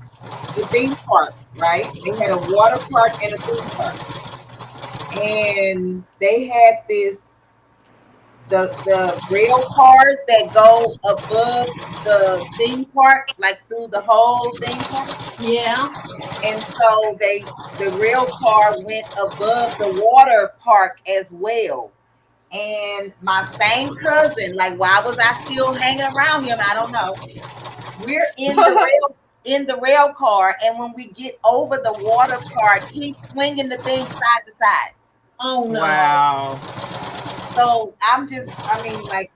The theme park, right? They had a water park and a theme park. And they had the rail cars that go above the theme park, like through the whole theme park. Yeah. And so the rail car went above the water park as well. And my same cousin, like, why was I still hanging around him? I don't know. We're in the rail car, and when we get over the water park, he's swinging the thing side to side. Oh no! Wow. So I'm terrified.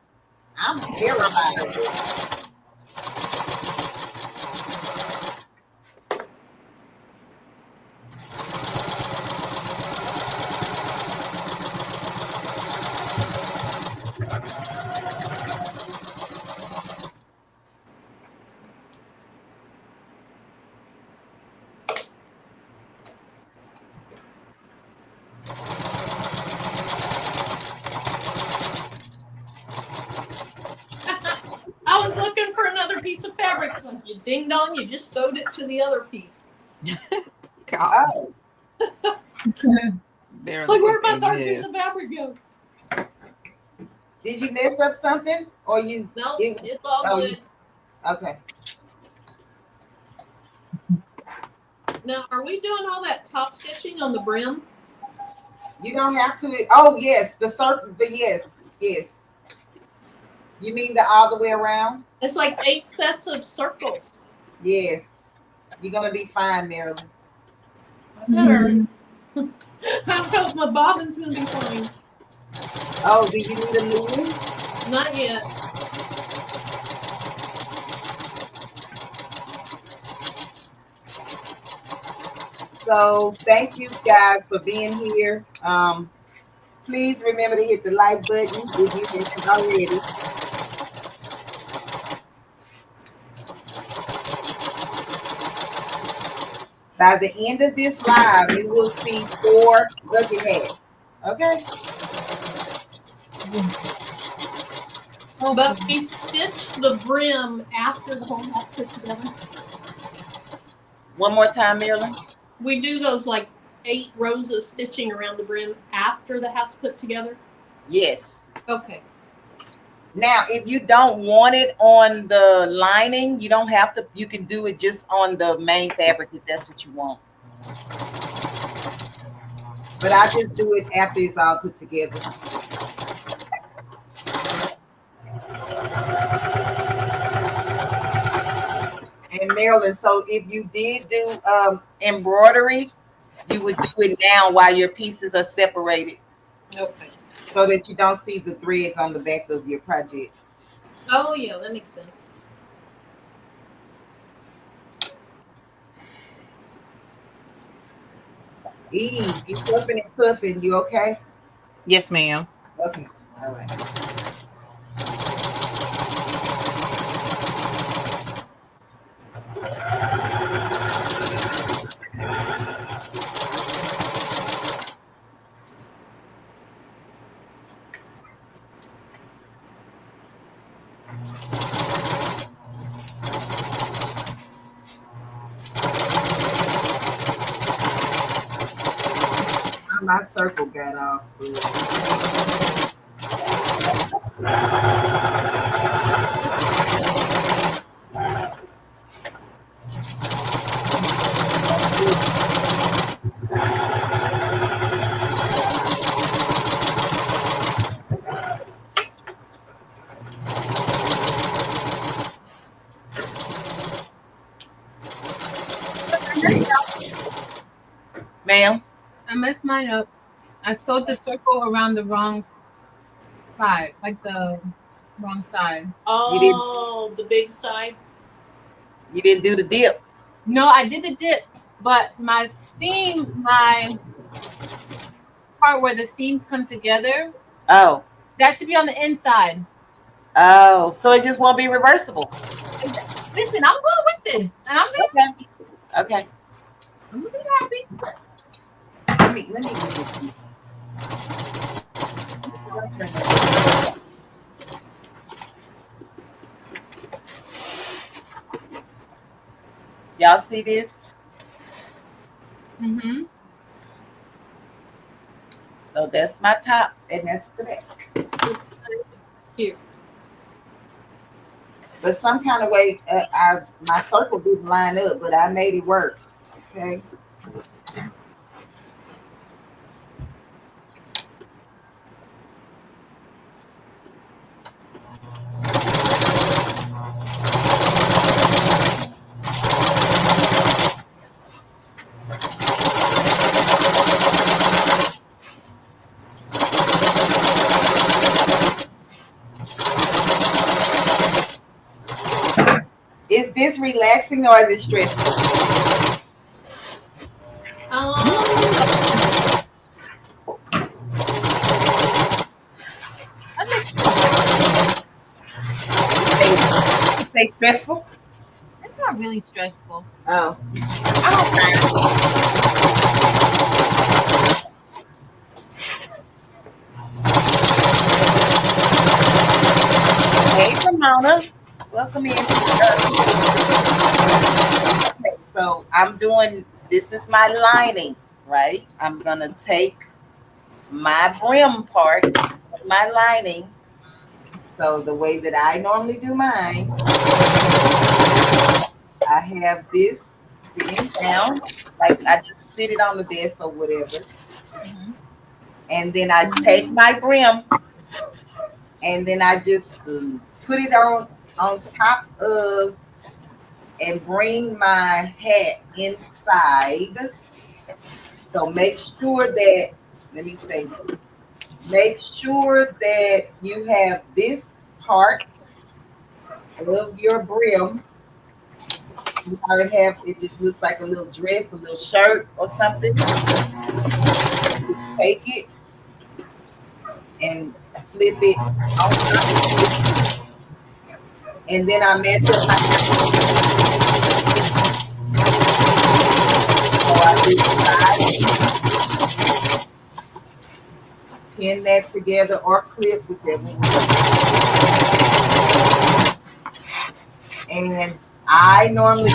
I was looking for another piece of fabric, so you ding dong, you just sewed it to the other piece. Oh. Like, where'd my third piece of fabric go? Did you mess up something, or you? No, it's all good. Okay. Now, are we doing all that top stitching on the brim? You don't have to. Oh yes, the circle. Yes. You mean the all the way around? It's like 8 sets of circles. Yes. You're gonna be fine, Marilyn. I better. I hope my bobbin's gonna be fine. Oh, do you need a lid? Not yet. So thank you guys for being here. Please remember to hit the like button if you haven't already. By the end of this live, you will see 4 bucket hats. Okay. But we stitch the brim after the whole hat put together. One more time, Marilyn. We do those like 8 rows of stitching around the brim after the hat's put together. Yes. Okay. Now, if you don't want it on the lining, you don't have to. You can do it just on the main fabric if that's what you want. But I just do it after it's all put together. And Marilyn, so if you did do embroidery, you would do it now while your pieces are separated. Okay. So that you don't see the threads on the back of your project. Oh yeah, that makes sense. Eve, you puffing and puffing, you okay? Yes, ma'am. Okay. All right. My circle got off. Ma'am? I messed mine up. I sewed the circle around the wrong side, like the wrong side. Oh, the big side. You didn't do the dip. No, I did the dip, but my seam, my part where the seams come together, Oh. that should be on the inside. Oh, so it just won't be reversible. Listen, I'm going with this, and I'm Okay. Okay. I'm gonna be happy. Let me get you. Y'all see this? Mm-hmm. So that's my top, and that's the back. Here. But some kind of way, my circle didn't line up, but I made it work. Okay. Is this relaxing or is it stressful? Say stressful? It's not really stressful. Oh. I don't mind. Hey, Ramona. Welcome in. Okay, so I'm doing, this is my lining, right? I'm going to take my brim part of my lining. So the way that I normally do mine, I have this sitting down, like I just sit it on the desk or whatever. And then I take my brim and then I just put it on top of and bring my hat inside. So make sure that, let me say, make sure that you have this part of your brim. You probably have, it just looks like a little dress, a little shirt or something. Take it and flip it on top of it. And then I match up my, so I do the side, pin that together or clip, whichever one. And I normally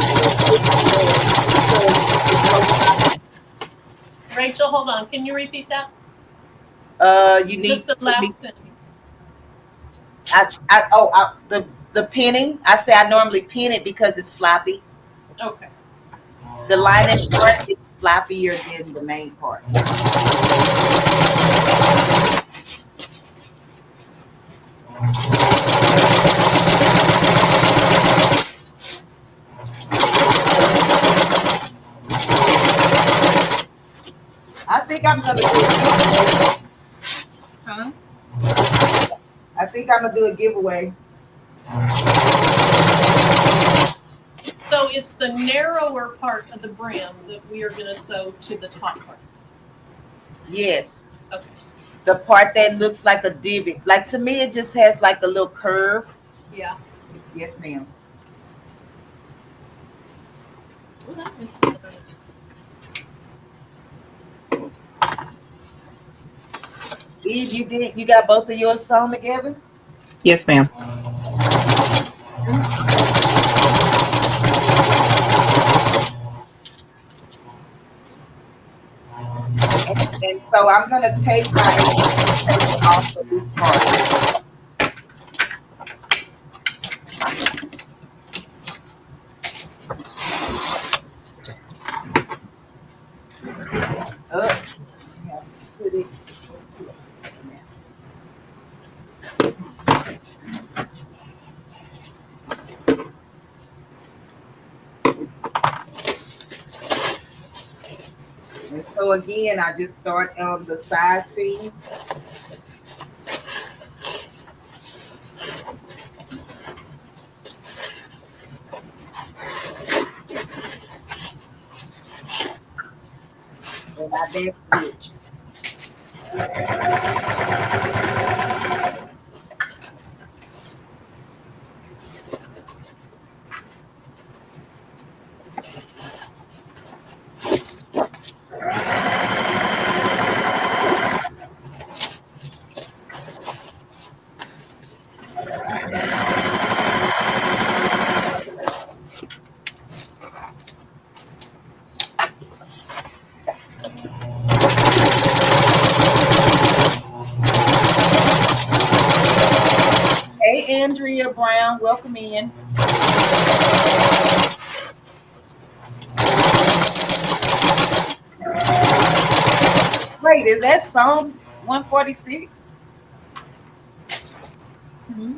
Rachel, hold on. Can you repeat that? You need just the to last be, sentence. the pinning. I say I normally pin it because it's floppy. Okay. The lining part is floppier than the main part. I think I'm gonna do it. Huh? I think I'm gonna do a giveaway. So it's the narrower part of the brim that we are going to sew to the top part. Yes. Okay. The part that looks like a divot. Like to me, it just has like a little curve. Yeah. Yes, ma'am. Well, that went to the... Eve, you got both of yours sewn together? Yes, ma'am. And so I'm gonna take my paper off of this part. Up. Put it. And so again, I just start on the side seams. And I then switch. Hey, Andrea Brown, welcome in. Wait, is that Psalm 146? Mm-hmm.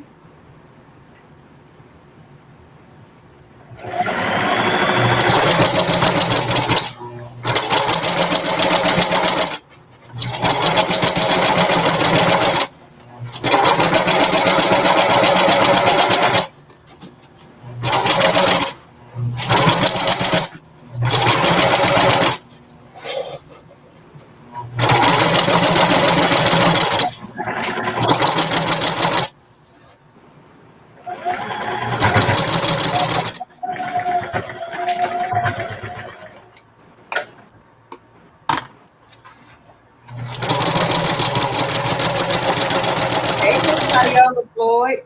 Hey, Miss Viola Floyd,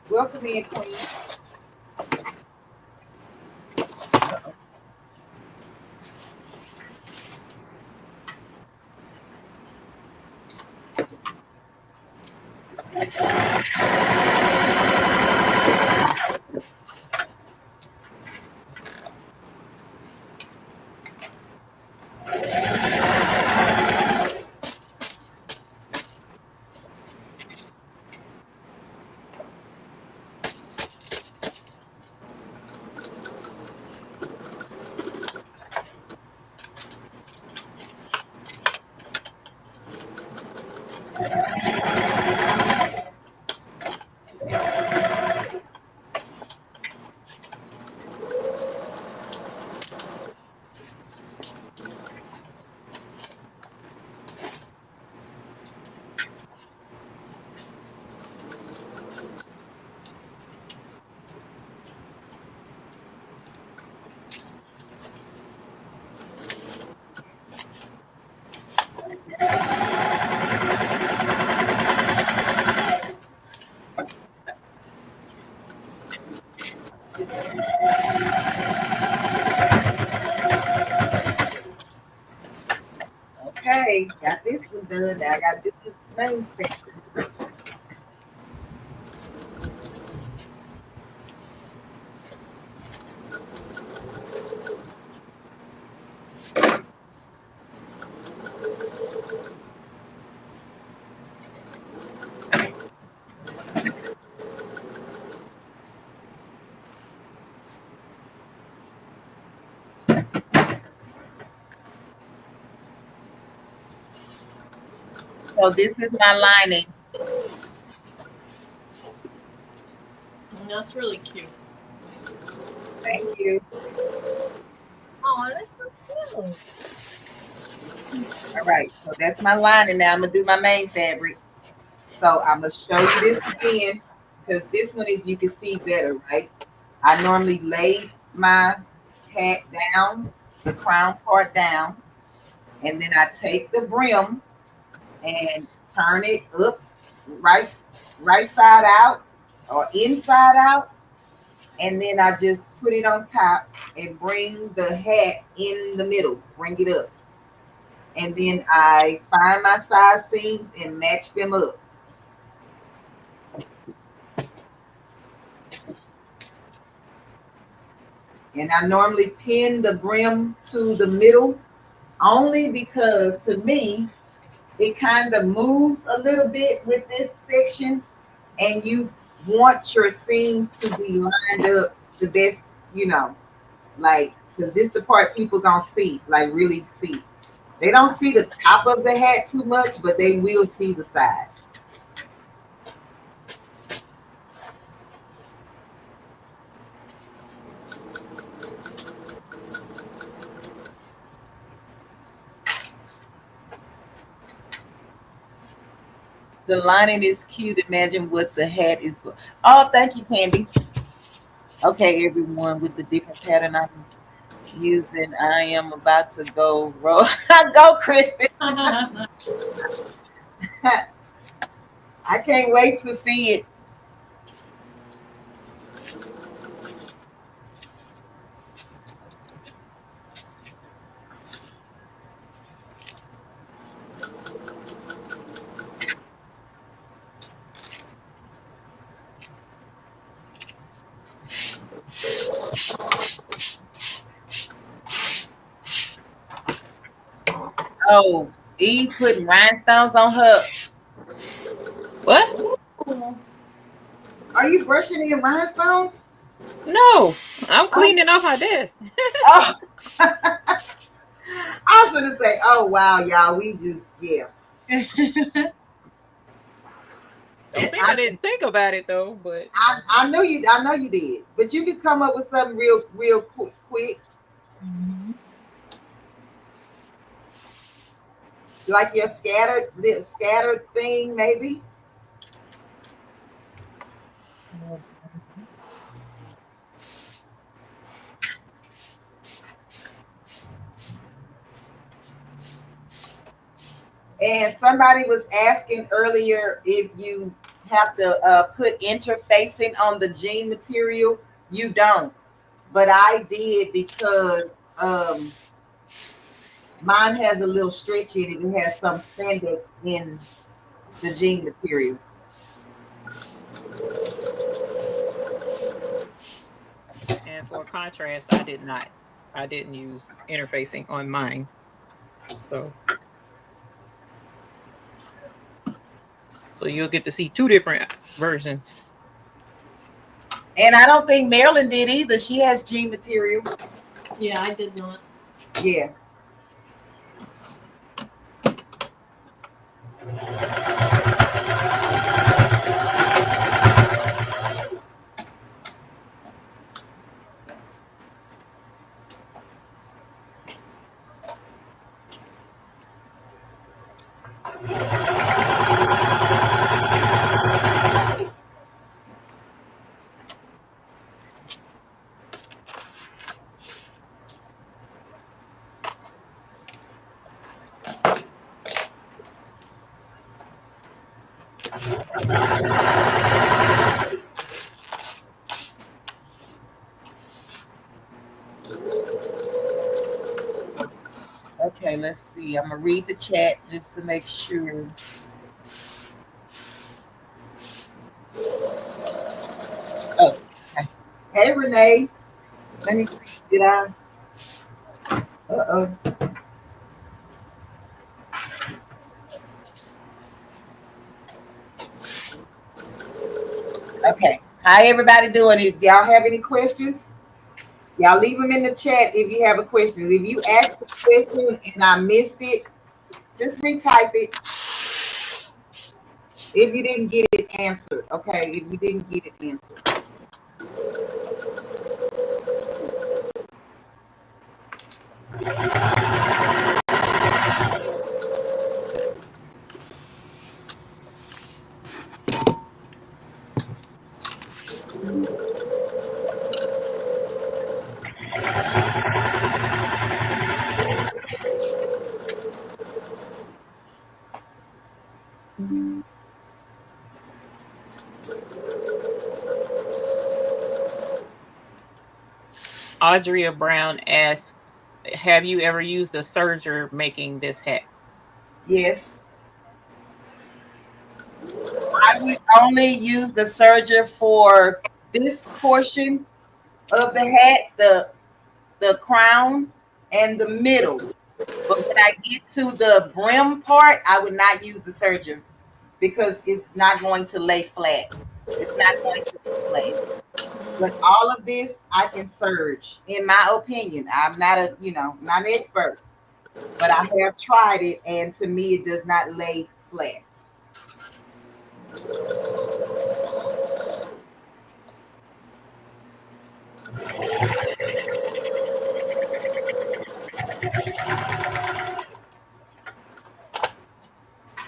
welcome in, Queen. Okay, got this one done. Now I got this main thing. So this is my lining. That's really cute. Thank you. Oh, that's so cute. All right, so that's my lining. Now I'm gonna do my main fabric. So I'm gonna show you this again because this one is, you can see better, right? I normally lay my hat down, the crown part down, and then I take the brim and turn it up, right, right side out or inside out, and then I just put it on top and bring the hat in the middle, bring it up, and then I find my side seams and match them up. And I normally pin the brim to the middle only because to me it kind of moves a little bit with this section, and you want your seams to be lined up the best, you know, like, because this the part people gonna see, like really see. They don't see the top of the hat too much, but they will see the side. The lining is cute. Imagine what the hat is. Oh, thank you, Candy. Okay, everyone, with the different pattern I'm using, I am about to go roll. Go, Kristen. I can't wait to see it. Oh, Eve putting rhinestones on her. What? Are you brushing in rhinestones? No, I'm cleaning off my desk. Oh, I was going to say, oh wow, y'all, we just yeah. Don't think I didn't think about it though, but I know you did, but you could come up with something real quick, Mhm. like your scattered thing maybe. And somebody was asking earlier if you have to put interfacing on the jean material. You don't, but I did because um, mine has a little stretch in it. It has some spandex in the jean material. and for contrast, I did not. I didn't use interfacing on mine. So you'll get to see two different versions. And I don't think Marilyn did either. She has jean material. Yeah, I did not. Yeah. Okay, let's see. I'm gonna read the chat just to make sure. Oh, okay. Hey Renee, let me see. Did I? Uh-oh. Okay. How everybody doing? If y'all have any questions, y'all leave them in the chat if you have a question. If you asked a question and I missed it, just retype it. If you didn't get it answered, okay? If you didn't get it answered. Audrey Brown asks, have you ever used a serger making this hat? Yes. I would only use the serger for this portion of the hat, the crown and the middle. But when I get to the brim part, I would not use the serger because it's not going to lay flat. It's not going to lay flat. But all of this I can serge. In my opinion, I'm not not an expert, but I have tried it, and to me, it does not lay flat.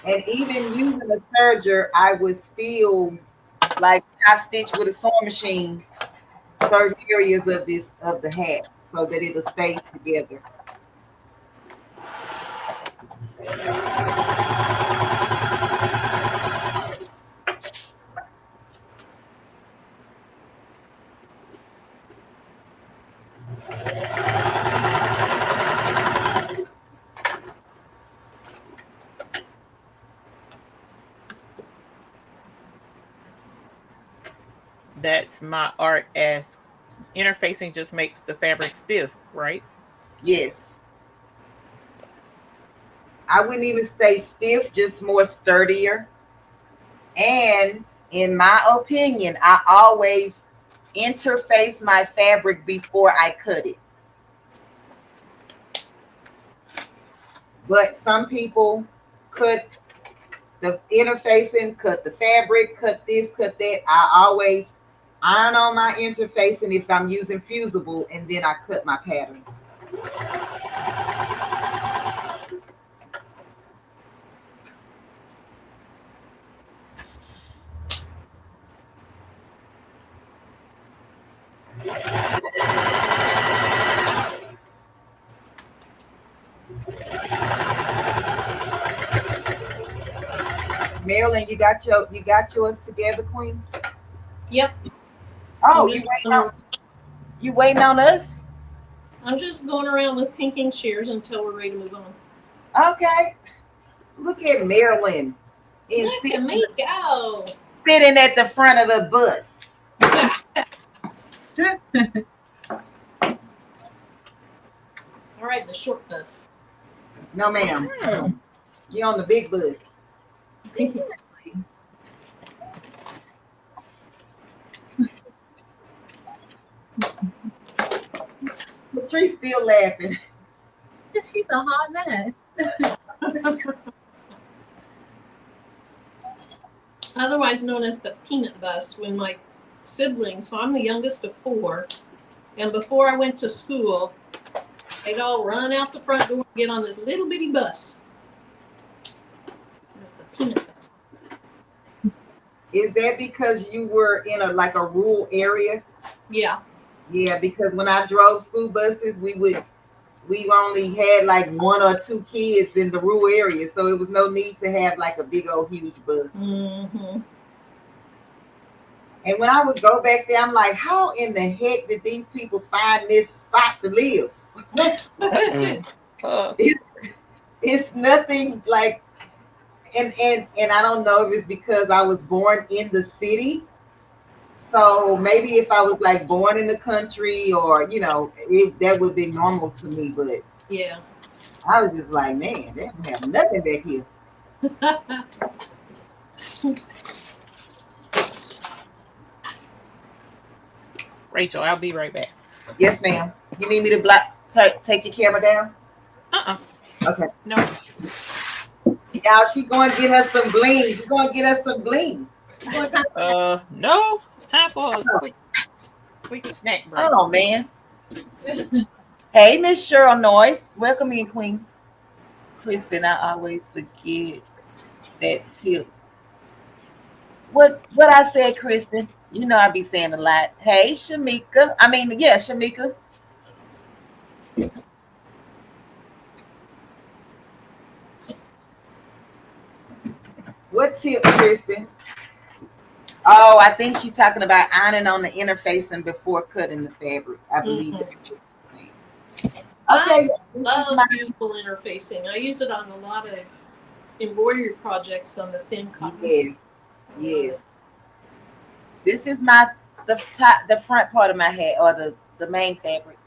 And even using a serger, I would still like top stitch with a sewing machine certain areas of the hat so that it'll stay together. That's my art asks. Interfacing just makes the fabric stiff, right? Yes. I wouldn't even say stiff, just more sturdier. And in my opinion, I always interface my fabric before I cut it. But some people cut the interfacing, cut the fabric, cut this, cut that. I always iron on my interfacing if I'm using fusible, and then I cut my pattern. Marilyn, you got yours together, Queen? Yep. Oh, I'm waiting on us? I'm just going around with pinking shears until we're ready to move on. Okay. Look at Marilyn. Look at me go. Sitting at the front of the bus. All right, the short bus. No, ma'am. You're on the big bus. Patrice still laughing. She's a hot mess. Otherwise known as the peanut bus, when my siblings, so I'm the youngest of 4, and before I went to school, they'd all run out the front door and get on this little bitty bus. That's the peanut bus. Is that because you were in a rural area? Yeah. Yeah, because when I drove school buses, we we only had like 1 or 2 kids in the rural area, so it was no need to have like a big old huge bus. Mm-hmm. And when I would go back there, I'm like, how in the heck did these people find this spot to live? It's nothing like, and I don't know if it's because I was born in the city. So maybe if I was like born in the country, or that would be normal to me. But Yeah. I was just like, man, they don't have nothing back here. Rachel, I'll be right back. Yes, ma'am. You need me to take your camera down? Okay. No. Y'all, she going to get her some bling. She's going to get us some bling. No. Time for a quick snack break. Oh, man. Hey, Miss Cheryl Noyce. Welcome in, Queen. Kristen, I always forget that tip. What I said, Kristen? You know I be saying a lot. Hey, Shamika. Shamika. What tip, Kristen? Oh, I think she's talking about ironing on the interfacing before cutting the fabric. I believe that's what she's saying. Okay. I love beautiful interfacing. I use it on a lot of embroidery projects on the thin cotton. Yes. This is the front part of my hat, or the main fabric.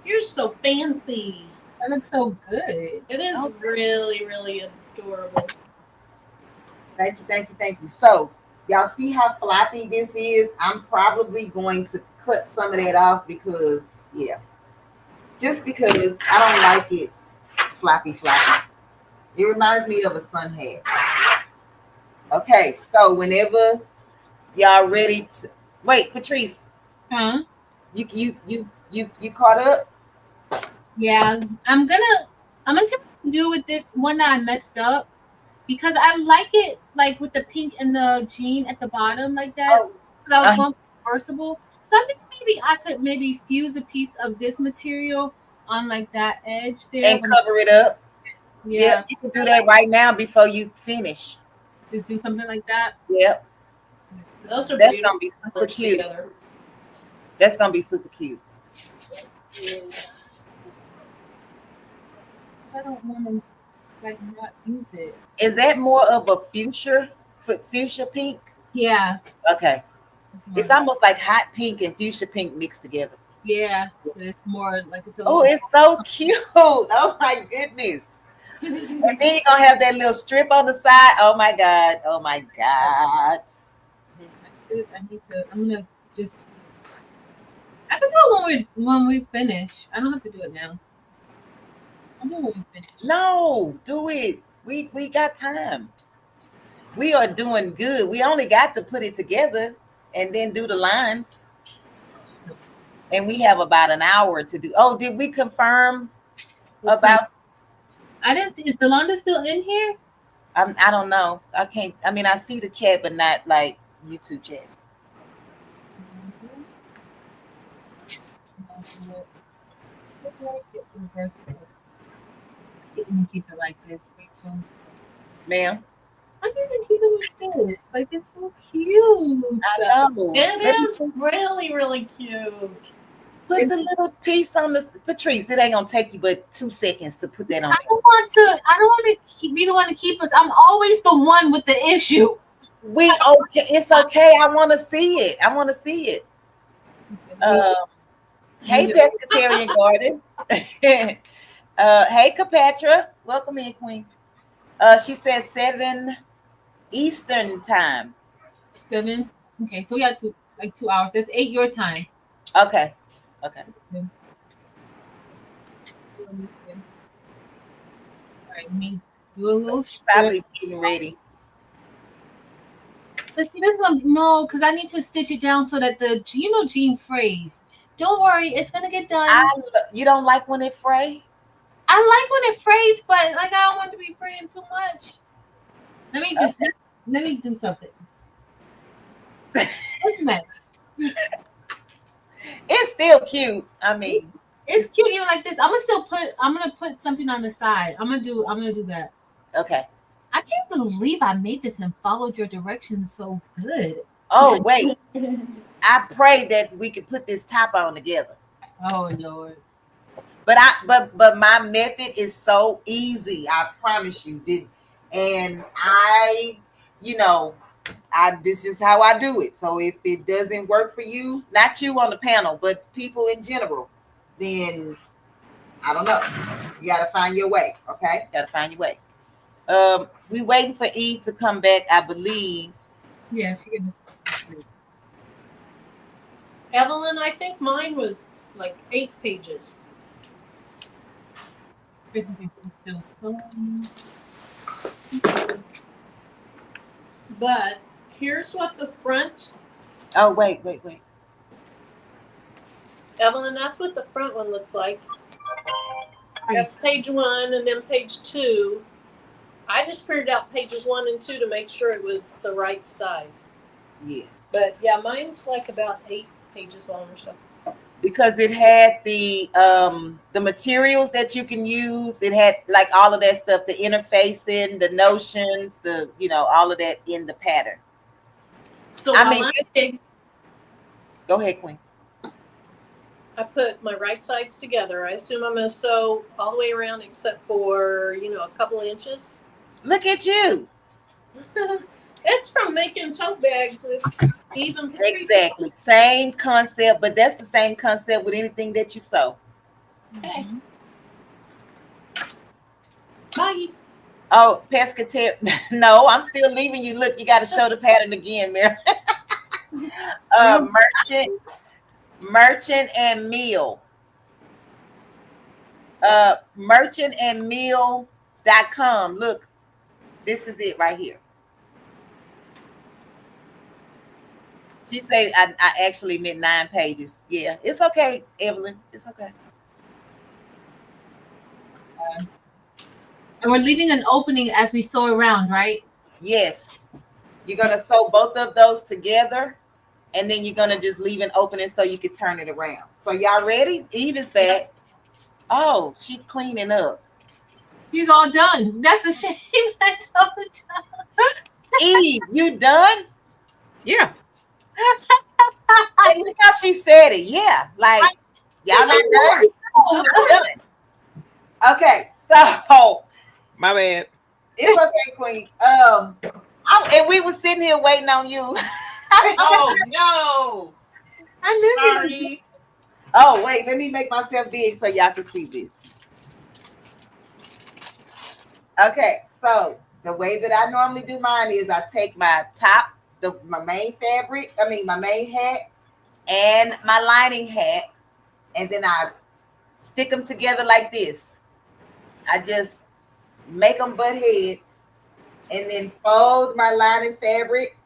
You're so fancy. That looks so good. It is really, really adorable. Thank you. So, y'all see how floppy this is? I'm probably going to cut some of that off because I don't like it floppy. It reminds me of a sun hat. Okay, so whenever y'all ready to wait, Patrice. Huh? You caught up? Yeah, I'm gonna see what I can do with this one that I messed up, because I like it like with the pink and the jean at the bottom like that. Because I was going for reversible. So I think maybe I could fuse a piece of this material on like that edge there and cover it up. Yeah, you can do that right now before you finish. Just do something like that. Yep. That's gonna be super cute. Together. That's gonna be super cute. I don't want to not use it. Is that more of a fuchsia pink? Yeah. Okay. It's almost like hot pink and fuchsia pink mixed together. Yeah, but it's more like it's. It's so cute. Oh my goodness. And then you're gonna have that little strip on the side. Oh my god. I'm gonna just. I can do it when we finish. I don't have to do it now. I'll do it when we finish. No, do it. We got time. We are doing good. We only got to put it together and then do the lines. And we have about an hour to do. Oh, did we confirm about? I didn't. Is Delonda still in here? I don't know. I can't. I mean, I see the chat, but not like YouTube chat. You can keep it like this, Rachel. Ma'am? I can even keep it like this. Like, it's so cute. I know. It is really, really cute. Put the little piece on the Patrice. It ain't gonna take you but 2 seconds to put that on. I don't want to be the one to keep us. I'm always the one with the issue. It's okay. I want to see it. Hey, Pescatarian Garden. Hey, Capatra. Welcome in, Queen. She said 7 Eastern time. 7. Okay, so we got 2 hours. That's 8 your time. Okay. All right, let me do a little. Probably getting ready. But see, this is no, because I need to stitch it down so that the jean frays. Don't worry, it's gonna get done. You don't like when it fray? I like when it frays, but like I don't want to be fraying too much. Let me do something. What's next? It's still cute. I mean, It's cute even like this. I'm gonna put something on the side. I'm gonna do that. Okay. I can't believe I made this and followed your directions so good. Oh wait, I pray that we can put this top on together. Oh Lord. But my method is so easy. I promise you. And I, you know, this is how I do it. So if it doesn't work for you, not you on the panel, but people in general, then I don't know. You gotta find your way. Okay, gotta find your way. We waiting for Eve to come back, I believe. Yeah, she can. Evelyn, I think mine was like 8 pages. Presentation still so. But here's what the front. Oh wait. Evelyn, that's what the front one looks like. That's page 1, and then page 2. I just printed out pages 1 and 2 to make sure it was the right size. Yes. But yeah, mine's like about 8 pages long or so. Because it had the materials that you can use. It had like all of that stuff, the interfacing, the notions, all of that in the pattern. So go ahead, Queen. I put my right sides together. I assume I'm going to sew all the way around except for, a couple inches. Look at you. It's from making tote bags with even Exactly. Same concept, but that's the same concept with anything that you sew. Okay. Bye. Oh, pescatarian. No, I'm still leaving you. Look, you got to show the pattern again, Marilyn. Merchant and meal. Merchantandmeal.com. Look, this is it right here. She said I actually meant 9 pages. Yeah, it's okay, Evelyn. It's okay. And we're leaving an opening as we sew around, right? Yes. You're going to sew both of those together, and then you're going to just leave an opening so you can turn it around. So y'all ready? Eve is back. Oh, she's cleaning up. She's all done. That's a shame. I told you. Eve, you done? Yeah. And look how she said it. Yeah. Like, y'all not done? I'm done. Okay, so. My bad. It's okay, Queen. And we were sitting here waiting on you. Oh, no. I knew Sorry. Oh, wait. Let me make myself big so y'all can see this. Okay, so the way that I normally do mine is I take my top, my main hat and my lining hat, and then I stick them together like this. I just make them butt heads and then fold my lining fabric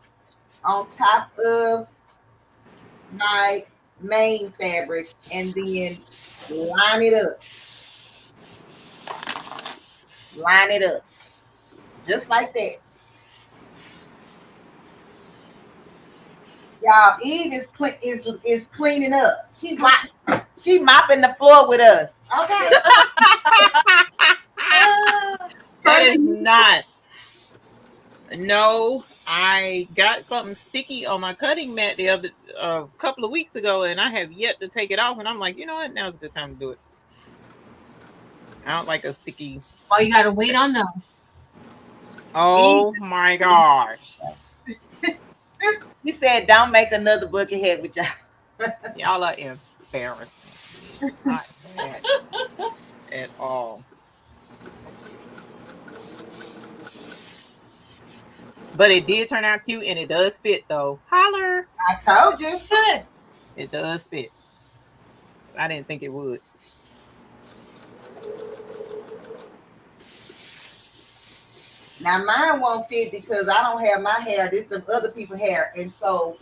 on top of my main fabric and then line it up. Line it up. Just like that. Y'all, Eve is cleaning up. She mopping the floor with us. Okay. That is not. No, I got something sticky on my cutting mat a couple of weeks ago, and I have yet to take it off. And I'm like, you know what? Now's a good time to do it. I don't like a sticky. Oh, you gotta wait on those. Oh my gosh. She said, "Don't make another bucket head with y'all." Y'all are embarrassing. Not bad at all. But it did turn out cute, and it does fit, though. Holler! I told you. Good. It does fit. I didn't think it would. Now mine won't fit because I don't have my hair. This is some other people's hair, and so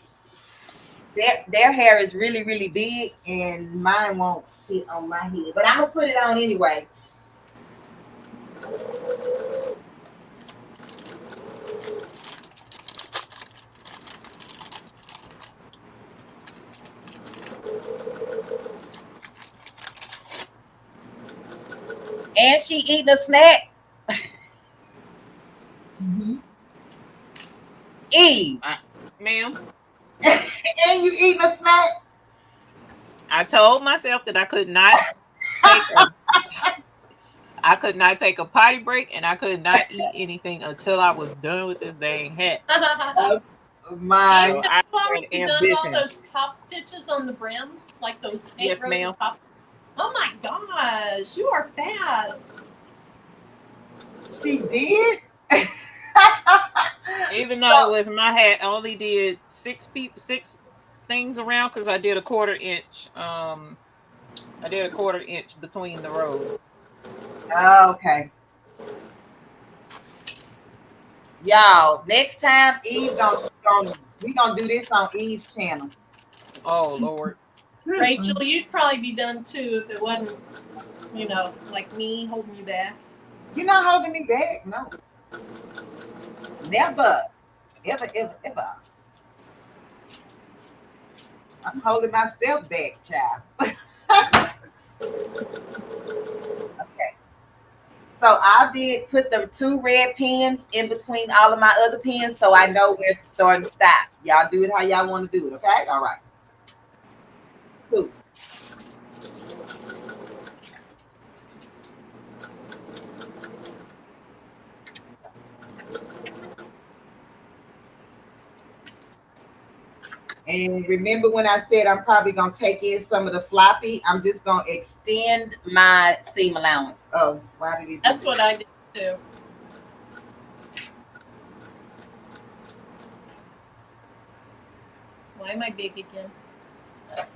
their hair is really, really big, and mine won't fit on my head. But I'm gonna put it on anyway. And she eating a snack. Mhm. Eve. Ma'am, And you eating a snack? I told myself that I could not take a potty break, and I could not eat anything until I was done with this dang hat. Oh, my. So I Already had done all ambition. those top stitches on the brim, like those 8 Yes, rows ma'am. of top. Oh my gosh, you are fast. She did? Even though it was my hat, I only did 6 things around because I did a 1/4 inch. I did a 1/4 inch between the rows. Okay. Y'all, next time Eve we gonna do this on Eve's channel. Oh Lord. Rachel, you'd probably be done too if it wasn't, like me holding you back. You're not holding me back, no. Never. Ever, ever, ever. I'm holding myself back, child. Okay. So I did put them 2 red pins in between all of my other pins so I know where to start and stop. Y'all do it how y'all want to do it, okay? All right. Cool. And remember when I said I'm probably going to take in some of the floppy, I'm just going to extend my seam allowance. Oh, why did he do That's that? what I did too. Why am I big again?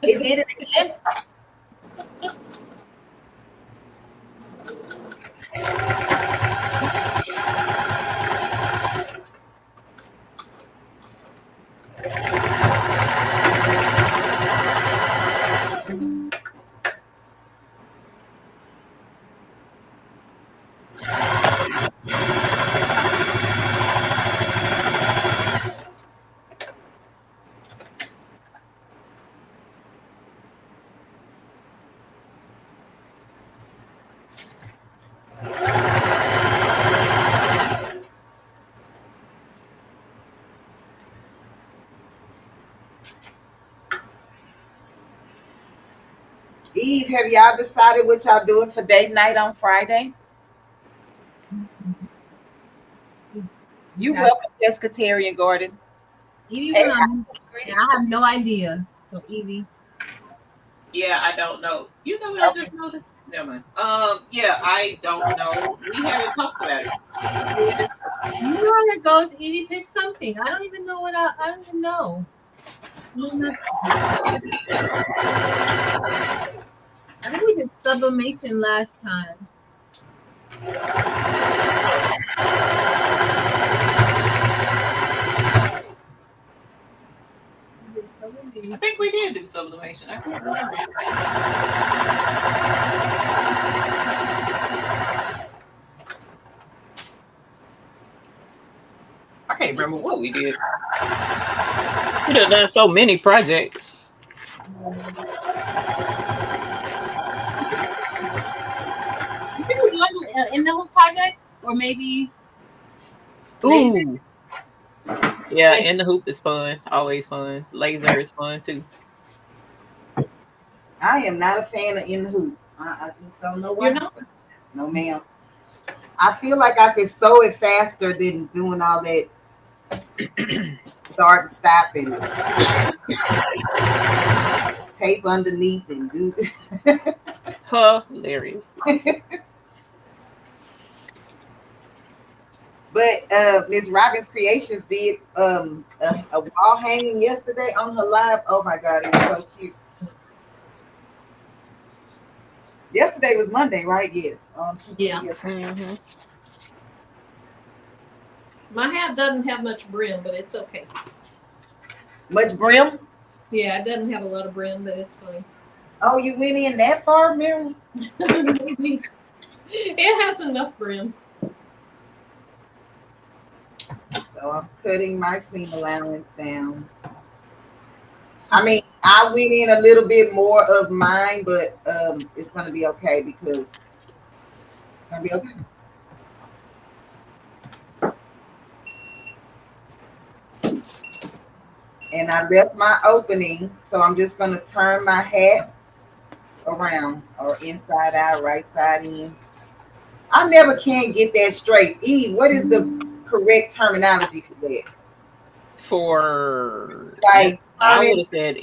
It did it again. Eve, have y'all decided what y'all doing for date night on Friday? You Okay. welcome, Jessica, Terry, and Gordon. Evie Hey, went on. And I have no idea. So Evie. Yeah, I don't know. You know what I just noticed? Never mind. Yeah, I don't know. We haven't talked about it. You know how it goes. Evie pick something. I don't even know what I don't even know. I think we did sublimation last time. We did sublimation. I think we did do sublimation. I can't remember. I can't remember what we did. We done done so many projects. You think we done in the whole project, or maybe? Laser? Ooh. Yeah, in the hoop is fun. Always fun. Laser is fun too. I am not a fan of in the hoop. I just don't know why. You're not? No, ma'am. I feel like I could sew it faster than doing all that start and stop and tape underneath and do. Hilarious. But Miss Robbins Creations did a wall hanging yesterday on her live. Oh my God, it was so cute. Yesterday was Monday, right? Yes. Yeah. Mm-hmm. My hat doesn't have much brim, but it's okay. Much brim? Yeah, it doesn't have a lot of brim, but it's fine. Oh, you went in that far, Marilyn? It has enough brim. So I'm cutting my seam allowance down. I mean, I went in a little bit more of mine, but it's going to be okay because Gonna be okay. And I left my opening, so I'm just gonna turn my hat around or inside out, right side in. I never can get that straight. Eve, what is the correct terminology for that? For Like I turning, would have said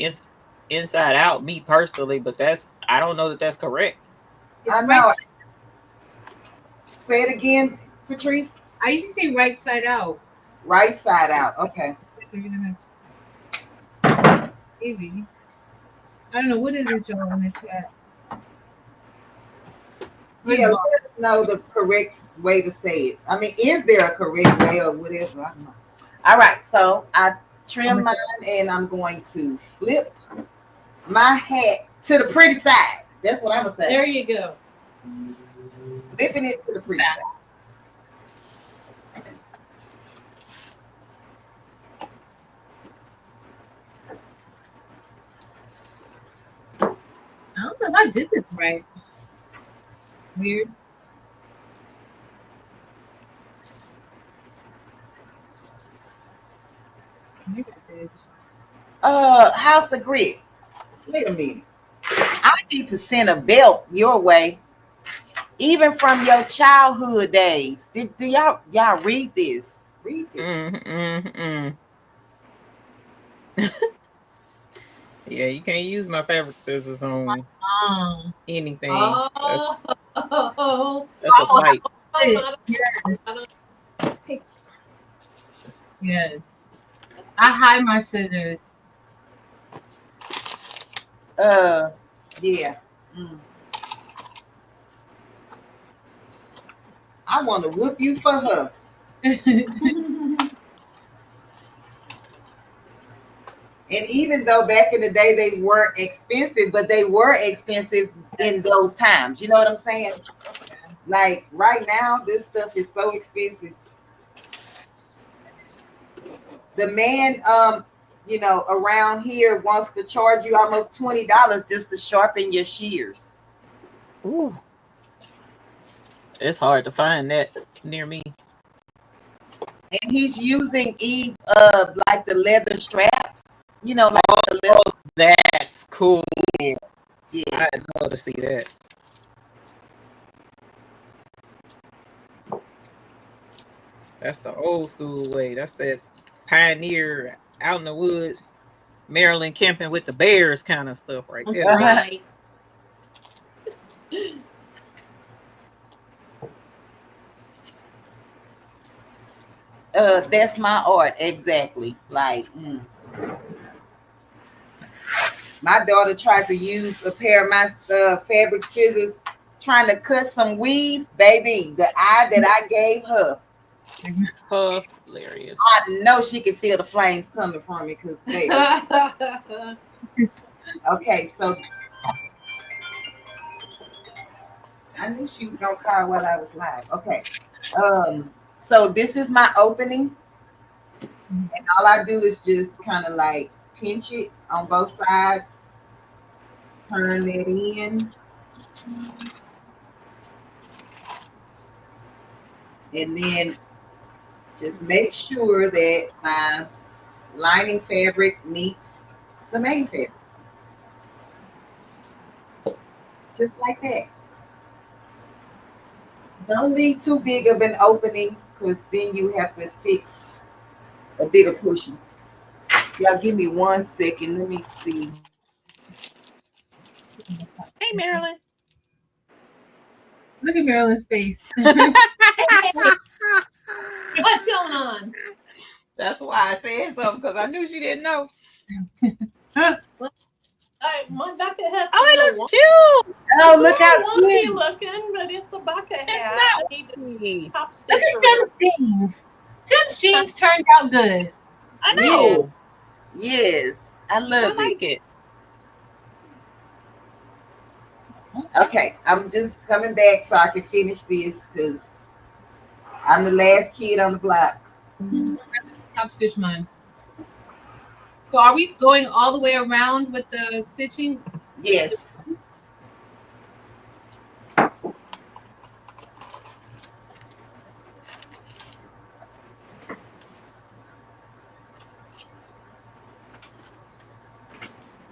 inside out, me personally, but I don't know that that's correct. I It's right. know. Say it again, Patrice. I usually say right side out. Right side out. Okay. Maybe. I don't know. What is it, y'all, in the chat? Yeah, let us know the correct way to say it. I mean, is there a correct way or whatever? I don't know. All right, so I trim mine and I'm going to flip my hat to the pretty side. That's what I'm gonna say. There you go. Flipping it to the pretty side. I don't know if I did this right. It's weird. Maybe I did. House of Grit. Wait a minute. I need to send a belt your way, even from your childhood days. Do y'all read this? Read this. Yeah, you can't use my fabric scissors on anything. Oh, That's a fight. Yes. I hide my scissors. Yeah. Mm. I want to whoop you for her. And even though back in the day they weren't expensive, but they were expensive in those times. You know what I'm saying? Like right now, this stuff is so expensive. The man, around here wants to charge you almost $20 just to sharpen your shears. Ooh. It's hard to find that near me. And he's using like the leather straps. Like the leather. Oh, that's cool. Yeah. I'd love to see that. That's the old school way. That's that pioneer out in the woods, Marilyn camping with the bears kind of stuff right there. right. That's my art exactly. Like my daughter tried to use a pair of my fabric scissors trying to cut some weave, baby. The eye that I gave her, hilarious. I know she could feel the flames coming from me because okay, so I knew she was gonna call while I was live. Okay, so this is my opening, and all I do is just kind of like pinch it on both sides, turn it in, and then just make sure that my lining fabric meets the main fabric. Just like that. Don't leave too big of an opening because then you have to fix a bigger portion. Y'all give me 1 second. Let me see. Hey, Marilyn. Look at Marilyn's face. What's going on? That's why I said something because I knew she didn't know. My bucket hat. Oh, it looks cute. Oh, look how wonky cute. looking, but it's a bucket hat. It's I not need to wonky. top Look stitch at around. Tim's jeans. Tim's jeans turned out good. I know. Yes, I I love like it. it. Okay, I'm just coming back so I can finish this because I'm the last kid on the block. Top stitch mine. So are we going all the way around with the stitching? Yes.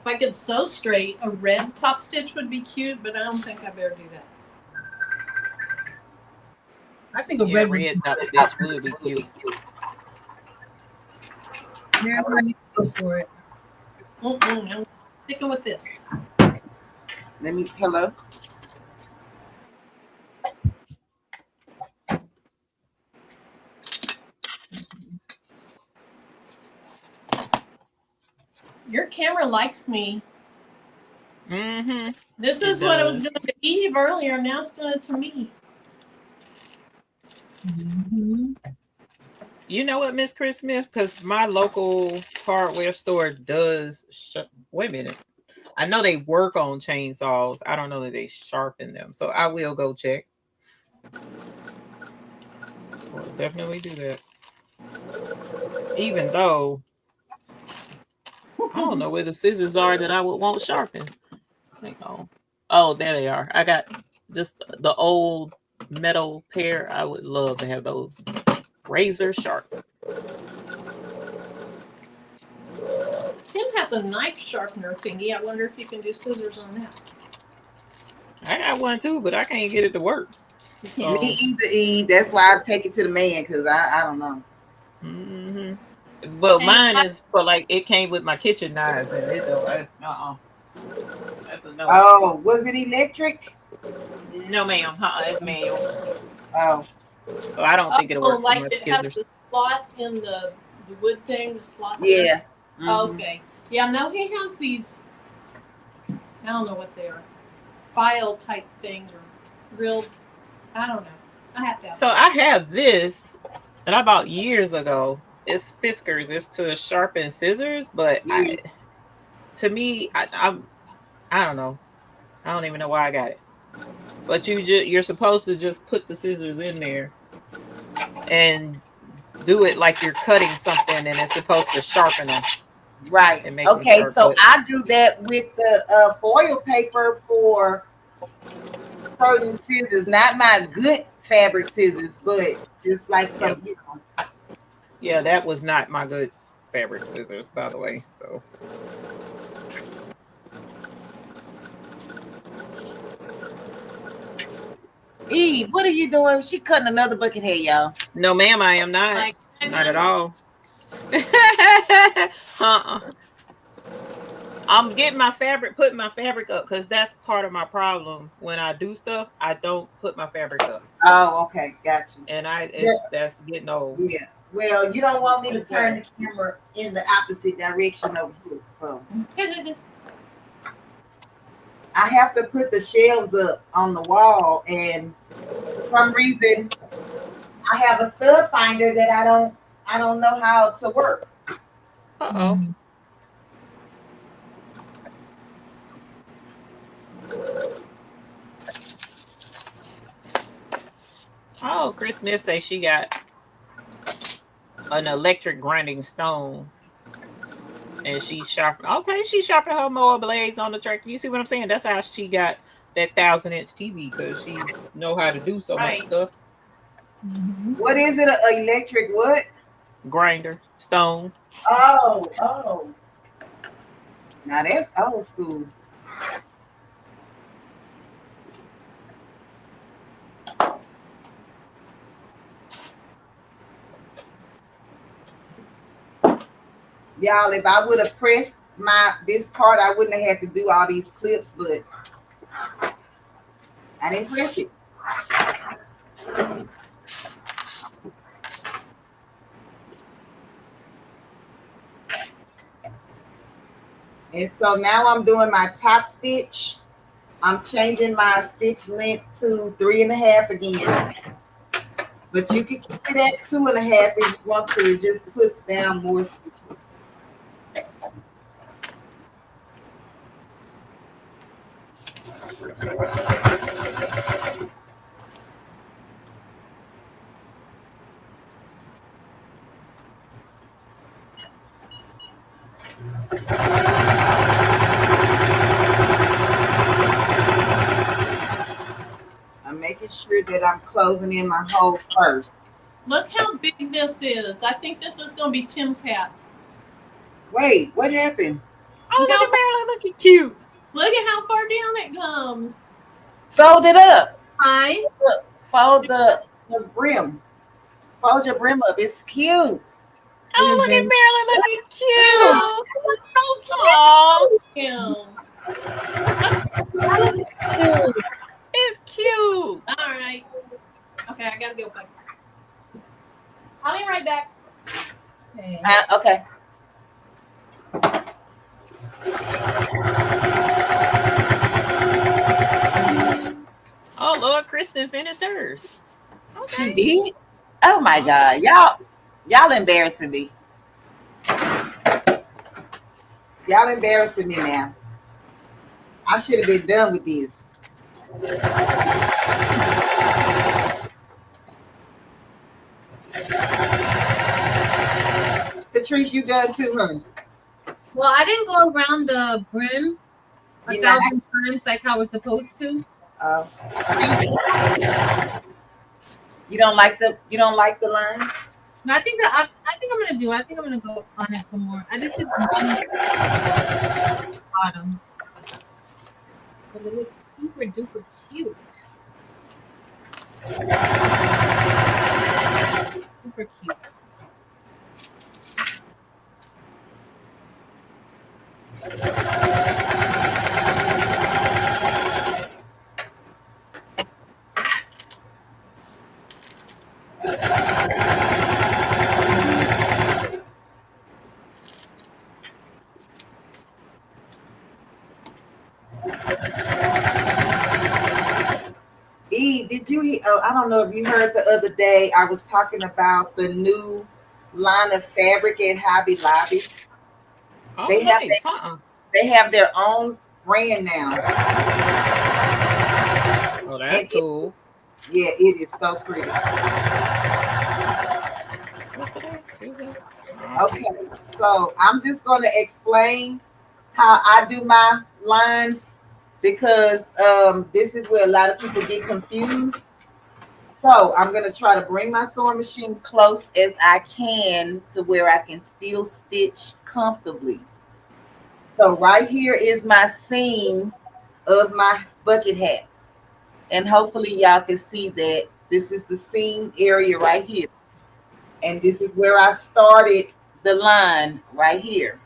If I could sew straight, a red top stitch would be cute, but I don't think I better do that. I think a Yeah, red red top stitch would be cute. Marilyn needs to go for it. I'm sticking with this. Let me, hello. Your camera likes me. Mm-hmm. This is what I was doing to Eve earlier. Now it's doing it to me. Mm-hmm. You know what, Miss Chris Smith? Because my local hardware store does. Wait a minute. I know they work on chainsaws. I don't know that they sharpen them. So I will go check. We'll definitely do that. Even though I don't know where the scissors are that I would want sharpened. Hang on. Oh, there they are. I got just the old metal pair. I would love to have those razor sharp. Tim has a knife sharpener thingy. I wonder if you can do scissors on that. I got one too, but I can't get it to work. So, Me either, Eve. That's why I take it to the man, because I don't know. mm-hmm. But mine is for like, it came with my kitchen knives, and it don't. That's a no. Oh, was it electric? No, ma'am. It's manual. Oh, So I don't think it'll work like for my it has scissors. the slot in the wood thing, the slot. yeah. Mm-hmm. Okay. Yeah, no, he has these, I don't know what they are, file type things or real, I don't know. I have to ask. So I have this that I bought years ago. It's Fiskars. It's to sharpen scissors, but Yes. to me, I don't know. I don't even know why I got it. But you're supposed to just put the scissors in there and do it like you're cutting something, and it's supposed to sharpen them. Right. And make Okay, them so I do that with the foil paper for certain scissors, not my good fabric scissors, but just like some, you know. Yeah, that was not my good fabric scissors, by the way. So. Eve, what are you doing? She cutting another bucket head, y'all. No, ma'am, I am not. Not at all. I'm getting my fabric, putting my fabric up, because that's part of my problem. When I do stuff, I don't put my fabric up. Oh, okay, got you. And that's getting old. Yeah. Well, you don't want me to turn the camera in the opposite direction over here, so I have to put the shelves up on the wall, and for some reason I have a stud finder that I don't know how to work. Uh-oh. Oh, Chris Smith says she got an electric grinding stone, and she sharpened. Okay, she sharpened her mower blades on the tractor. You see what I'm saying? That's how she got that 1,000-inch TV, because she know how to do so much stuff. Mm-hmm. What is it? An electric what? Grinder stone. Oh. Now that's old school. Y'all, if I would have pressed this part, I wouldn't have had to do all these clips, but I didn't press it. And so now I'm doing my top stitch. I'm changing my stitch length to 3.5 again. But you can keep it at 2.5 if you want to. It just puts down more stitches. I'm making sure that I'm closing in my hole first. Look how big this is. I think this is going to be Tim's hat. Wait, what happened? Oh, look at Marilyn looking cute. Look at how far down it comes. Fold it up. Fine. Fold the brim. Fold your brim up. It's cute. Oh, look at Marilyn looking cute. Yeah. Oh, it's cute. All right. Okay, I gotta go back. I'll be right back. Okay. Oh, Lord, Kristen finished hers. Okay. She did. Oh my God, y'all embarrassing me. Y'all embarrassing me now. I should have been done with this. Patrice, you done too, honey? Well, I didn't go around the brim a You know, 1,000 times like I was supposed to. You don't like the lines? No, I think I'm gonna do. I think I'm gonna go on it some more. I just did one bottom, but it looks super duper cute. Super cute. Eve, did you? I don't know if you heard the other day. I was talking about the new line of fabric at Hobby Lobby. Oh, They nice. they have their own brand now. Oh, that's cool. It is so pretty. What's today? Tuesday? Okay, so I'm just going to explain how I do my lines because this is where a lot of people get confused. So I'm going to try to bring my sewing machine close as I can to where I can still stitch comfortably. So right here is my seam of my bucket hat. And hopefully y'all can see that this is the seam area right here. And this is where I started the line right here.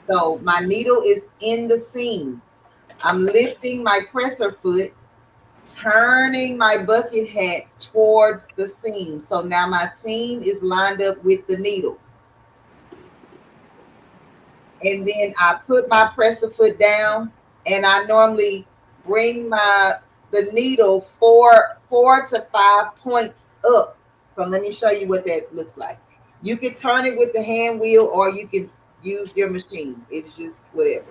So my needle is in the seam. I'm lifting my presser foot, turning my bucket hat towards the seam. So now my seam is lined up with the needle. And then I put my presser foot down, and I normally bring the needle four to 5 points up. So let me show you what that looks like. You can turn it with the hand wheel, or you can use your machine. It's just whatever.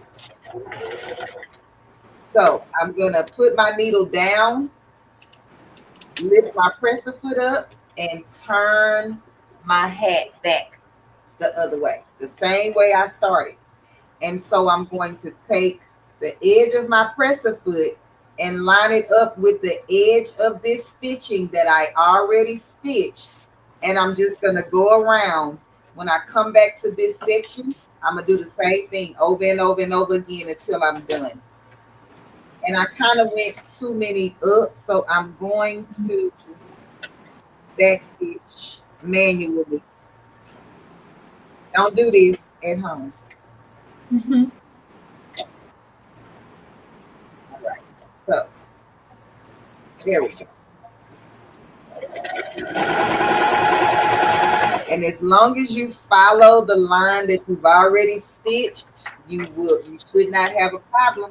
So I'm gonna put my needle down, lift my presser foot up, and turn my hat back the other way, the same way I started. And so I'm going to take the edge of my presser foot and line it up with the edge of this stitching that I already stitched. And I'm just going to go around. When I come back to this section, I'm going to do the same thing over and over and over again until I'm done. And I kind of went too many up, so I'm going to backstitch manually. Don't do this at home. Mm-hmm. All right, so there we go. And as long as you follow the line that you've already stitched, you should not have a problem.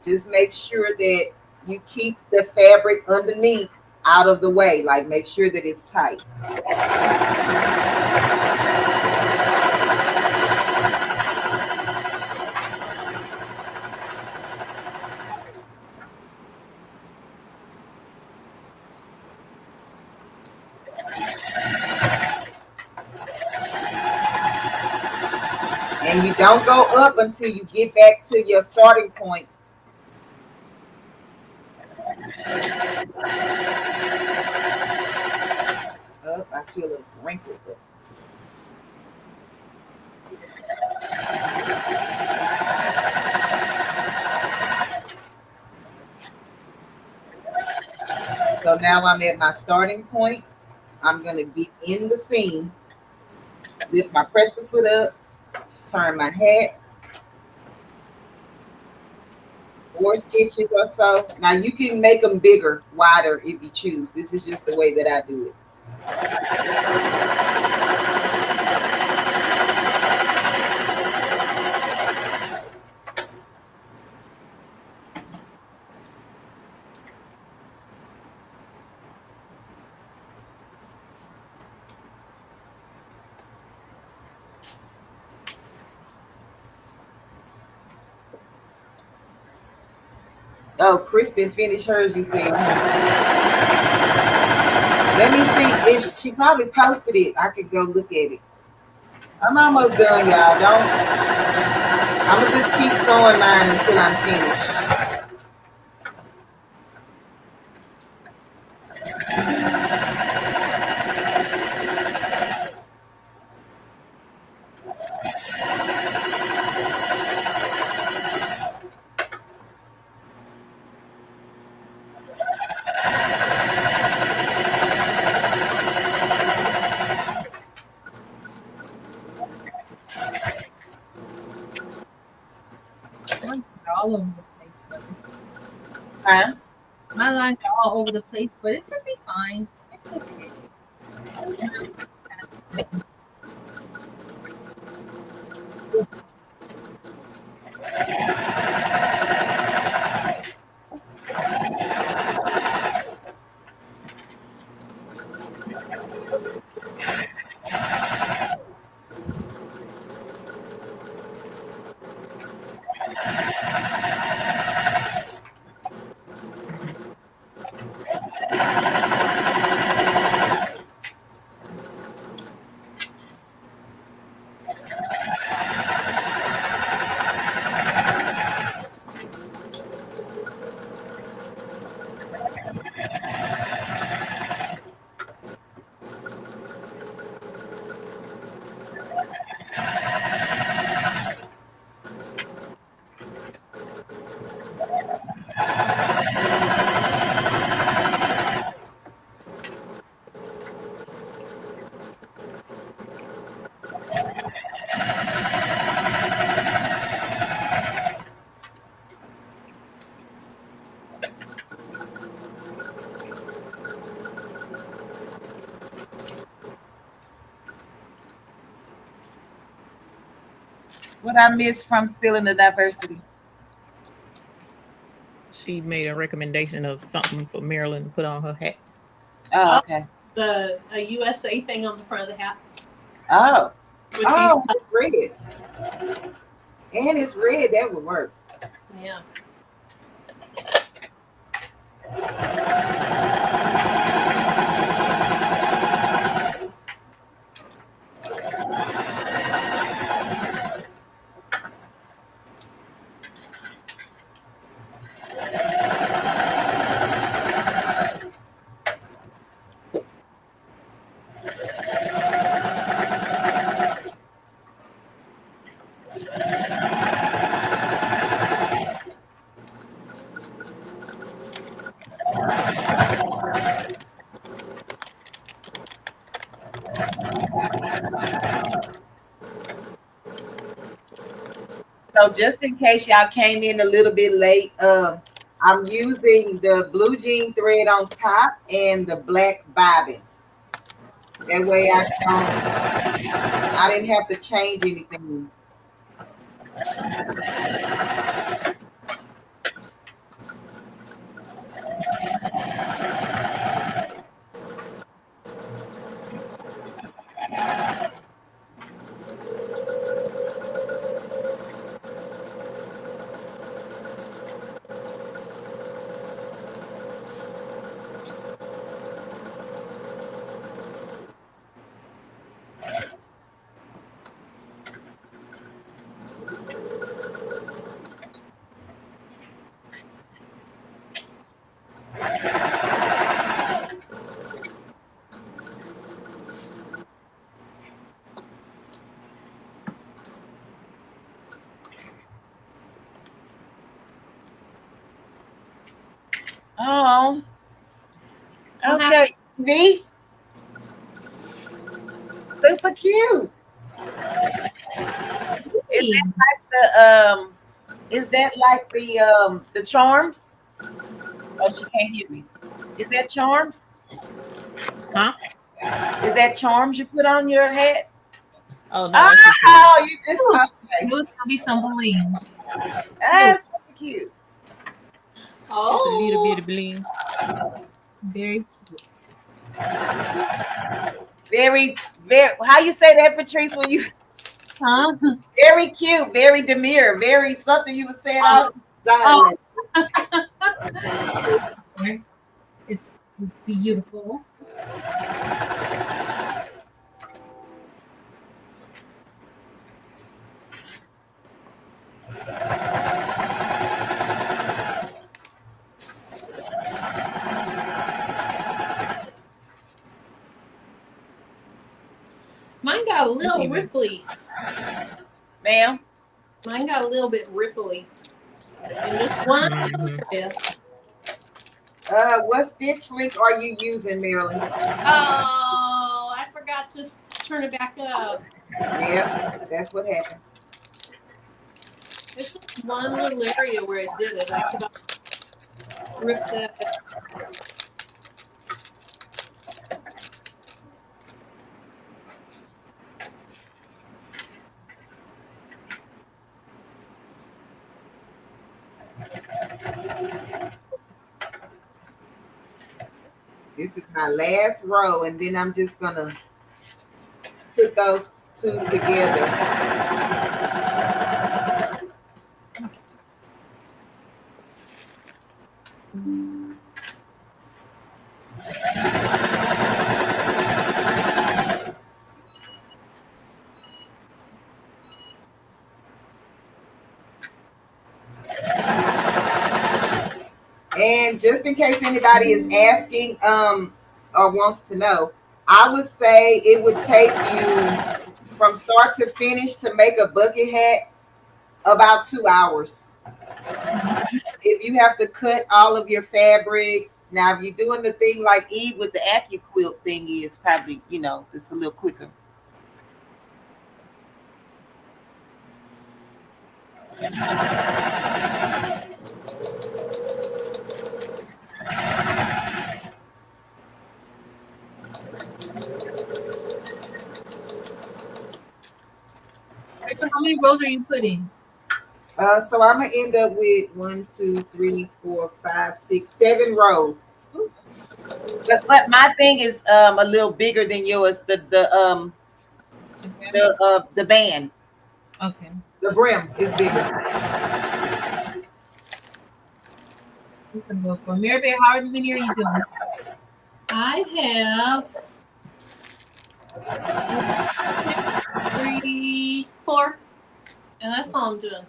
Just make sure that you keep the fabric underneath out of the way. Like, make sure that it's tight. And you don't go up until you get back to your starting point. Oh, I feel a wrinkle. So now I'm at my starting point. I'm gonna get in the seam, lift my presser foot up, turn my hat, 4 stitches or so. Now you can make them bigger, wider if you choose. This is just the way that I do it. Oh, Kristen finished hers, you said. Let me see if she probably posted it. I could go look at it. I'm almost done, y'all. I'm gonna just keep sewing mine until I'm finished. All over the place, but Huh? my lines are all over the place, but it's gonna be fine. It's okay. What I missed from Still in the Diversity? She made a recommendation of something for Marilyn to put on her hat. Oh, okay. The USA thing on the front of the hat. Oh, With oh, it's red. And it's red. That would work. these, yeah. So just in case y'all came in a little bit late, I'm using the blue jean thread on top and the black bobbin. That way I didn't have to change anything. Oh, What okay. V, super cute. Is Hey, the is that like the charms? Oh, she can't hear me. Is that charms? Huh? Is that charms you put on your head? Oh no, that's just a Oh, you just ooh, okay. it was gonna be some bling. That's super cute. just a little bit Oh, of bling. Very cute. Very, very. How you say that, Patrice? When you Huh? very cute, very demure, very something you were saying all Oh, silent. it's beautiful. mine got a It's little even ripply. Ma'am. Mine got a little bit ripply in just one little hmm area. What stitch link are you using, Marilyn? Oh, I forgot to turn it back up. Yeah, that's what happened. It's just one little area where it did it. I could rip that. This is my last row, and then I'm just gonna put those two together. And just in case anybody is asking or wants to know, I would say it would take you from start to finish to make a bucket hat about 2 hours. If you have to cut all of your fabrics, now if you're doing the thing like Eve with the AccuQuilt thing is probably, it's a little quicker. Rachel, how many rows are you putting? So I'm gonna end up with 1, 2, 3, 4, 5, 6, 7 rows. But my thing is a little bigger than yours. Okay. The band, Okay. the brim is bigger. Who's gonna go for Mary? How many are you doing? I have 3, 4, and that's all I'm doing.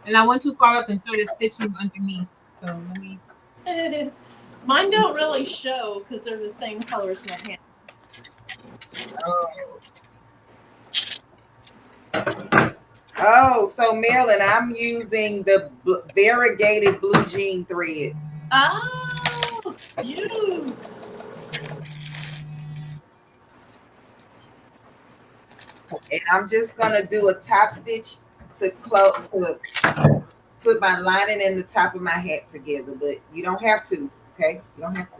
And I went too far up and started stitching underneath. So let me. Mine don't really show because they're the same color as my hand. Oh, so Marilyn, I'm using the variegated blue jean thread. Oh, cute. And I'm just gonna do a top stitch to put my lining and the top of my hat together, but you don't have to. Okay, you don't have to.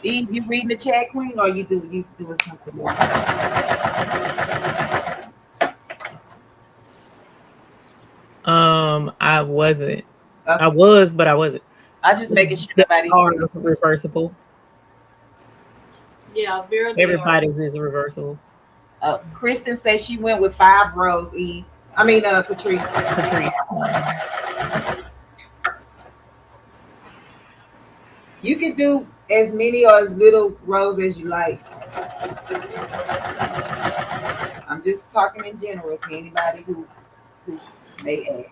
Eve, you reading the chat, Queen, or you doing something more? I wasn't. Okay. I was, but I wasn't. I'm just making sure They nobody. are reversible. Yeah, Vera, they are. Everybody's is reversible. Kristen says she went with 5 rows. Eve, I mean, Patrice. You can do as many or as little rows as you like. I'm just talking in general to anybody who may ask.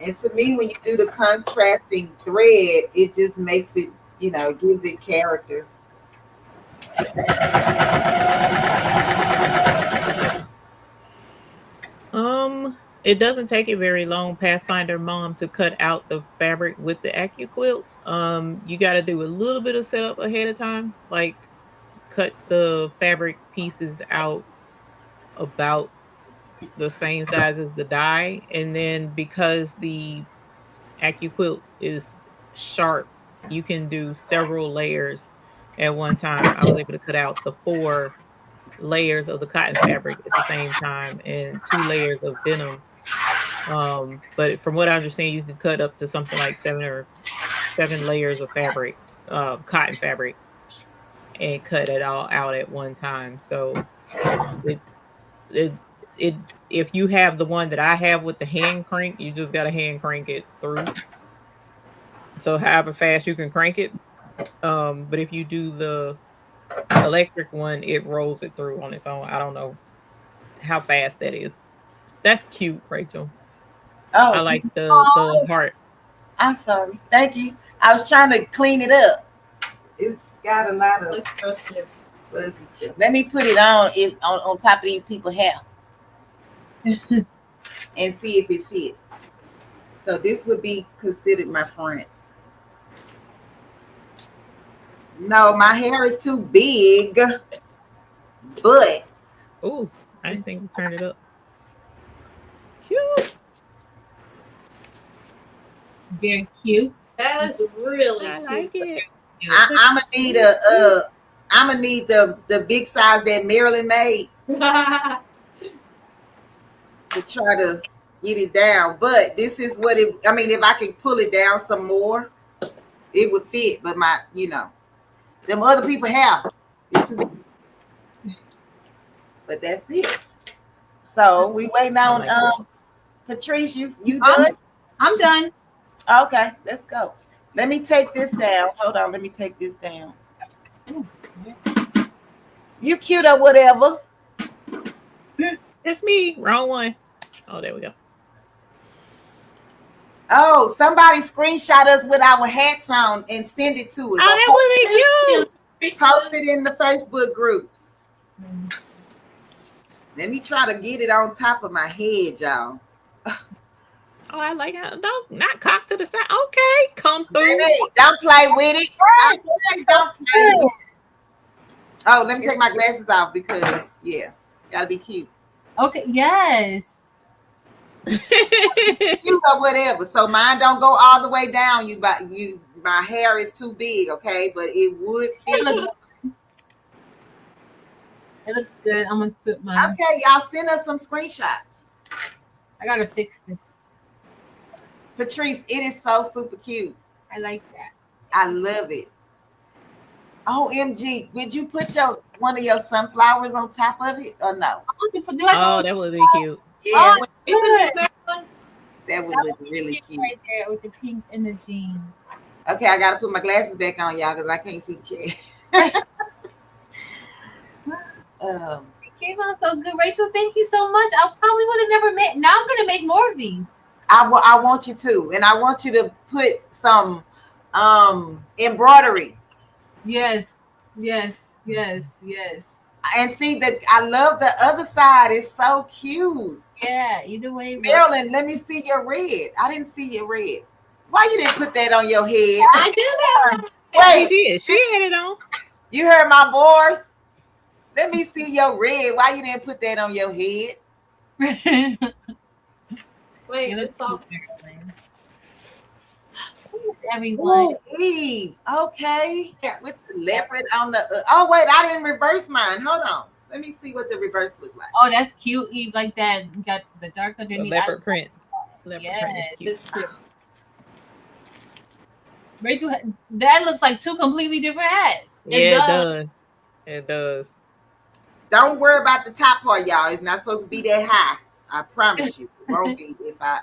And to me, when you do the contrasting thread, it just makes it, gives it character. It doesn't take it very long, Pathfinder Mom, to cut out the fabric with the AccuQuilt. You got to do a little bit of setup ahead of time, like cut the fabric pieces out about the same size as the die, and then because the AccuQuilt is sharp, you can do several layers at one time. I was able to cut out the 4 layers of the cotton fabric at the same time and 2 layers of denim. But from what I understand, you can cut up to something like 7 layers of fabric, cotton fabric, and cut it all out at one time. So it if you have the one that I have with the hand crank, you just got to hand crank it through. So however fast you can crank it. But if you do the electric one, it rolls it through on its own. I don't know how fast that is. That's cute, Rachel. Oh, I like the heart. I'm sorry. Thank you. I was trying to clean it up. It's got a lot of fuzzy stuff. Let me put it on top of these people's hair and see if it fits. So this would be considered my front. No, my hair is too big. But oh, I just think turn it up. Cute. Very cute. That is really I cute. like it. I'm gonna need I'm gonna need the big size that Marilyn made to try to get it down. But this is what if I could pull it down some more, it would fit. But them other people have. But that's it. So we waiting on Patrice. You done? I'm done. Okay, let's go. Let me take this down. Hold on, let me take this down. You cute or whatever. It's me. Wrong one. Oh, there we go. Oh, somebody screenshot us with our hats on and send it to us. Oh, that would be cute. Post it in the Facebook groups. Let me try to get it on top of my head, y'all. Oh, I like it. Don't not cock to the side. Okay, come through. Hey, don't play with it. Don't play with it. Oh, let me take my glasses off because gotta be cute. Okay, yes. Cute or whatever. So mine don't go all the way down. My hair is too big, okay? But it would fit. It looks good. I'm gonna put mine. Okay, y'all send us some screenshots. I gotta fix this. Patrice, it is so super cute. I like that. I love it. OMG, would you put one of your sunflowers on top of it or no? Oh, that would be cute. Yeah, Oh, that would look really cute. Right there with the pink and the jean. Okay, I gotta put my glasses back on, y'all, because I can't see chat. It came out so good, Rachel. Thank you so much. I probably would have never made. Now I'm gonna make more of these. I want you to, and I want you to put some embroidery. Yes. And see that I love the other side. It's so cute. Yeah, either way. Marilyn, let me see your red. I didn't see your red. Why you didn't put that on your head? I did that. Wait, She did. She had it on. You heard my voice? Let me see your red. Why you didn't put that on your head? Wait, You look it's all. cute, Marilyn. Thanks, everyone. Ooh, Eve. Okay. There. With the leopard on the. Oh wait, I didn't reverse mine. Hold on. Let me see what the reverse look like. Oh, that's cute, Eve. Like that. You got the dark The underneath. leopard print. Leopard print is Yes. cute. It's cute. Rachel, that looks like two completely different hats. Yeah, It it does. does. It does. Don't worry about the top part, y'all. It's not supposed to be that high. I promise you, it won't be if I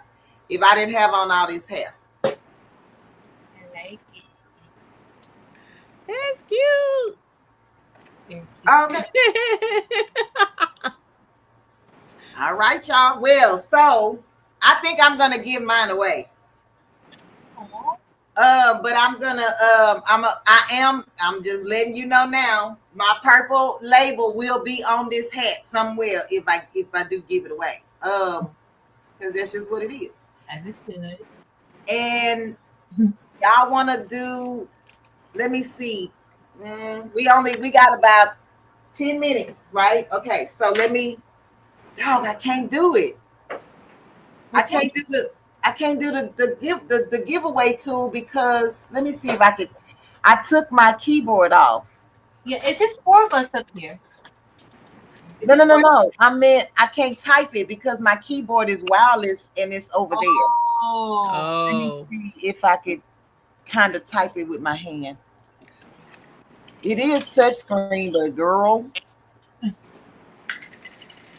didn't have on all this hair. I like it. That's cute. Very cute. Okay. All right, y'all. Well, so I think I'm gonna give mine away. Aw. But I'm gonna I'm just letting you know now. My purple label will be on this hat somewhere if I do give it away. Because that's just what it is. As it should. And y'all want to do? Let me see. We got about 10 minutes, right? Okay, so let me. Dog, I can't do it. I can't do the giveaway tool because let me see if I could. I took my keyboard off. Yeah, it's just 4 of us up here. No. I meant I can't type it because my keyboard is wireless and it's over there. Oh. Let me see if I could kind of type it with my hand. It is touchscreen, but girl.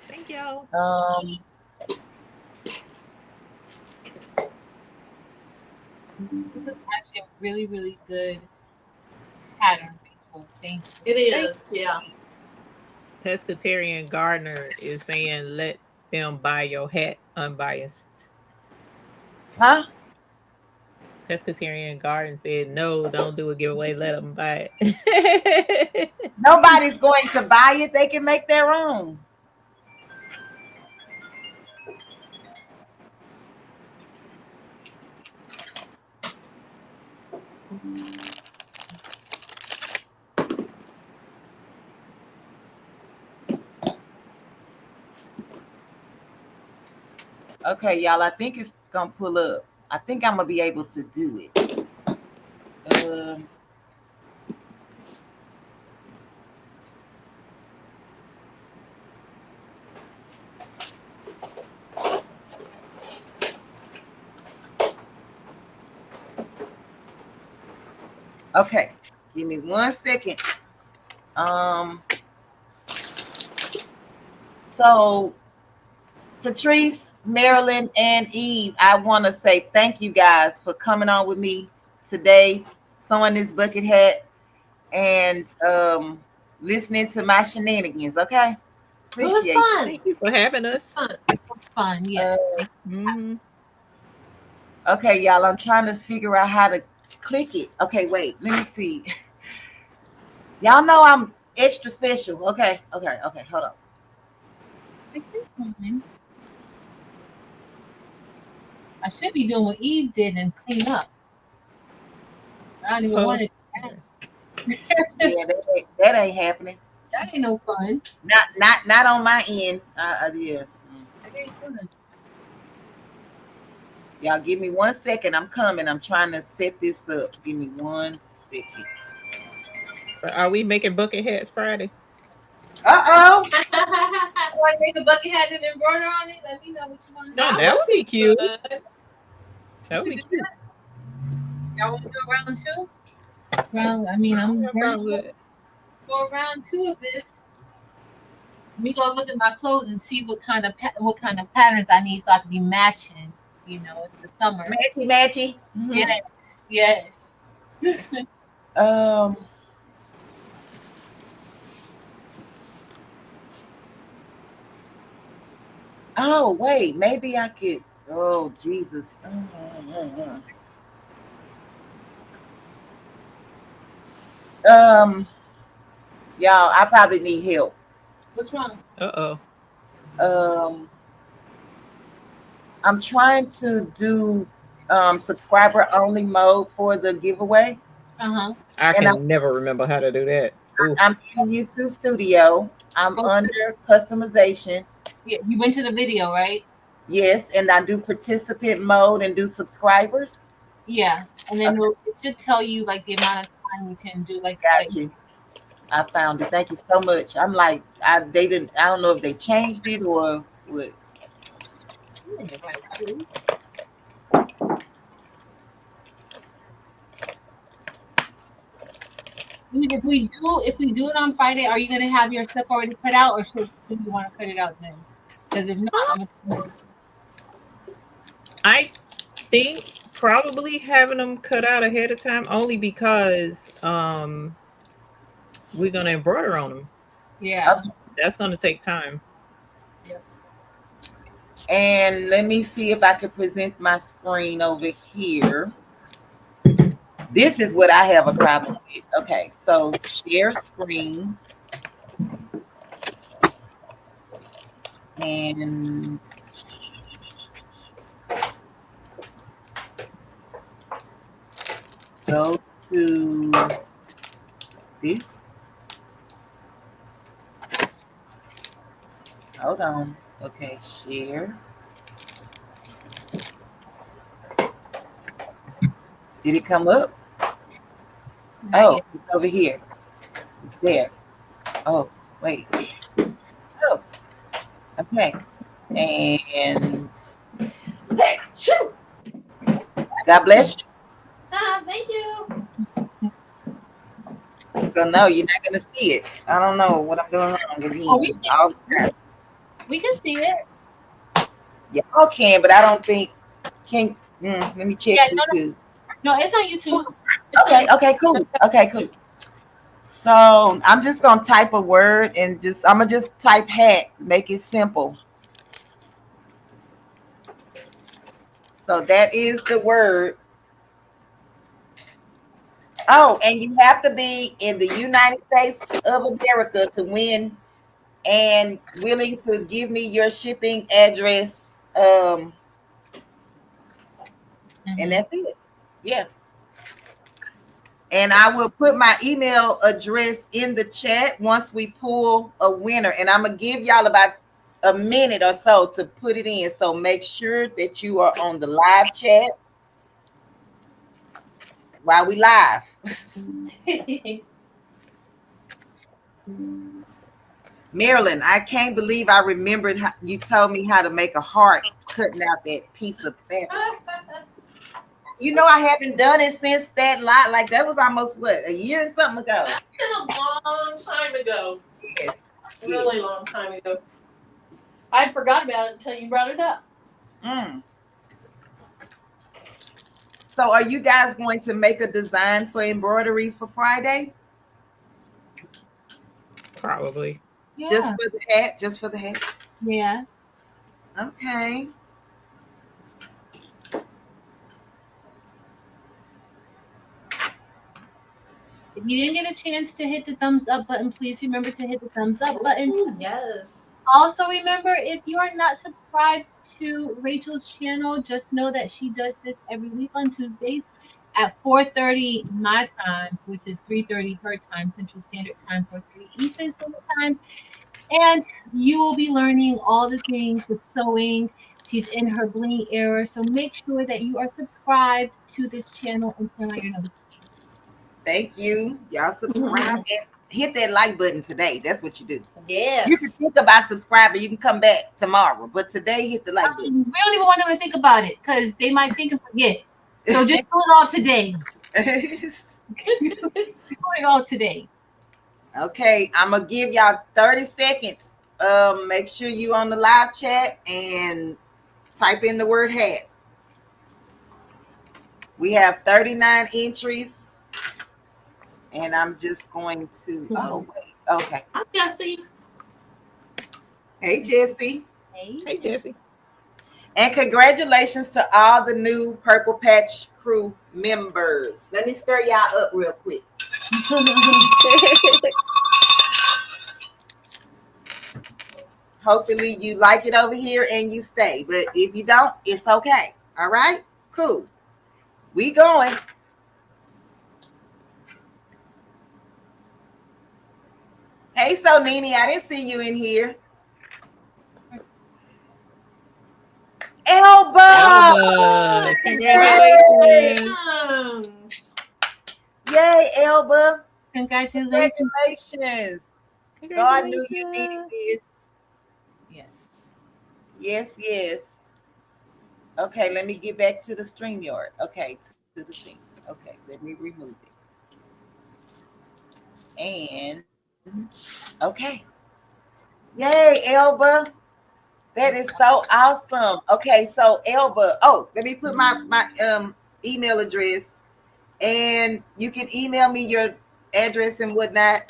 Thank y'all. This is actually a really, really good pattern. Rachel. Thank you. It is, yeah. Pescatarian Gardner is saying, let them buy your hat unbiased. Huh? Pescatarian Garden said, no, don't do a giveaway. Let them buy it. Nobody's going to buy it. They can make their own. Okay, y'all, I think it's gonna pull up. I think I'm gonna be able to do it. Okay, give me 1 second. So Patrice, Marilyn, and Eve, I want to say thank you guys for coming on with me today, sewing this bucket hat, and listening to my shenanigans. Okay, appreciate It was fun. Thank you for having us. It was fun. Yes. Okay, y'all, I'm trying to figure out how to click it. Okay, wait, let me see. Y'all know I'm extra special. Okay, hold on. I should be doing what Eve did and clean up. I don't even want to do that. Yeah, that ain't happening. That ain't no fun. Not on my end. Yeah. That ain't fun. Y'all give me 1 second. I'm coming. I'm trying to set this up. Give me 1 second. So are we making bucket hats Friday? Uh-oh. Want to make a bucket hat and embroider on it? Let me know what you want to do. No, that would be cute. Good. That would be cute. Y'all want to do round 2? I'm Sounds good. for round 2 of this. Let me go look at my clothes and see what kind of patterns I need so I can be matching. You know, it's the summer. Matchy. Yes. Oh wait, maybe I could. Oh Jesus. Y'all, I probably need help. What's wrong? I'm trying to do subscriber only mode for the giveaway. Uh-huh. I can never remember how to do that. Ooh. I'm in YouTube Studio. I'm Oh, under customization. yeah, you went to the video, right? Yes, and I do participant mode and do subscribers. Yeah, and then Okay, it should tell you like the amount of time you can do like that. got you. I found it. Thank you so much. I'm like, they didn't. I don't know if they changed it or what. You're in the right place. If we do it on Friday, are you gonna have your stuff already cut out, or should do you want to cut it out then? Because if not, I'm gonna. I think probably having them cut out ahead of time only because we're gonna embroider on them. Yeah. Okay. That's gonna take time. Yep. And let me see if I can present my screen over here. This is what I have a problem with. Okay, so share screen and go to this. Hold on. Okay, share. Did it come up? Not Oh, yet. it's over here. It's there. Oh, wait. Oh, okay. And Next, shoot. God bless Thank you. you. So no, you're not gonna see it. I don't know what I'm doing wrong Oh, again. All the time. we can see it. Y'all can, but I don't think can. Let me check Yeah, YouTube. no, it's on YouTube. It's Okay, on okay, cool. Okay, cool. So I'm just gonna type a word and I'm gonna just type hat, make it simple. So that is the word. Oh, and you have to be in the United States of America to win and willing to give me your shipping address. And Mhm. that's it. Yeah. And I will put my email address in the chat once we pull a winner. And I'm going to give y'all about a minute or so to put it in. So make sure that you are on the live chat while we live. Marilyn, I can't believe I remembered how you told me how to make a heart cutting out that piece of fabric. You know, I haven't done it since that lot. Like that was almost what, a year and something ago. That's been a long time ago. Yes. Really long time ago. I forgot about it until you brought it up. Mm. So are you guys going to make a design for embroidery for Friday? Probably. Yeah. Just for the hat? Just for the hat? Yeah. Okay. If you didn't get a chance to hit the thumbs up button, please remember to hit the thumbs up button. Ooh, yes. Also, remember if you are not subscribed to Rachel's channel, just know that she does this every week on Tuesdays at 4:30 my time, which is 3:30 her time, Central Standard Time, 4:30 Eastern Standard Time. And you will be learning all the things with sewing. She's in her bling era, so make sure that you are subscribed to this channel and turn on your notifications. Thank you. Y'all subscribe and hit that like button today. That's what you do. Yes. You can think about subscribing. You can come back tomorrow. But today, hit the like button. We don't even want them to think about it because they might think and forget. So just do it all today. Do it all today. Okay, I'm gonna give y'all 30 seconds. Make sure you on the live chat and type in the word hat. We have 39 entries, and I'm just going to. Oh wait, okay. Hi, Jesse. Hey Jesse, Hey, Jesse. and congratulations to all the new Purple Patch Crew members. Let me stir y'all up real quick. Hopefully you like it over here and you stay. But if you don't, it's okay. All right? Cool. We going. so, Nene. I didn't see you in here. Elba! Elba, Congratulations. Yay, Elba! Congratulations. Congratulations! God knew you needed this. Yes. Yes, yes. Okay, let me get back to the StreamYard. Okay, to the thing. Okay, let me remove it. And okay. Yay, Elba. That is so awesome. Okay, so Elba. Oh, let me put my email address, and you can email me your address and whatnot.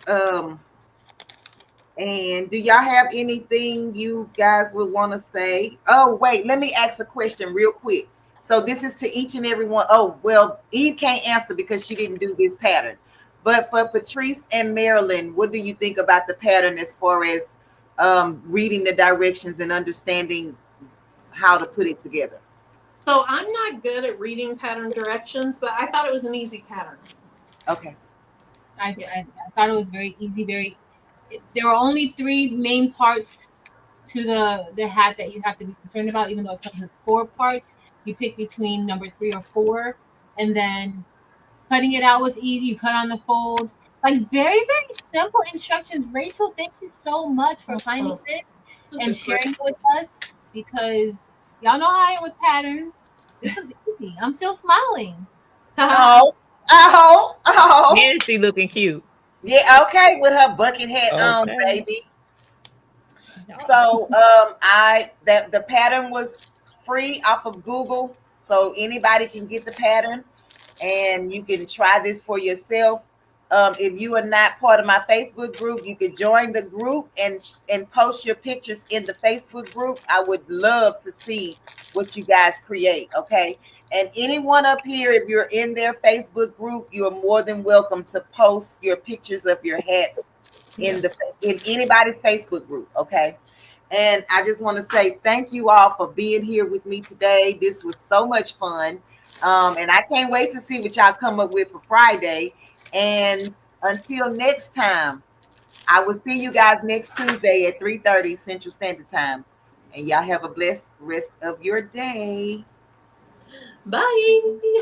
And do y'all have anything you guys would want to say? Oh, wait, let me ask a question real quick. So this is to each and every one. Oh, well, Eve can't answer because she didn't do this pattern. But for Patrice and Marilyn, what do you think about the pattern as far as reading the directions and understanding how to put it together? So I'm not good at reading pattern directions, but I thought it was an easy pattern. Okay. I thought it was very easy. There are only 3 main parts to the hat that you have to be concerned about, even though it comes with 4 parts. You pick between number 3 or 4, and then cutting it out was easy. You cut on the fold. Like very simple instructions. Rachel, thank you so much for finding this and sharing it with us, because y'all know how I am with patterns. This is easy. I'm still smiling. Oh. And she looking cute. Yeah, okay, with her bucket hat on, baby. So the pattern was free off of Google, so anybody can get the pattern, and you can try this for yourself. If you are not part of my Facebook group, you can join the group and post your pictures in the Facebook group. I would love to see what you guys create. Okay. And anyone up here, if you're in their Facebook group, you are more than welcome to post your pictures of your hats in anybody's Facebook group. Okay. And I just want to say thank you all for being here with me today. This was so much fun. And I can't wait to see what y'all come up with for Friday. And until next time, I will see you guys next Tuesday at 3:30 Central Standard Time. And y'all have a blessed rest of your day. Bye.